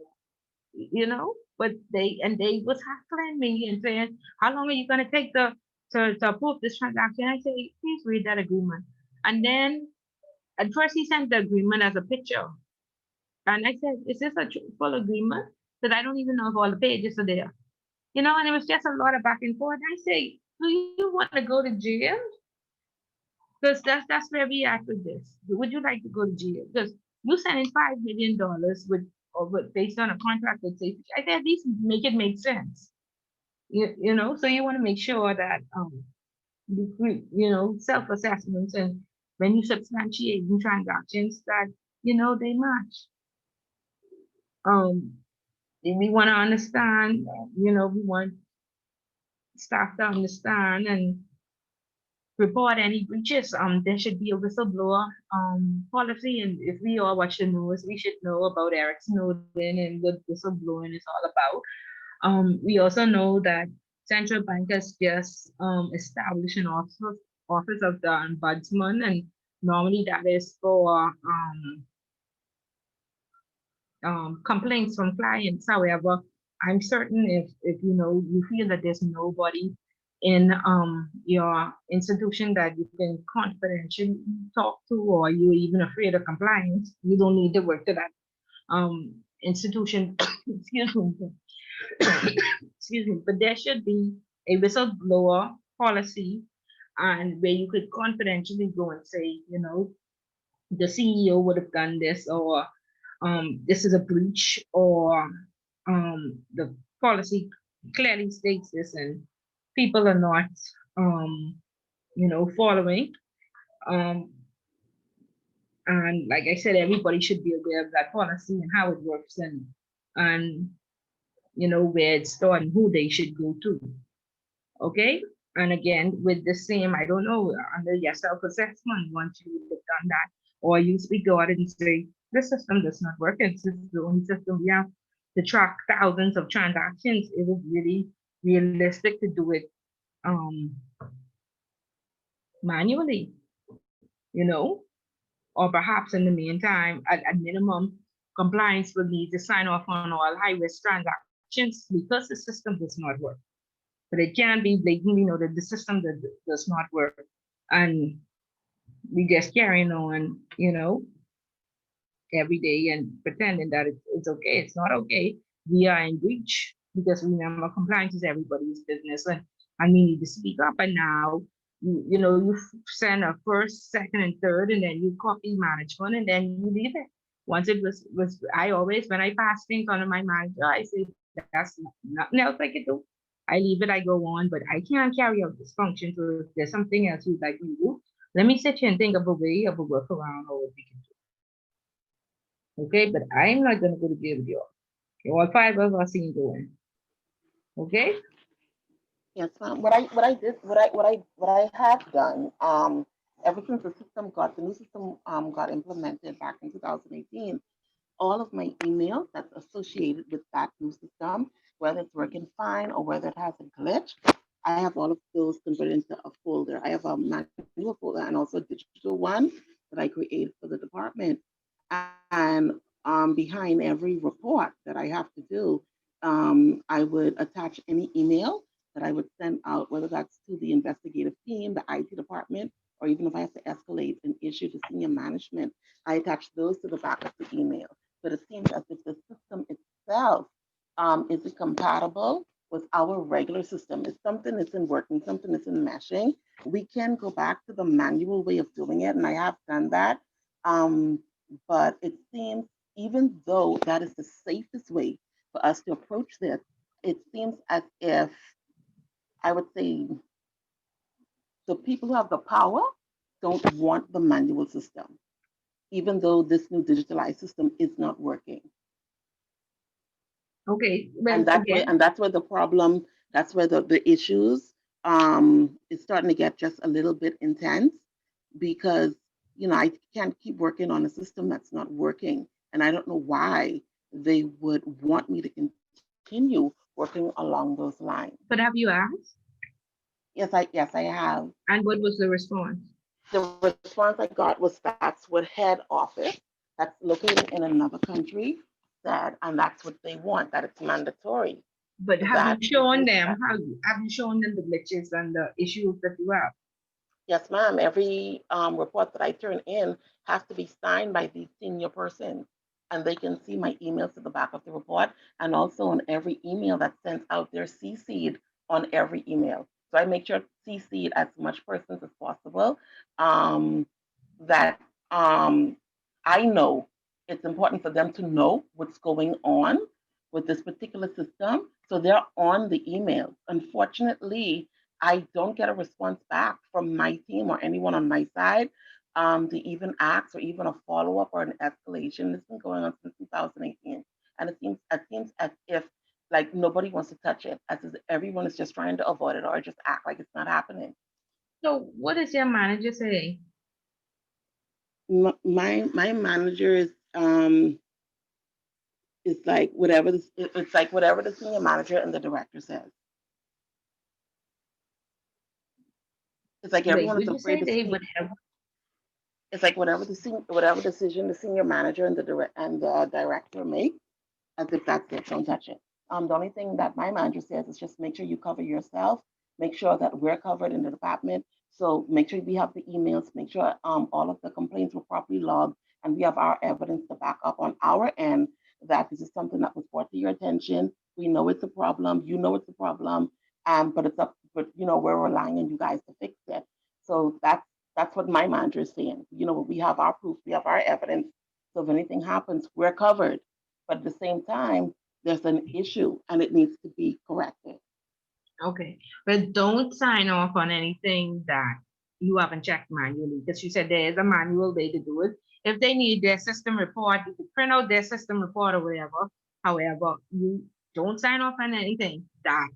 But they was hassling me and saying, how long are you gonna take to approve this transaction? I say, please read that agreement. And then at first he sent the agreement as a picture. And I said, is this a full agreement? Because I don't even know if all the pages are there. And it was just a lot of back and forth. I say, do you want to go to jail? Because that's where we at with this. Would you like to go to jail? Because you sending $5 million based on a contract that says, I said, at least make it make sense. So you want to make sure that self-assessments, and when you substantiate transactions that they match. We want to understand, we want staff to understand and report any breaches. There should be a whistleblower policy, and if we all watch the news, we should know about Eric Snowden and what whistleblowing is all about. We also know that central bank has just established an office of the ombudsman, and normally that is for complaints from clients. However, I'm certain if you feel that there's nobody in your institution that you can confidentially talk to, or you're even afraid of compliance, you don't need to work to that institution. Excuse me. Excuse me. But there should be a whistleblower policy, and where you could confidentially go and say, the CEO would have done this, or this is a breach, or the policy clearly states this and people are not following. And like I said, everybody should be aware of that policy and how it works, and where it's stored and who they should go to. Okay. And again, with the same, I don't know, under your self-assessment, once you have done that, or you speak to audit and say, this system does not work. It's just the only system we have to track thousands of transactions. It is really realistic to do it manually, or perhaps in the meantime, at minimum, compliance will need to sign off on all high-risk transactions because the system does not work. But it can be blatantly noted the system that does not work, and we just carrying on, every day and pretending that it's okay. It's not okay. We are in breach, because remember, compliance is everybody's business, and we need to speak up. And now, you send a first, second, and third, and then you copy management, and then you leave it. Once it was I always, when I pass things on to my manager, I say, that's nothing else I can do. I leave it, I go on, but I can't carry out this function. So if there's something else you'd like me to do, let me sit here and think of a way of a workaround or what we can do. Okay, but I'm not going to go to jail with you. All five of us in going. Okay? Yes, ma'am. What I have done, ever since the new system got implemented back in 2018, all of my emails that's associated with that new system, whether it's working fine or whether it has a glitch, I have all of those converted into a folder. I have a manual folder and also a digital one that I created for the department. And behind every report that I have to do, I would attach any email that I would send out, whether that's to the investigative team, the IT department, or even if I have to escalate an issue to senior management, I attach those to the back of the email. But it seems as if the system itself isn't compatible with our regular system. If something isn't working, something isn't meshing, we can go back to the manual way of doing it, and I have done that. But it seems, even though that is the safest way for us to approach this, it seems as if, I would say, the people who have the power don't want the manual system, even though this new digitalized system is not working. Okay. Well, And that's where the problem, that's where the issues is starting to get just a little bit intense, because I can't keep working on a system that's not working, and I don't know why they would want me to continue working along those lines. But have you asked? Yes, I have. And what was the response? The response I got was that's what head office, that's located in another country, said, and that's what they want, that it's mandatory. But have you shown them the glitches and the issues that you have? Yes, ma'am. Every report that I turn in has to be signed by the senior person, and they can see my emails at the back of the report, and also on every email that's sent out, they're CC'd on every email. So I make sure to CC as much persons as possible, that I know it's important for them to know what's going on with this particular system. So they're on the email. Unfortunately, I don't get a response back from my team or anyone on my side to even ask or even a follow-up or an escalation. This has been going on since 2018. And it seems as if like nobody wants to touch it, as if everyone is just trying to avoid it or just act like it's not happening. So what is your manager saying? My manager is like whatever it's like whatever the senior manager and the director says. It's like everyone is afraid to speak. It's like whatever decision the senior manager and the director make, as if that's it, don't touch it. The only thing that my manager says is just make sure you cover yourself, make sure that we're covered in the department. So make sure we have the emails, make sure all of the complaints were properly logged, and we have our evidence to back up on our end that this is something that was brought to your attention. We know it's a problem, you know it's a problem, but we're relying on you guys to fix it. So that's what my manager is saying. We have our proof, we have our evidence. So if anything happens, we're covered. But at the same time, there's an issue and it needs to be corrected. Okay, but don't sign off on anything that you haven't checked manually, because you said there is a manual way to do it. If they need their system report, you can print out their system report or whatever. However, you don't sign off on anything that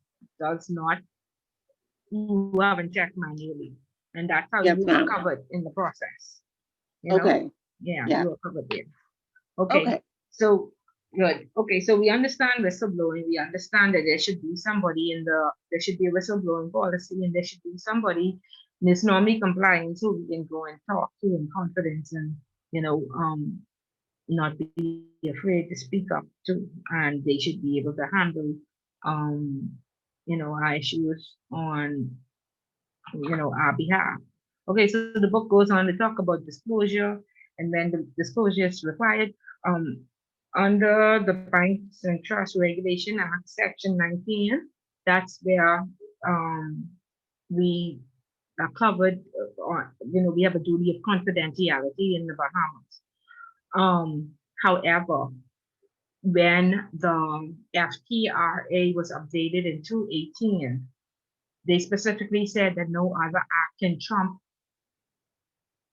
you haven't checked manually. And that's how you are covered in the process. Okay. Yeah, you are covered there. Okay. So good. Okay, so we understand whistleblowing. We understand that there should be a whistleblowing policy, and there should be somebody Ms. Normie compliance who we can go and talk to in confidence, and not be afraid to speak up to, and they should be able to handle our issues on our behalf. Okay, so the book goes on to talk about disclosure, and when the disclosure is required under the Banks and Trust Regulation Act, Section 19, that's where we are covered on, we have a duty of confidentiality in the Bahamas. However, when the FTRA was updated in 2018, they specifically said that no other act can trump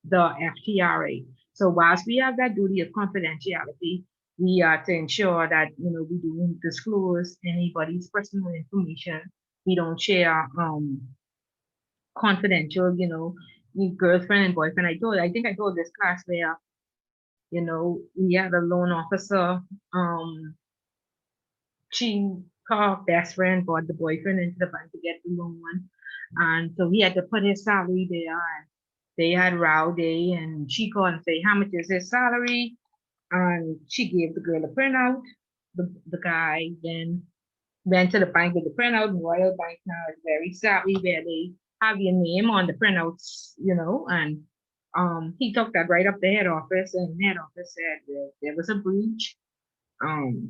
the FTRA. So whilst we have that duty of confidentiality, we are to ensure that, we don't disclose anybody's personal information. We don't share confidential, your girlfriend and boyfriend. I think I told this class where, we had a loan officer, she, her best friend brought the boyfriend into the bank to get the loan. And so he had to put his salary there. And they had row day, and she called and say, how much is his salary? And she gave the girl a printout. The guy then went to the bank with the printout. Royal Bank now is very savvy where they have your name on the printouts, and he took that right up to head office, and head office said there was a breach.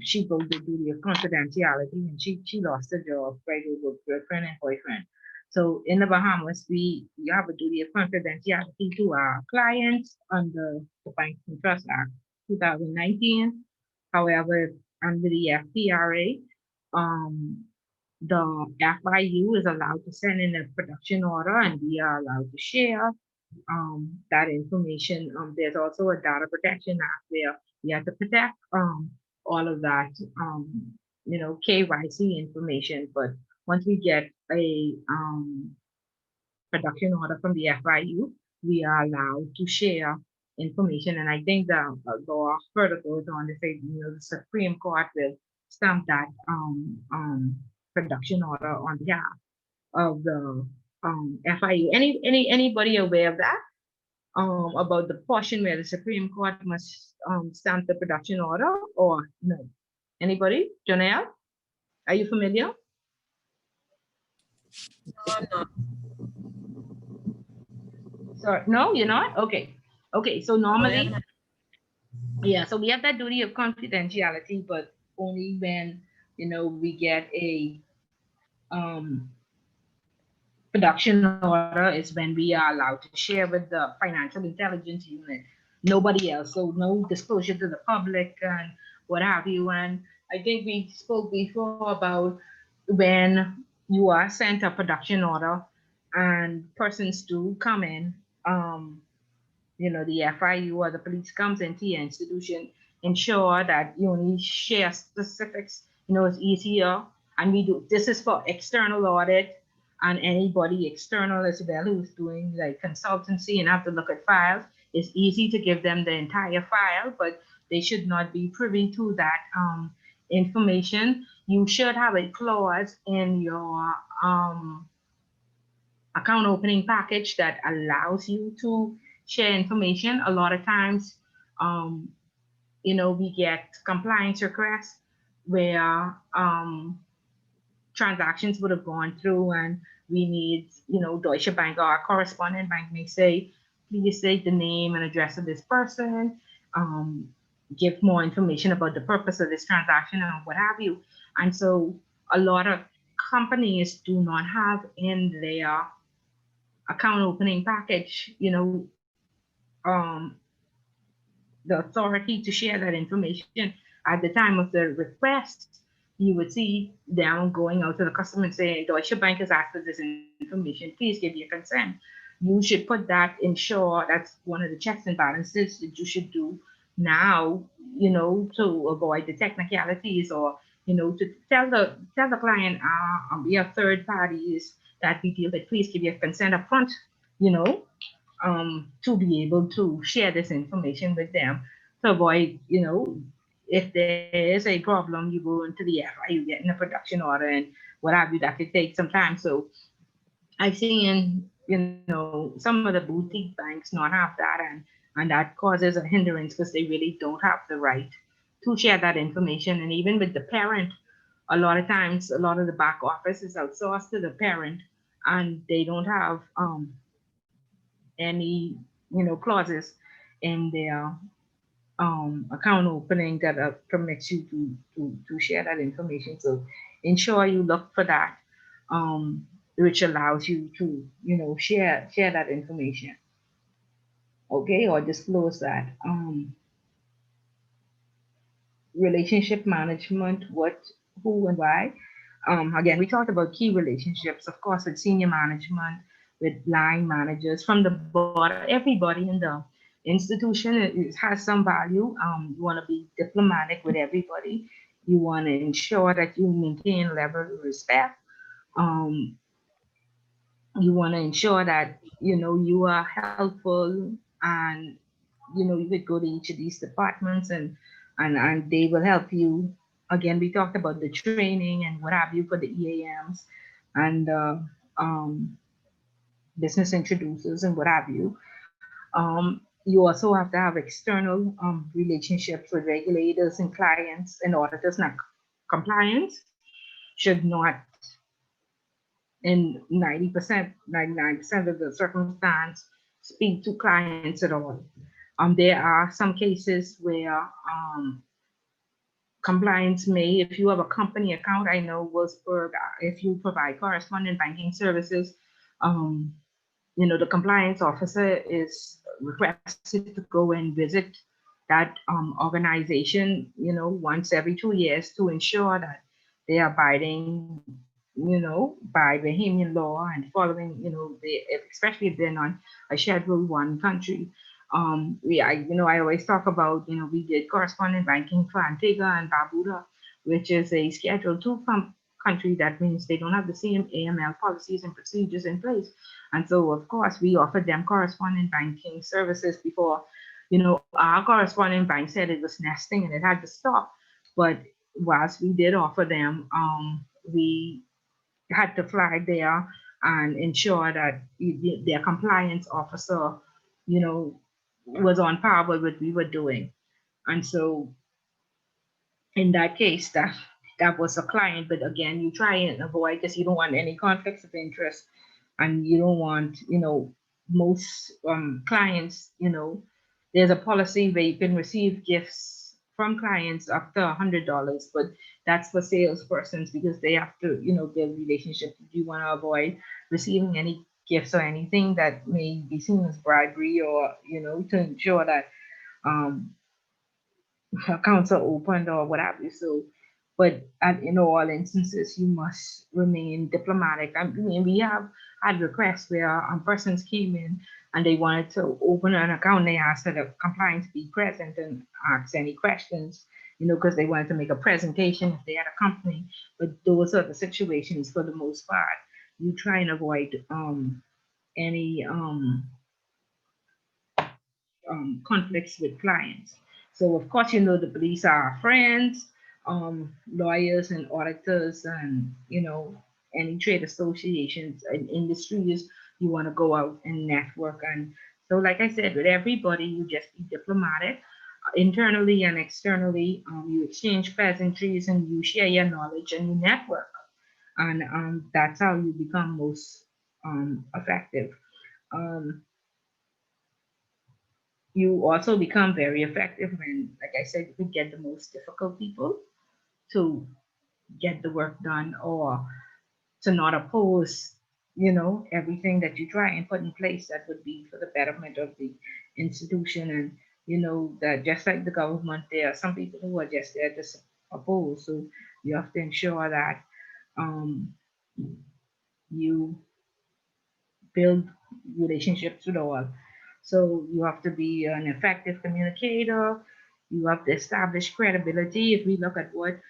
She broke the duty of confidentiality, and she lost her job right over girlfriend and boyfriend. So in the Bahamas, we have a duty of confidentiality to our clients under the Banking Trust Act 2019. However, under the FPRA, the FIU is allowed to send in a production order, and we are allowed to share that information. There's also a data protection act where we have to protect all of that, KYC information. But once we get a production order from the FIU, we are allowed to share information. And I think the law further goes on to say, the Supreme Court will stamp that production order on behalf of the FIU. Anybody aware of that? About the portion where the Supreme Court must stamp the production order, or no? Anybody? Janelle, are you familiar? No, I'm not. So no, you're not? Okay. Okay, so normally, yeah, so we have that duty of confidentiality, but only when, we get a production order is when we are allowed to share with the financial intelligence unit, nobody else. So no disclosure to the public and what have you. And I think we spoke before about when you are sent a production order and persons do come in, the FIU or the police comes into your institution, ensure that you only share specifics, it's easier. And this is for external audit and anybody external as well who's doing like consultancy and have to look at files. It's easy to give them the entire file, but they should not be privy to that information. You should have a clause in your account opening package that allows you to share information. A lot of times, we get compliance requests where transactions would have gone through and we need, Deutsche Bank or our correspondent bank may say, please say the name and address of this person, give more information about the purpose of this transaction and what have you. And so a lot of companies do not have in their account opening package, the authority to share that information. At the time of the request, you would see them going out to the customer and saying, Deutsche Bank has asked for this information, please give your consent. You should put that, ensure that's one of the checks and balances that you should do now, to avoid the technicalities, or, to tell the client, we are third parties that we deal with, please give your consent up front, to be able to share this information with them, to avoid, if there is a problem, you go into the FIU, getting a production order and what have you, that could take some time. So I've seen, some of the boutique banks not have that, and that causes a hindrance because they really don't have the right to share that information. And even with the parent, a lot of times, a lot of the back office is outsourced to the parent, and they don't have any, clauses in their account opening that permits you to share that information. So ensure you look for that, which allows you to, share that information. Okay, or disclose that. Relationship management, what, who, and why. Again, we talked about key relationships, of course, with senior management, with line managers, from the board, everybody in the institution, it has some value. You want to be diplomatic with everybody. You want to ensure that you maintain level of respect. Um, you want to ensure that you are helpful, and you would go to each of these departments, and they will help you. Again, we talked about the training and what have you for the EAMs and um, business introducers and what have you. You also have to have external relationships with regulators and clients and auditors. Now, compliance should not, in 90%, 99% of the circumstance, speak to clients at all. There are some cases where compliance may, if you have a company account, I know Wolfsburg, if you provide correspondent banking services, the compliance officer is requested to go and visit that organization, once every 2 years to ensure that they are abiding, by Bahamian law and following, especially if they're not a Schedule 1 country. I always talk about, we did correspondent banking for Antigua and Barbuda, which is a Schedule 2 country. That means they don't have the same AML policies and procedures in place. And so, of course, we offered them correspondent banking services before, our correspondent bank said it was nesting and it had to stop. But whilst we did offer them, we had to fly there and ensure that their compliance officer, was on par with what we were doing. And so in that case, that was a client, but again, you try and avoid, because you don't want any conflicts of interest, and you don't want, most clients, there's a policy where you can receive gifts from clients up to $100, but that's for salespersons because they have to, build relationships. You want to avoid receiving any gifts or anything that may be seen as bribery, or to ensure that accounts are opened or what have you. So, but in all instances, you must remain diplomatic. I mean, we have had requests where persons came in and they wanted to open an account. They asked that the compliance be present and ask any questions, because they wanted to make a presentation if they had a company. But those are the situations for the most part. You try and avoid any conflicts with clients. So of course, the police are our friends, lawyers and auditors, and any trade associations and industries. You want to go out and network, and so like I said, with everybody, you just be diplomatic, internally and externally. You exchange pleasantries and you share your knowledge and you network, and that's how you become most effective. You also become very effective when, like I said, you get the most difficult people to get the work done, or to not oppose, everything that you try and put in place that would be for the betterment of the institution. And, that just like the government, there are some people who are just there to oppose. So you have to ensure that you build relationships with all. So you have to be an effective communicator. You have to establish credibility. If we look at what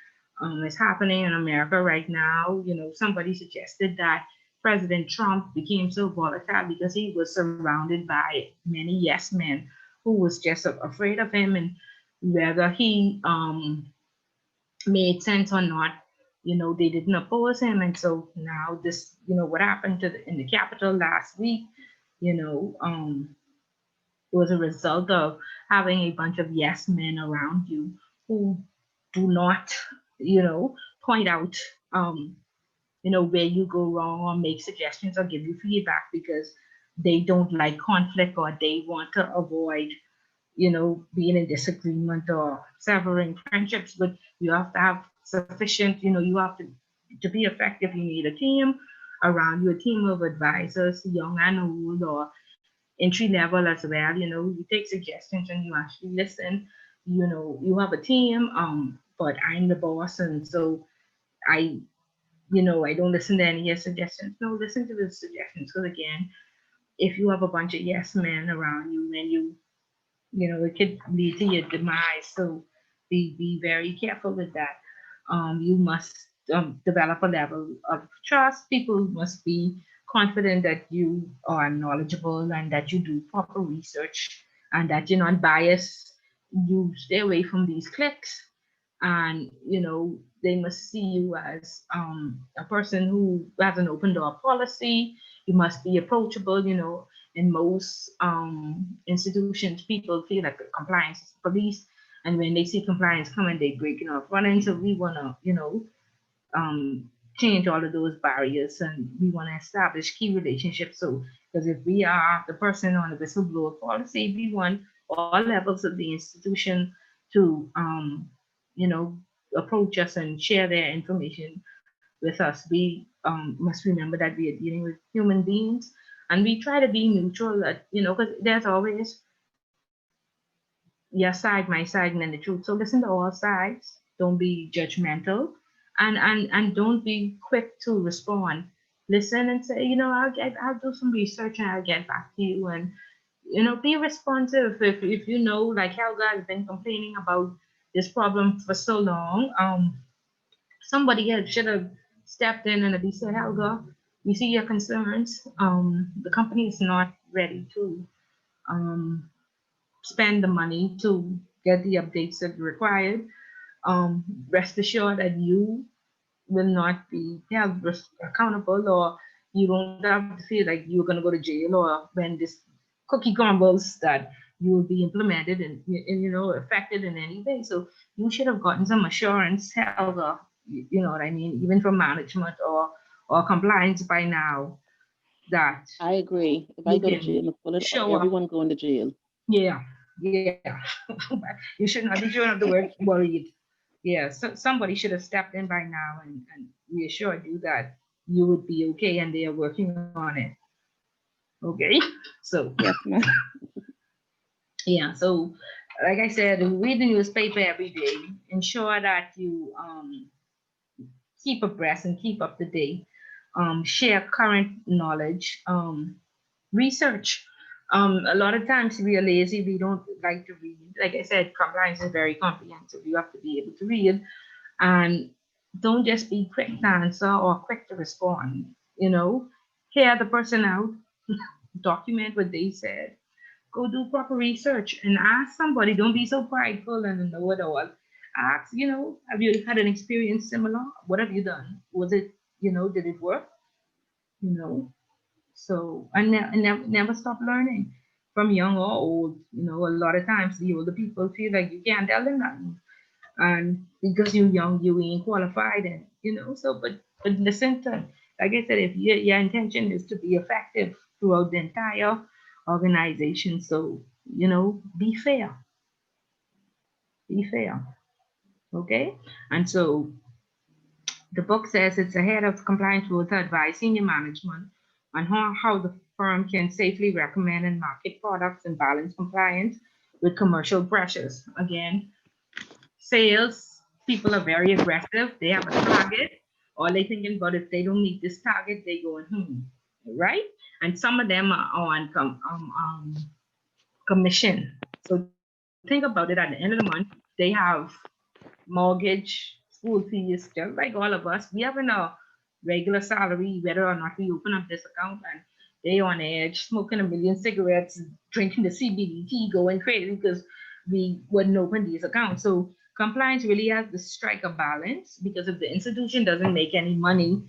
is happening in America right now, somebody suggested that President Trump became so volatile because he was surrounded by many yes men who was just afraid of him, and whether he made sense or not, they didn't oppose him. And so now this, what happened in the Capitol last week, it was a result of having a bunch of yes men around you who do not, point out, where you go wrong or make suggestions or give you feedback because they don't like conflict, or they want to avoid, being in disagreement or severing friendships. But you have to have sufficient, you have to be effective. You need a team around you, a team of advisors, young and old, or entry level as well. You take suggestions and you actually listen. You have a team, but I'm the boss, and so I, I don't listen to any of your suggestions. No, listen to the suggestions. Because again, if you have a bunch of yes men around you and you it could lead to your demise. So be very careful with that. You must develop a level of trust. People must be confident that you are knowledgeable and that you do proper research and that you're not biased. You stay away from these clicks, and they must see you as a person who has an open door policy. You must be approachable. In most institutions, people feel like the compliance is police, and when they see compliance coming, they breaking off running. So we want to, change all of those barriers, and we want to establish key relationships. So, because if we are the person on the whistleblower policy, we want all levels of the institution to, approach us and share their information with us. We must remember that we are dealing with human beings, and we try to be neutral. Because there's always your side, my side, and then the truth. So listen to all sides. Don't be judgmental, and don't be quick to respond. Listen and say, I'll do some research and I'll get back to you. And be responsive. If like Helga has been complaining about this problem for so long, somebody else should have stepped in and at least said, Helga, we see your concerns. The company is not ready to um, spend the money to get the updates that are required. Rest assured that you will not be held accountable, or you don't have to feel like you're going to go to jail, or when this cookie crumbles that you will be implemented and affected in any way. So you should have gotten some assurance, Helga, you know what I mean, even from management or compliance by now, that I agree. If I you go to can jail, Ms. Bullard, show up. everyone going to jail. Yeah. You should not be showing up to work worried. Yeah, so somebody should have stepped in by now and reassured you that you would be okay, and they are working on it. Okay, so Yes, ma'am. yeah, so like I said, read the newspaper every day. Ensure that you keep abreast and keep up to date. Share current knowledge. Research. A lot of times we are lazy. We don't like to read. Like I said, compliance is very comprehensive. You have to be able to read, and don't just be quick to answer or quick to respond. Hear the person out, document what they said, go do proper research and ask somebody. Don't be so prideful and know it all. Ask, have you had an experience similar? What have you done? Was it, did it work? You know, so and never stop learning from young or old. A lot of times the older people feel like you can't tell them nothing, and because you're young, you ain't qualified, and so but listen to, like I said, if your intention is to be effective throughout the entire organization, so be fair, be fair, okay. And so the book says it's ahead of compliance rules to advise senior management on how the firm can safely recommend and market products and balance compliance with commercial pressures. Again, sales people are very aggressive. They have a target. All they thinking about, if they don't meet this target, they going, right? And some of them are on commission. So think about it. At the end of the month, they have mortgage, school fees, just like all of us. We have a regular salary, whether or not we open up this account, and they on edge, smoking a million cigarettes, drinking the CBD tea, going crazy because we wouldn't open these accounts. So compliance really has to strike a balance, because if the institution doesn't make any money,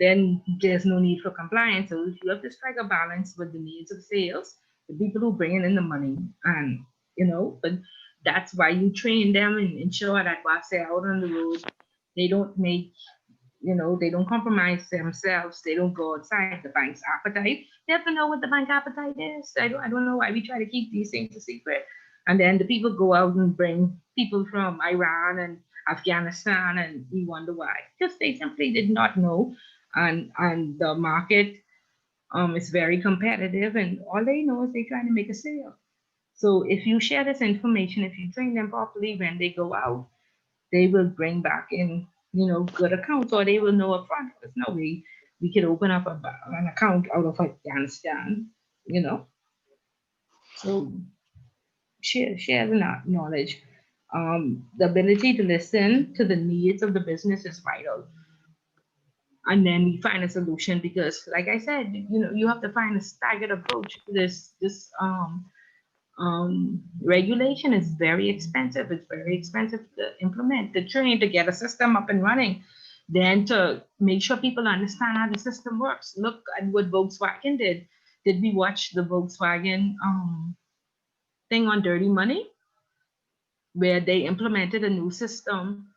then there's no need for compliance. So you have to strike a balance with the needs of sales, the people who bring in the money, and but that's why you train them and ensure that while they're out on the road, they don't make, they don't compromise themselves. They don't go outside the bank's appetite. They have to know what the bank appetite is. I don't know why we try to keep these things a secret. And then the people go out and bring people from Iran and Afghanistan, and we wonder why. Because they simply did not know. And the market is very competitive, and all they know is they're trying to make a sale. So if you share this information, if you train them properly, when they go out, they will bring back in, good accounts, or they will know upfront. There's no way we could open up an account out of Afghanistan. So share the knowledge. The ability to listen to the needs of the business is vital. And then we find a solution because, like I said, you have to find a staggered approach to this regulation is very expensive. It's very expensive to implement, to train, to get a system up and running, then to make sure people understand how the system works. Look at what Volkswagen did. Did we watch the Volkswagen thing on Dirty Money, where they implemented a new system?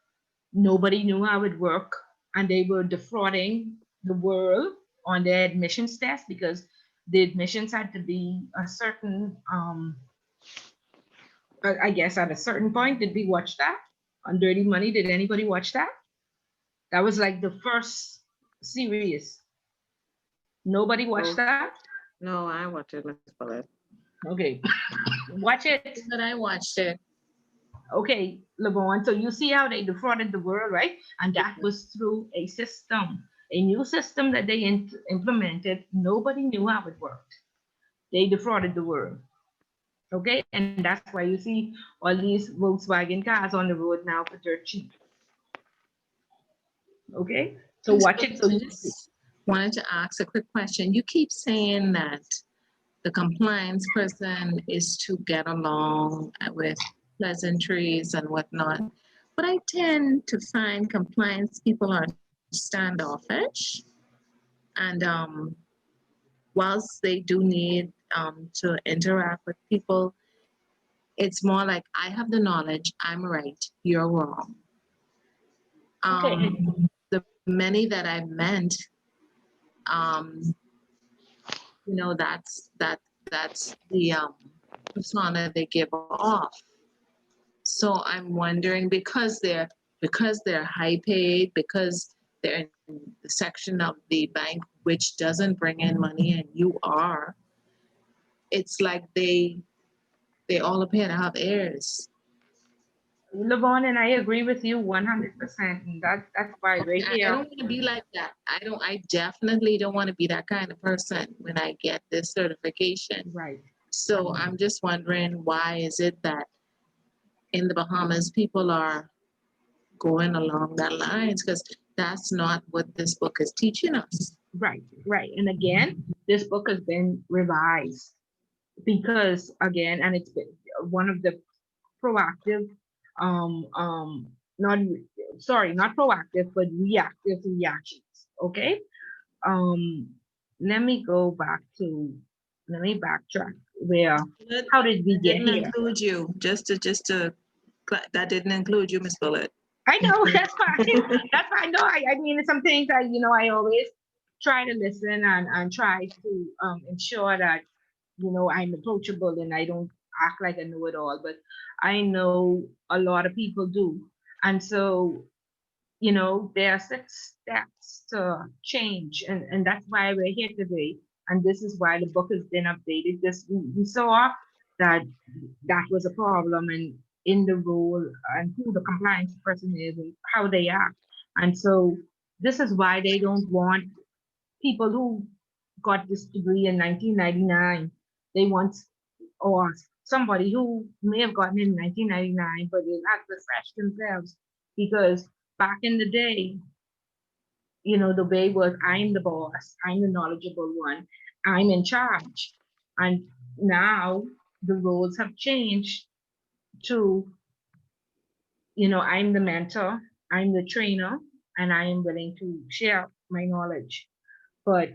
Nobody knew how it worked, and they were defrauding the world on their admissions test because the admissions had to be a certain I guess at a certain point. Did we watch that on Dirty Money? Did anybody watch that? That was like the first series. Nobody watched that? No, I watched it, Ms. Bullet. Okay. Watch it. But I watched it. Okay, LeBron. So you see how they defrauded the world, right? And that was through a system, a new system that they implemented. Nobody knew how it worked. They defrauded the world. Okay, and that's why you see all these Volkswagen cars on the road now for dirt cheap. Okay, so watch it. So I you just wanted to ask a quick question. You keep saying that the compliance person is to get along with pleasantries and whatnot, but I tend to find compliance people are standoffish, and whilst they do need to interact with people, it's more like I have the knowledge, I'm right, you're wrong. Okay. The many that I've met, that's the persona they give off. So I'm wondering, because they're high paid, because they're in the section of the bank which doesn't bring in money, and you are, it's like they all appear to have heirs. LeVon, and I agree with you 100%. And that's why right I here. don't want to be like that. I definitely don't want to be that kind of person when I get this certification. Right. So I'm just wondering, why is it that in the Bahamas people are going along that lines? Because that's not what this book is teaching us. Right, right. And again, this book has been revised because again, and it's been one of the proactive, not proactive, but reactive reactions. Okay. Let me backtrack. How did we get Didn't here? include you. Just to that didn't include you, Miss Bullard. I know, that's fine. That's fine. No, I mean, some things I always try to listen and try to ensure that, I'm approachable and I don't act like I know it all, but I know a lot of people do. And so, there are 6 steps to change. And that's why we're here today. And this is why the book has been updated. We saw that was a problem and in the role and who the compliance person is and how they act. And so this is why they don't want people who got this degree in 1999. They want, or somebody who may have gotten it in 1999, but they have refreshed themselves because back in the day, the way was I'm the boss, I'm the knowledgeable one, I'm in charge. And now the roles have changed to, I'm the mentor, I'm the trainer, and I am willing to share my knowledge. But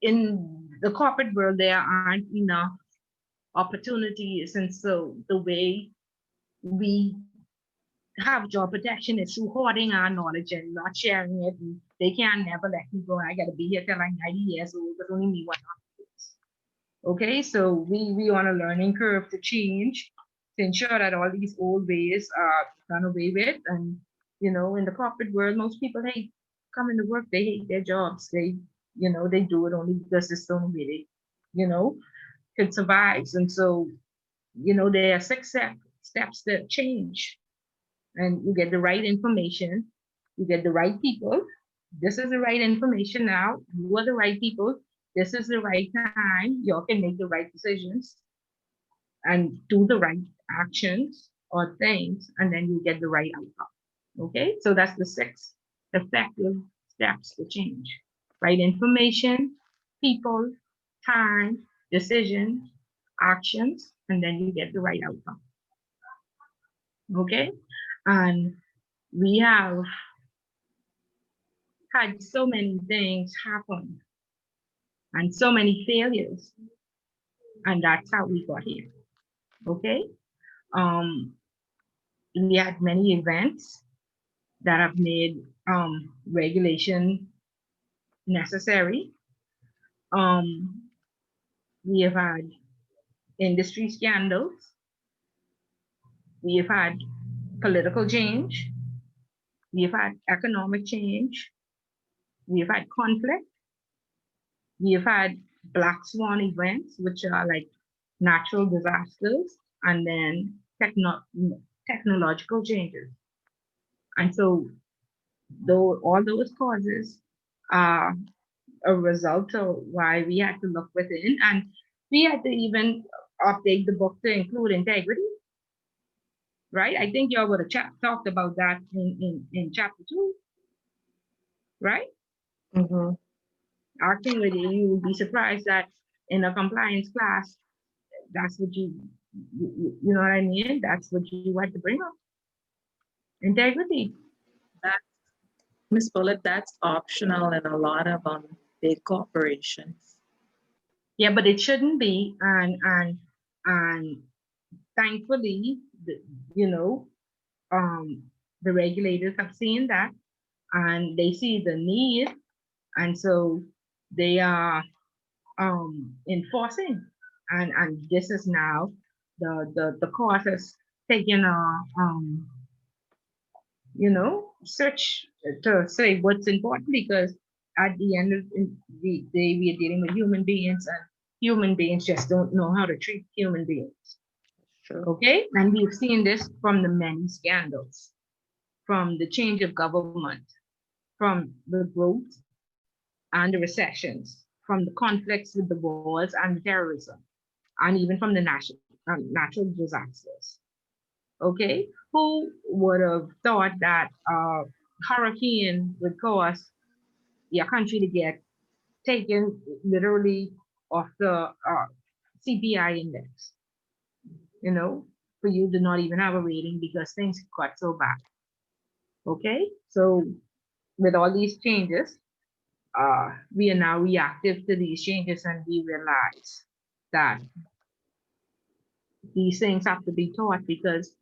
in the corporate world, there aren't enough opportunities. And so the way we have job protection is through hoarding our knowledge and not sharing it. And they can never let me go. I got to be here till I'm 90 years old, but only me 100 years. Okay, so we on a learning curve to change, to ensure that all these old ways are done away with. And, in the corporate world, most people hate coming to work. They hate their jobs. They do it only because it's the only way they, could survive. And so, there are 6 steps that change. And you get the right information, you get the right people. This is the right information now. You are the right people. This is the right time. You all can make the right decisions. and do the right actions or things, and then you get the right outcome. Okay, so that's the 6 effective steps to change. Right information, people, time, decision, actions, and then you get the right outcome. Okay, and we have had so many things happen and so many failures, and that's how we got here. Okay, we had many events that have made regulation necessary. We have had industry scandals. We have had political change. We have had economic change. We have had conflict. We have had black swan events, which are like natural disasters, and then technological changes. And so though all those causes are a result of why we had to look within, and we had to even update the book to include integrity. Right? I think y'all would have talked about that in chapter 2, right? Acting with you would be surprised that in a compliance class, that's what you know what I mean? That's what you had to bring up. Integrity. That, Ms. Bullard, that's optional in a lot of big corporations. Yeah, but it shouldn't be. And thankfully, the regulators have seen that, and they see the need, and so they are enforcing. And this is now the court has taken a search to say what's important, because at the end of the day, we are dealing with human beings, and human beings just don't know how to treat human beings. Sure. Okay, and we've seen this from the many scandals, from the change of government, from the growth and the recessions, from the conflicts with the wars and the terrorism, and even from the natural disasters. Okay, who would have thought that a hurricane would cause your country to get taken literally off the CPI index? For you to not even have a rating because things got so bad. Okay, so with all these changes, we are now reactive to these changes, and we realize that these things have to be taught, because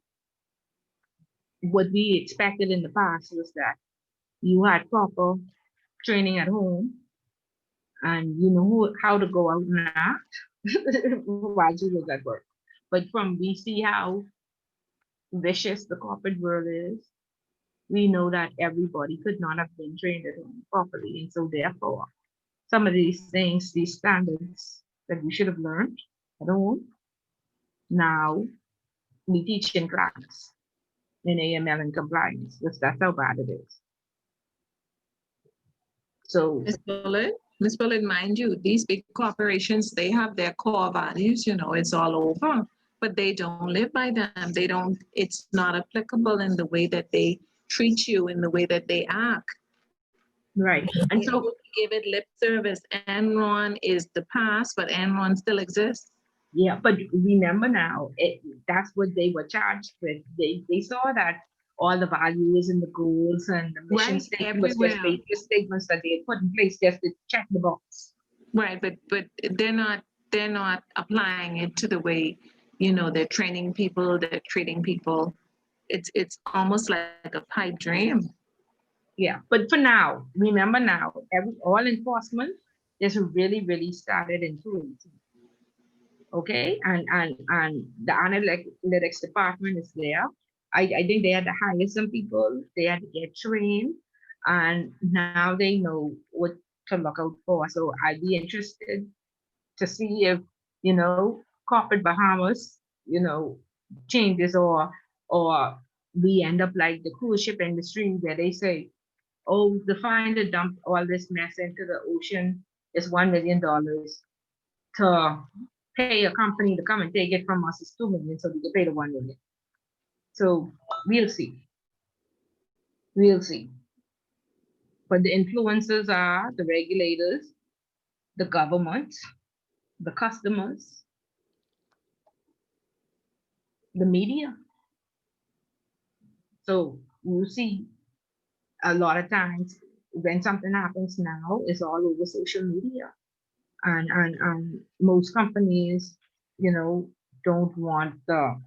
what we expected in the past was that you had proper training at home, and you know how to go out and act while you was at work. But we see how vicious the corporate world is, we know that everybody could not have been trained at home properly. And so therefore, some of these things, these standards that we should have learned at home, now we teach in class in AML and compliance, because that's how bad it is. So Ms. Bullard, mind you, these big corporations, they have their core values, it's all over, but they don't live by them. It's not applicable in the way that they treat you, in the way that they act. Right. And so give it lip service. Enron is the past, but Enron still exists. Yeah, but remember now, that's what they were charged with. They saw that all the values and the goals and the mission statement was just basic statements that they had put in place just to check the box. Right, but they're not applying it to the way, they're training people, they're treating people. It's almost like a pipe dream. Yeah, but for now, remember now, all enforcement is really, really started in 2018. Okay, and the analytics department is there. I think they had to hire some people, they had to get trained, and now they know what to look out for. So I'd be interested to see if, corporate Bahamas, changes, or we end up like the cruise ship industry, where they say, oh, the fine to dump all this mess into the ocean is $1 million, to pay a company to come and take it from us is 2 million, so we can pay the 1 million. So we'll see. We'll see. But the influencers are the regulators, the government, the customers, the media. So you see, a lot of times when something happens now, it's all over social media. And most companies, you know, don't want the,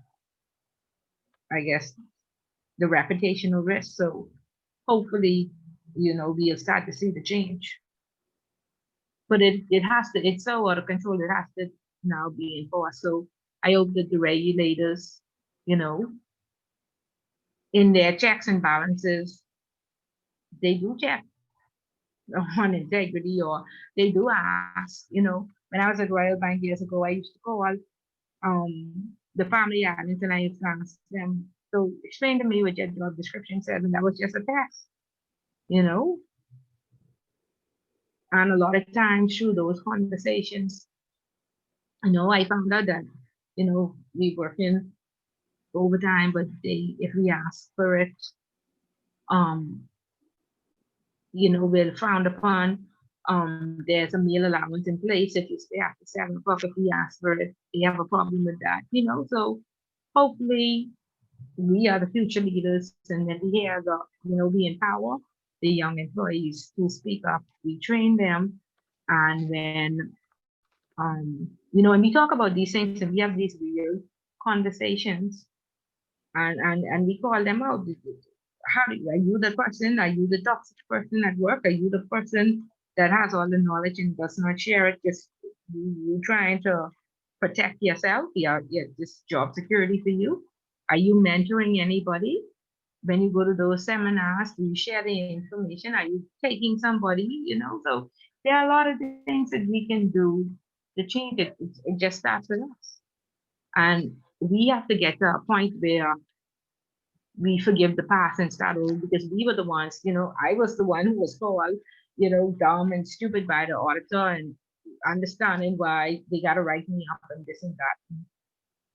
I guess, the reputational risk. So hopefully, you know, we'll start to see the change. But it has to, it's so out of control, it has to now be enforced. So I hope that the regulators, you know, in their checks and balances, they do check on integrity, or they do ask, you know. When I was at Royal Bank years ago, I used to call the family islands and I used to ask them, so explain to me what your job description says, and that was just a test, you know. And a lot of times through those conversations, you know, I found out that, you know, we working overtime, but if we ask for it, you know, we're frowned upon. There's a meal allowance in place if you stay after 7 o'clock. If we ask for it, they have a problem with that, you know. So hopefully we are the future leaders, and then we have the, you know, we empower the young employees to speak up. We train them, and then you know, and we talk about these things, and we have these real conversations, and we call them out. How are you the person? Are you the toxic person at work? Are you the person that has all the knowledge and does not share it? Just you trying to protect yourself? Yeah, just job security for you. Are you mentoring anybody? When you go to those seminars, do you share the information? Are you taking somebody, you know? So there are a lot of things that we can do to change it. It just starts with us. And we have to get to a point where we forgive the past and start over, because we were the ones, you know, I was the one who was called, you know, dumb and stupid by the auditor, and understanding why they got to write me up and this and that.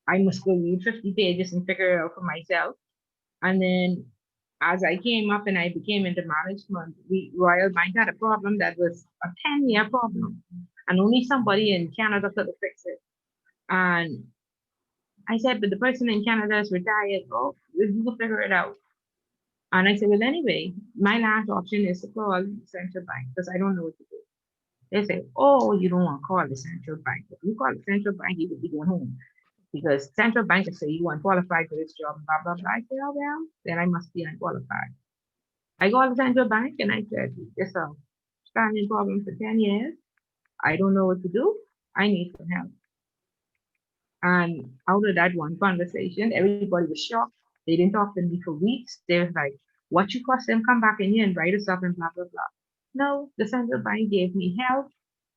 I must go read 50 pages and figure it out for myself. And then as I came up and I became into management, Royal Bank had a problem that was a 10-year problem, and only somebody in Canada could have fixed it. And I said, but the person in Canada is retired. Oh, you will figure it out. And I said, well, anyway, my last option is to call the central bank because I don't know what to do. They say, oh, you don't want to call the central bank. If you call the central bank, you will be going home, because central bankers say you unqualified for this job, blah, blah, blah. I said, oh, well, then I must be unqualified. I called the central bank and I said, it's a standing problem for 10 years. I don't know what to do. I need some help. And out of that one conversation, everybody was shocked. They didn't talk to me for weeks. They was like, what you cost them, come back in here and write us up and blah, blah, blah. No, the central bank gave me help.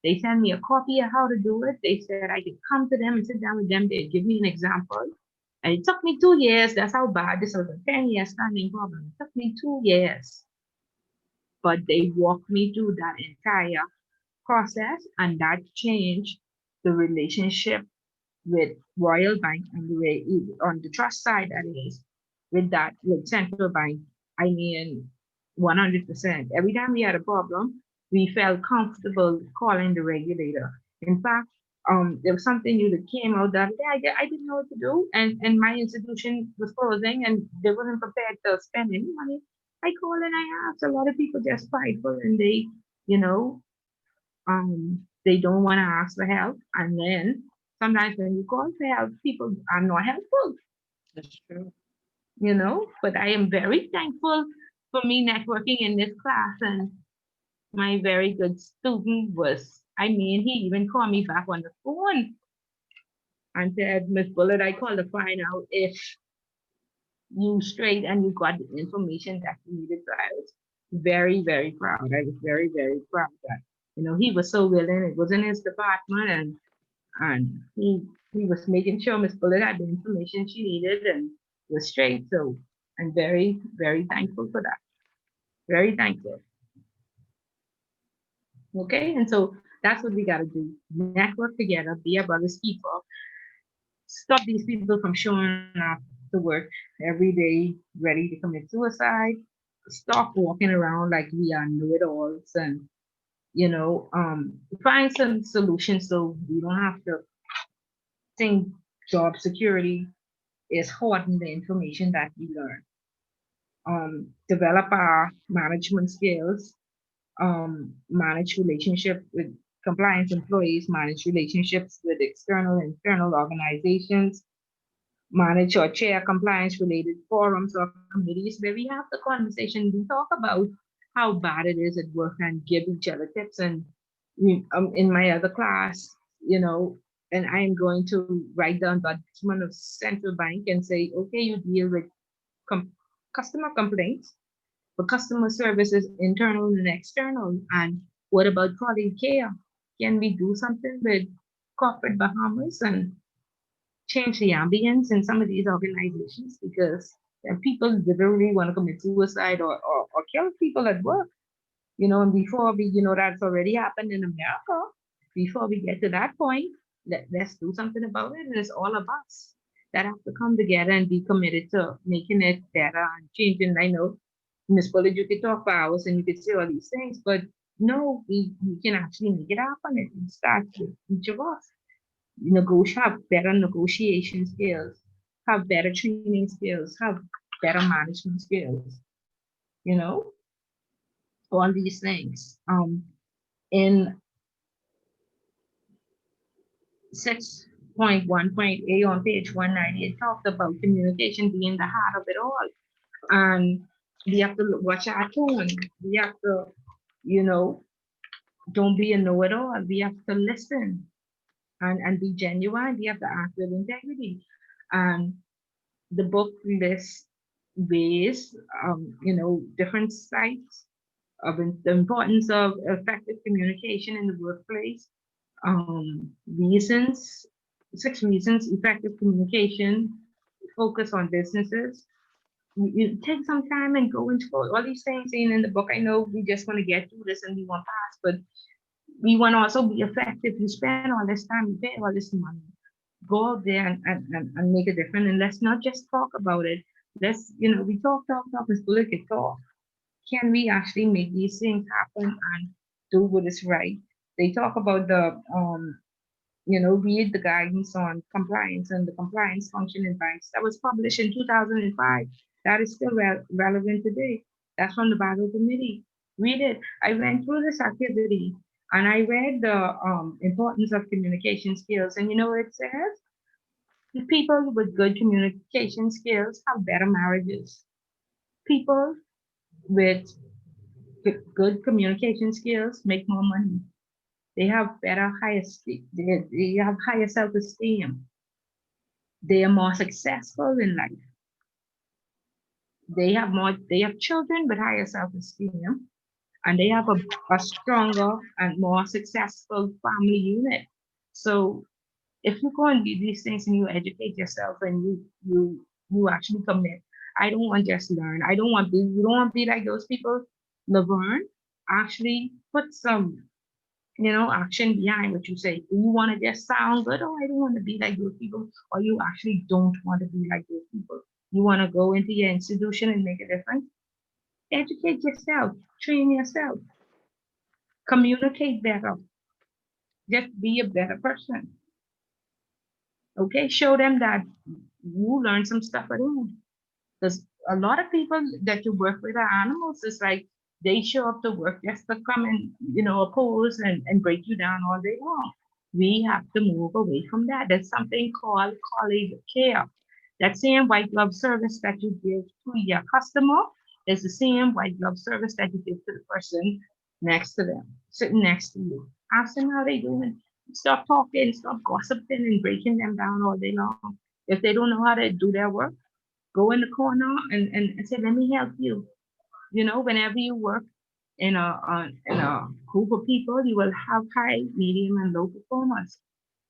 They sent me a copy of how to do it. They said I could come to them and sit down with them. They'd give me an example. And it took me 2 years. That's how bad this was, a 10-year standing problem. It took me 2 years. But they walked me through that entire process, and that changed the relationship with Royal Bank and the way on the trust side, that is, with central bank. I mean, 100%. Every time we had a problem, we felt comfortable calling the regulator. In fact, there was something new that came out that I didn't know what to do, and my institution was closing, and they wasn't prepared to spend any money. I called and I asked. A lot of people just prideful, and they, you know, they don't want to ask for help. And then sometimes when you call for help, people are not helpful. That's true. You know, but I am very thankful for me networking in this class, and my very good student was, I mean, he even called me back on the phone and said, Miss Bullard, I called to find out if you straight and you got the information that you needed. So I was very, very proud. I was very, very proud that, you know, he was so willing. It was in his department, and he was making sure Miss Bullard had the information she needed and was straight. So I'm very, very thankful for that. Very thankful. Okay, and so That's what we got to do. Network together, be a brother's keeper. Stop these people from showing up to work every day ready to commit suicide. Stop walking around like we are know-it-alls, and find some solutions so we don't have to think job security is hoarding the information that we learn. Develop our management skills, manage relationship with compliance employees, manage relationships with external and internal organizations, manage or chair compliance related forums or committees where we have the conversation. We talk about how bad it is at work and give each other tips. And in my other class, and I am going to write down the ombudsman of central bank and say, okay, you deal with com- customer complaints, but customer service is internal and external. And what about colleague care? Can we do something with corporate Bahamas and change the ambience in some of these organizations? Because people literally want to commit suicide or kill people at work, and before we, that's already happened in America. Before we get to that point, let's do something about it. And it's all of us that have to come together and be committed to making it better and changing. I know, Ms. Bullard, you could talk for hours and you could say all these things, but no, we can actually make it happen. It starts with each of us. Have better negotiation skills, have better training skills, have better management skills, you know, all these things. In 6.1.A on page 190, it talked about communication being the heart of it all. And we have to watch our tone. We have to, don't be a know-it-all. We have to listen and be genuine. We have to act with integrity. And the book lists ways, different sites of the importance of effective communication in the workplace. Reasons, 6 reasons effective communication, focus on businesses. You take some time and go into all these things in the book. I know we just want to get through this and we want past, but we want to also be effective. You spend all this time, you pay all this money. Go out there and make a difference. And let's not just talk about it. Let's, we talk, as political talk. Can we actually make these things happen and do what is right? They talk about the, read the guidance on compliance and the compliance function in banks. That was published in 2005. That is still relevant today. That's from the Basel Committee. Read it. I went through this activity and I read the importance of communication skills. And you know what it says? The people with good communication skills have better marriages. People with good communication skills make more money. They have better, they have higher self-esteem. They are more successful in life. They have children with higher self-esteem, and they have a stronger and more successful family unit. So if you go and do these things and you educate yourself and you actually commit, I don't want just learn. You don't want to be like those people. Laverne, actually put some, action behind what you say. Do you want to just sound good? Oh, I don't want to be like those people. Or you actually don't want to be like those people. You want to go into your institution and make a difference? Educate yourself, train yourself, communicate better. Just be a better person. Okay, show them that you learn some stuff at home. Because a lot of people that you work with are animals. It's like they show up to work just to come and, oppose and break you down all day long. We have to move away from that. There's something called colleague care. That same white glove service that you give to your customer is the same white glove service that you give to the person next to them, sitting next to you. Ask them how they doing. Stop talking, stop gossiping and breaking them down all day long. If they don't know how to do their work, go in the corner and say, let me help you. Whenever you work in a group of people, you will have high, medium, and low performers.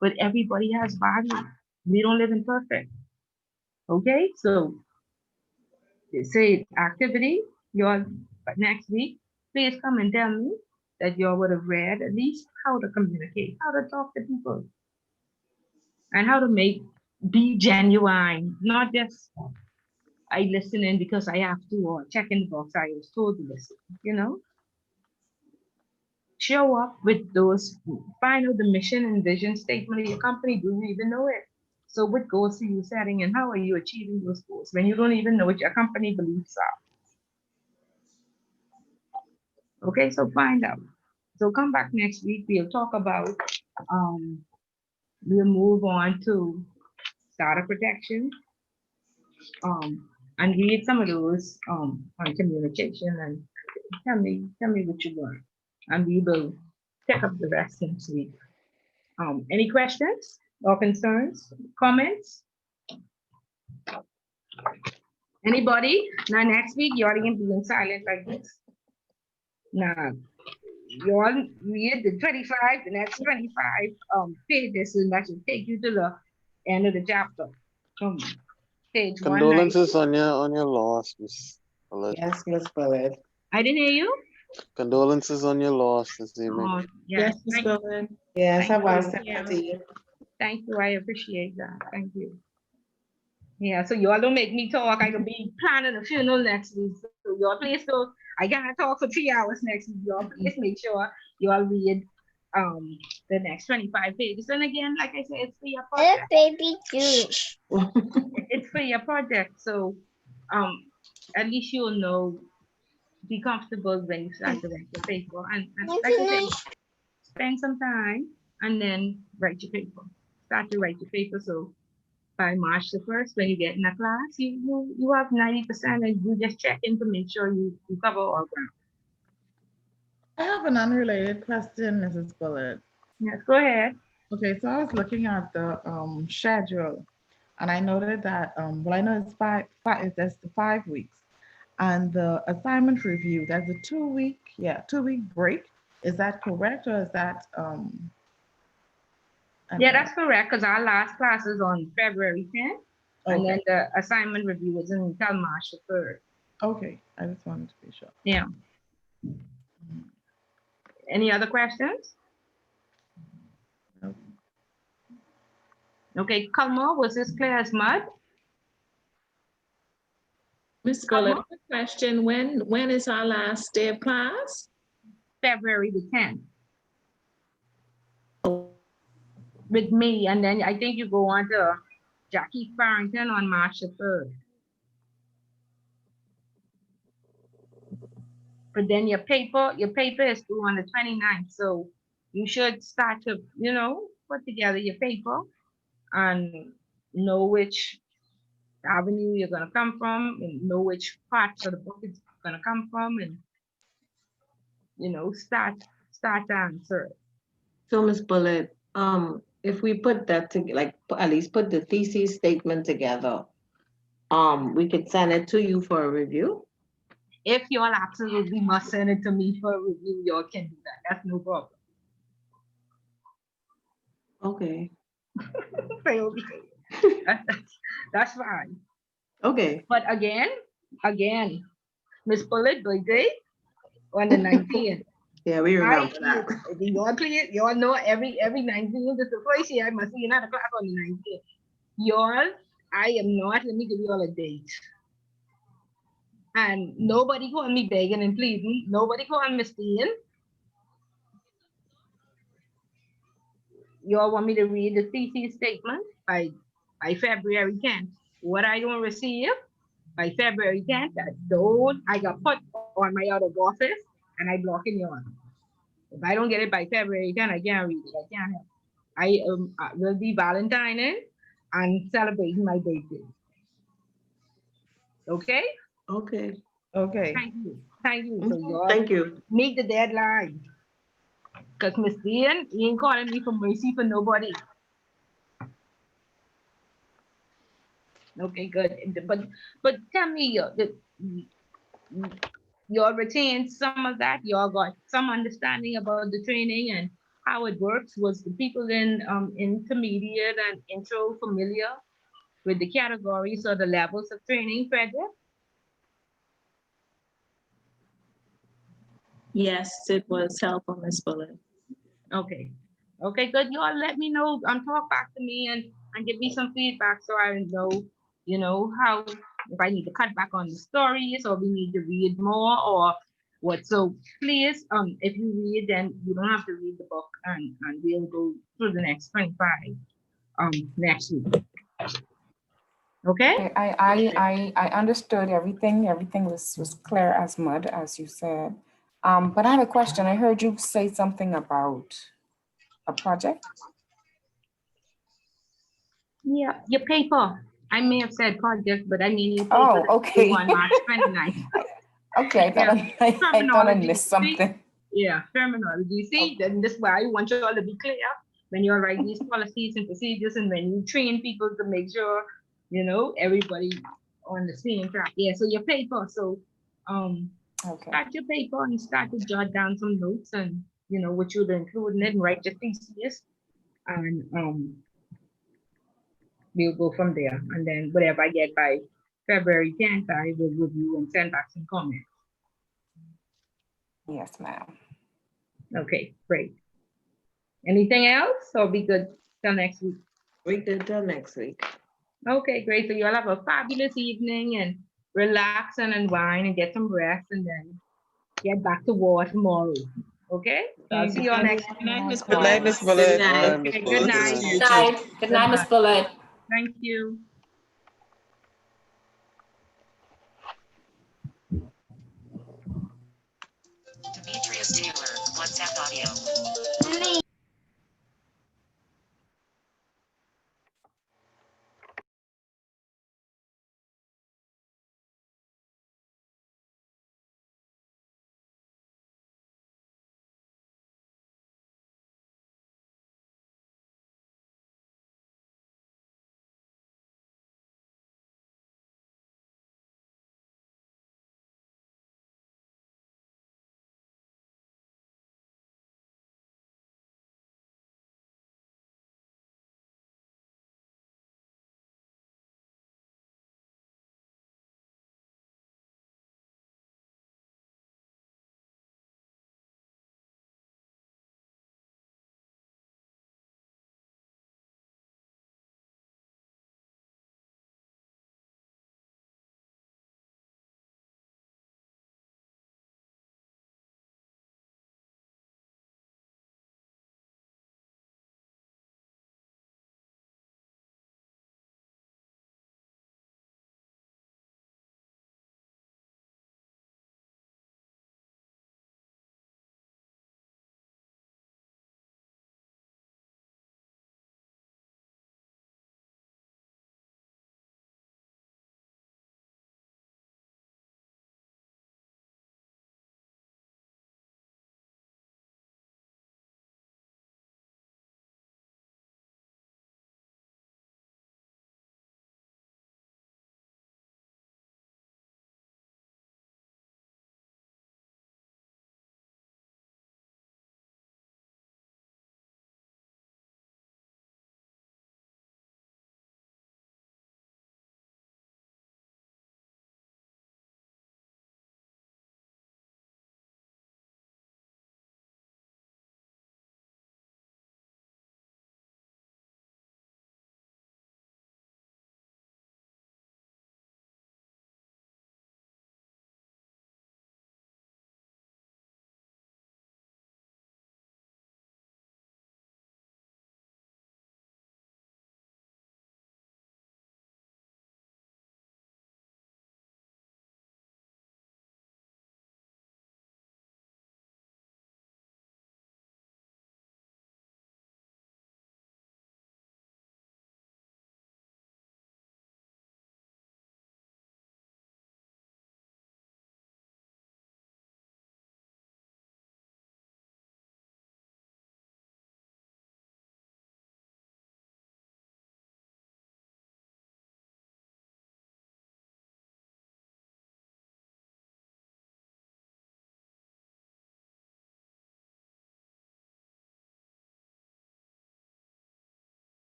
But everybody has value. We don't live in perfect. Okay, so say activity, your next week, please come and tell me that you all would have read, at least how to communicate, how to talk to people, and how to be genuine, not just I listen in because I have to, or check in the box I was told to listen, you know? Show up with those, find out the mission and vision statement of your company. Do you even know it? So what goals are you setting and how are you achieving those goals when you don't even know what your company beliefs are? Okay, so find out. So come back next week. We'll talk about, we'll move on to data protection, and read some of those on communication, and tell me what you learned. And we will pick up the rest next week. Any questions or concerns, comments? Anybody? Now next week, you all can be in silent like this. Now, you all read the 25, the next 25 pages, and that should take you to the end of the chapter. Page 190. Condolences on your loss, Miss Bullard. Yes, Miss Bullard. I didn't hear you. Condolences on your loss this evening. Oh, yes, Miss thank, Bullard. Yes, thank I you. was Yeah. sympathy. Thank you. I appreciate that. Thank you. Yeah, so y'all don't make me talk. I could be planning a funeral next week. So y'all please go. I gotta talk for 3 hours next week. Y'all please make sure y'all read the next 25 pages. And again, like I said, it's for your project. Baby too. It's for your project. So at least you'll know, be comfortable when you start to write your paper. And like I said, spend some time and then write your paper. Start to write your paper. So by March the 1st, when you get in a class, you have 90% and you just check in to make sure you cover all ground. I have an unrelated question, Mrs. Bullard. Yes, go ahead. Okay, so I was looking at the schedule, and I noted that well, I know it's that's the 5 weeks, and the assignment review, that's a 2-week, 2-week break. Is that correct, or is that Yeah, that's correct, because our last class is on February 10th, and then the assignment review is until March the 3rd. Okay, I just wanted to be sure. Yeah. Any other questions? No. Okay, Kalma, was this clear as mud? Miss Bullard, quick question, when is our last day of class? February the 10th. With me, and then I think you go on to Jackie Farrington on March the 3rd. But then your paper is due on the 29th, so you should start to, put together your paper and know which avenue you're gonna come from, and know which parts of the book it's gonna come from, and start to answer it. So, Miss Bullard, if we put that to at least put the thesis statement together, we could send it to you for a review. If you all absolutely must send it to me for a review, you all can do that. That's no problem. Okay. That's fine. Okay. But again, Miss Bullard birthday on the 19th. Yeah, we remember that. You all know every 19th is the first year I must be in another class on the 19th. Y'all, I am not, let me give you all a date. And nobody call me begging and pleading. Nobody call me Dean. You all want me to read the thesis statement by February 10th. What I don't receive by February 10th, I got put on my out of office and I block in your honor. If I don't get it by February 10th, I can't read it. I can't help. I will be Valentining and celebrating my birthday. Okay? Okay. Okay. Thank you. So you all Thank you. meet the deadline. Because Miss Dean, he ain't calling me for mercy for nobody. Okay, good. But tell me, y'all retained some of that. Y'all got some understanding about the training and how it works. Was the people in intermediate and intro familiar with the categories or the levels of training, Frederick? Yes, it was helpful, Ms. Bullard. Okay. Okay, good. You all let me know, talk back to me and give me some feedback so I know, how, if I need to cut back on the stories or we need to read more or what. So please, if you read, then you don't have to read the book and we'll go through the next 25 next week. Okay? I understood everything. Everything was clear as mud, as you said. But I have a question. I heard you say something about a project. Yeah, your paper. I may have said project, but I mean your paper. Oh, okay. On March 29th. Okay, I thought I missed something. Yeah, terminology. See, then this is why I want you all to be clear when you write these policies and procedures and when you train people to make sure, everybody on the same track. Yeah, so your paper. So start your paper and start to jot down some notes and, what you'll include in it and write your thesis. And we'll go from there. And then whatever I get by February 10th, I will review and send back some comments. Yes, ma'am. Okay, great. Anything else? Or be good till next week? We good till next week. Okay, great. So you all have a fabulous evening and relax and unwind and get some rest and then get back to war tomorrow. Okay? So I'll see you all next week. Good night, Ms. Good night, Ms. Bullard. Good night. Okay, good night. Good night. Good night, Ms. Bullard. Thank you. Demetrius Taylor, WhatsApp audio.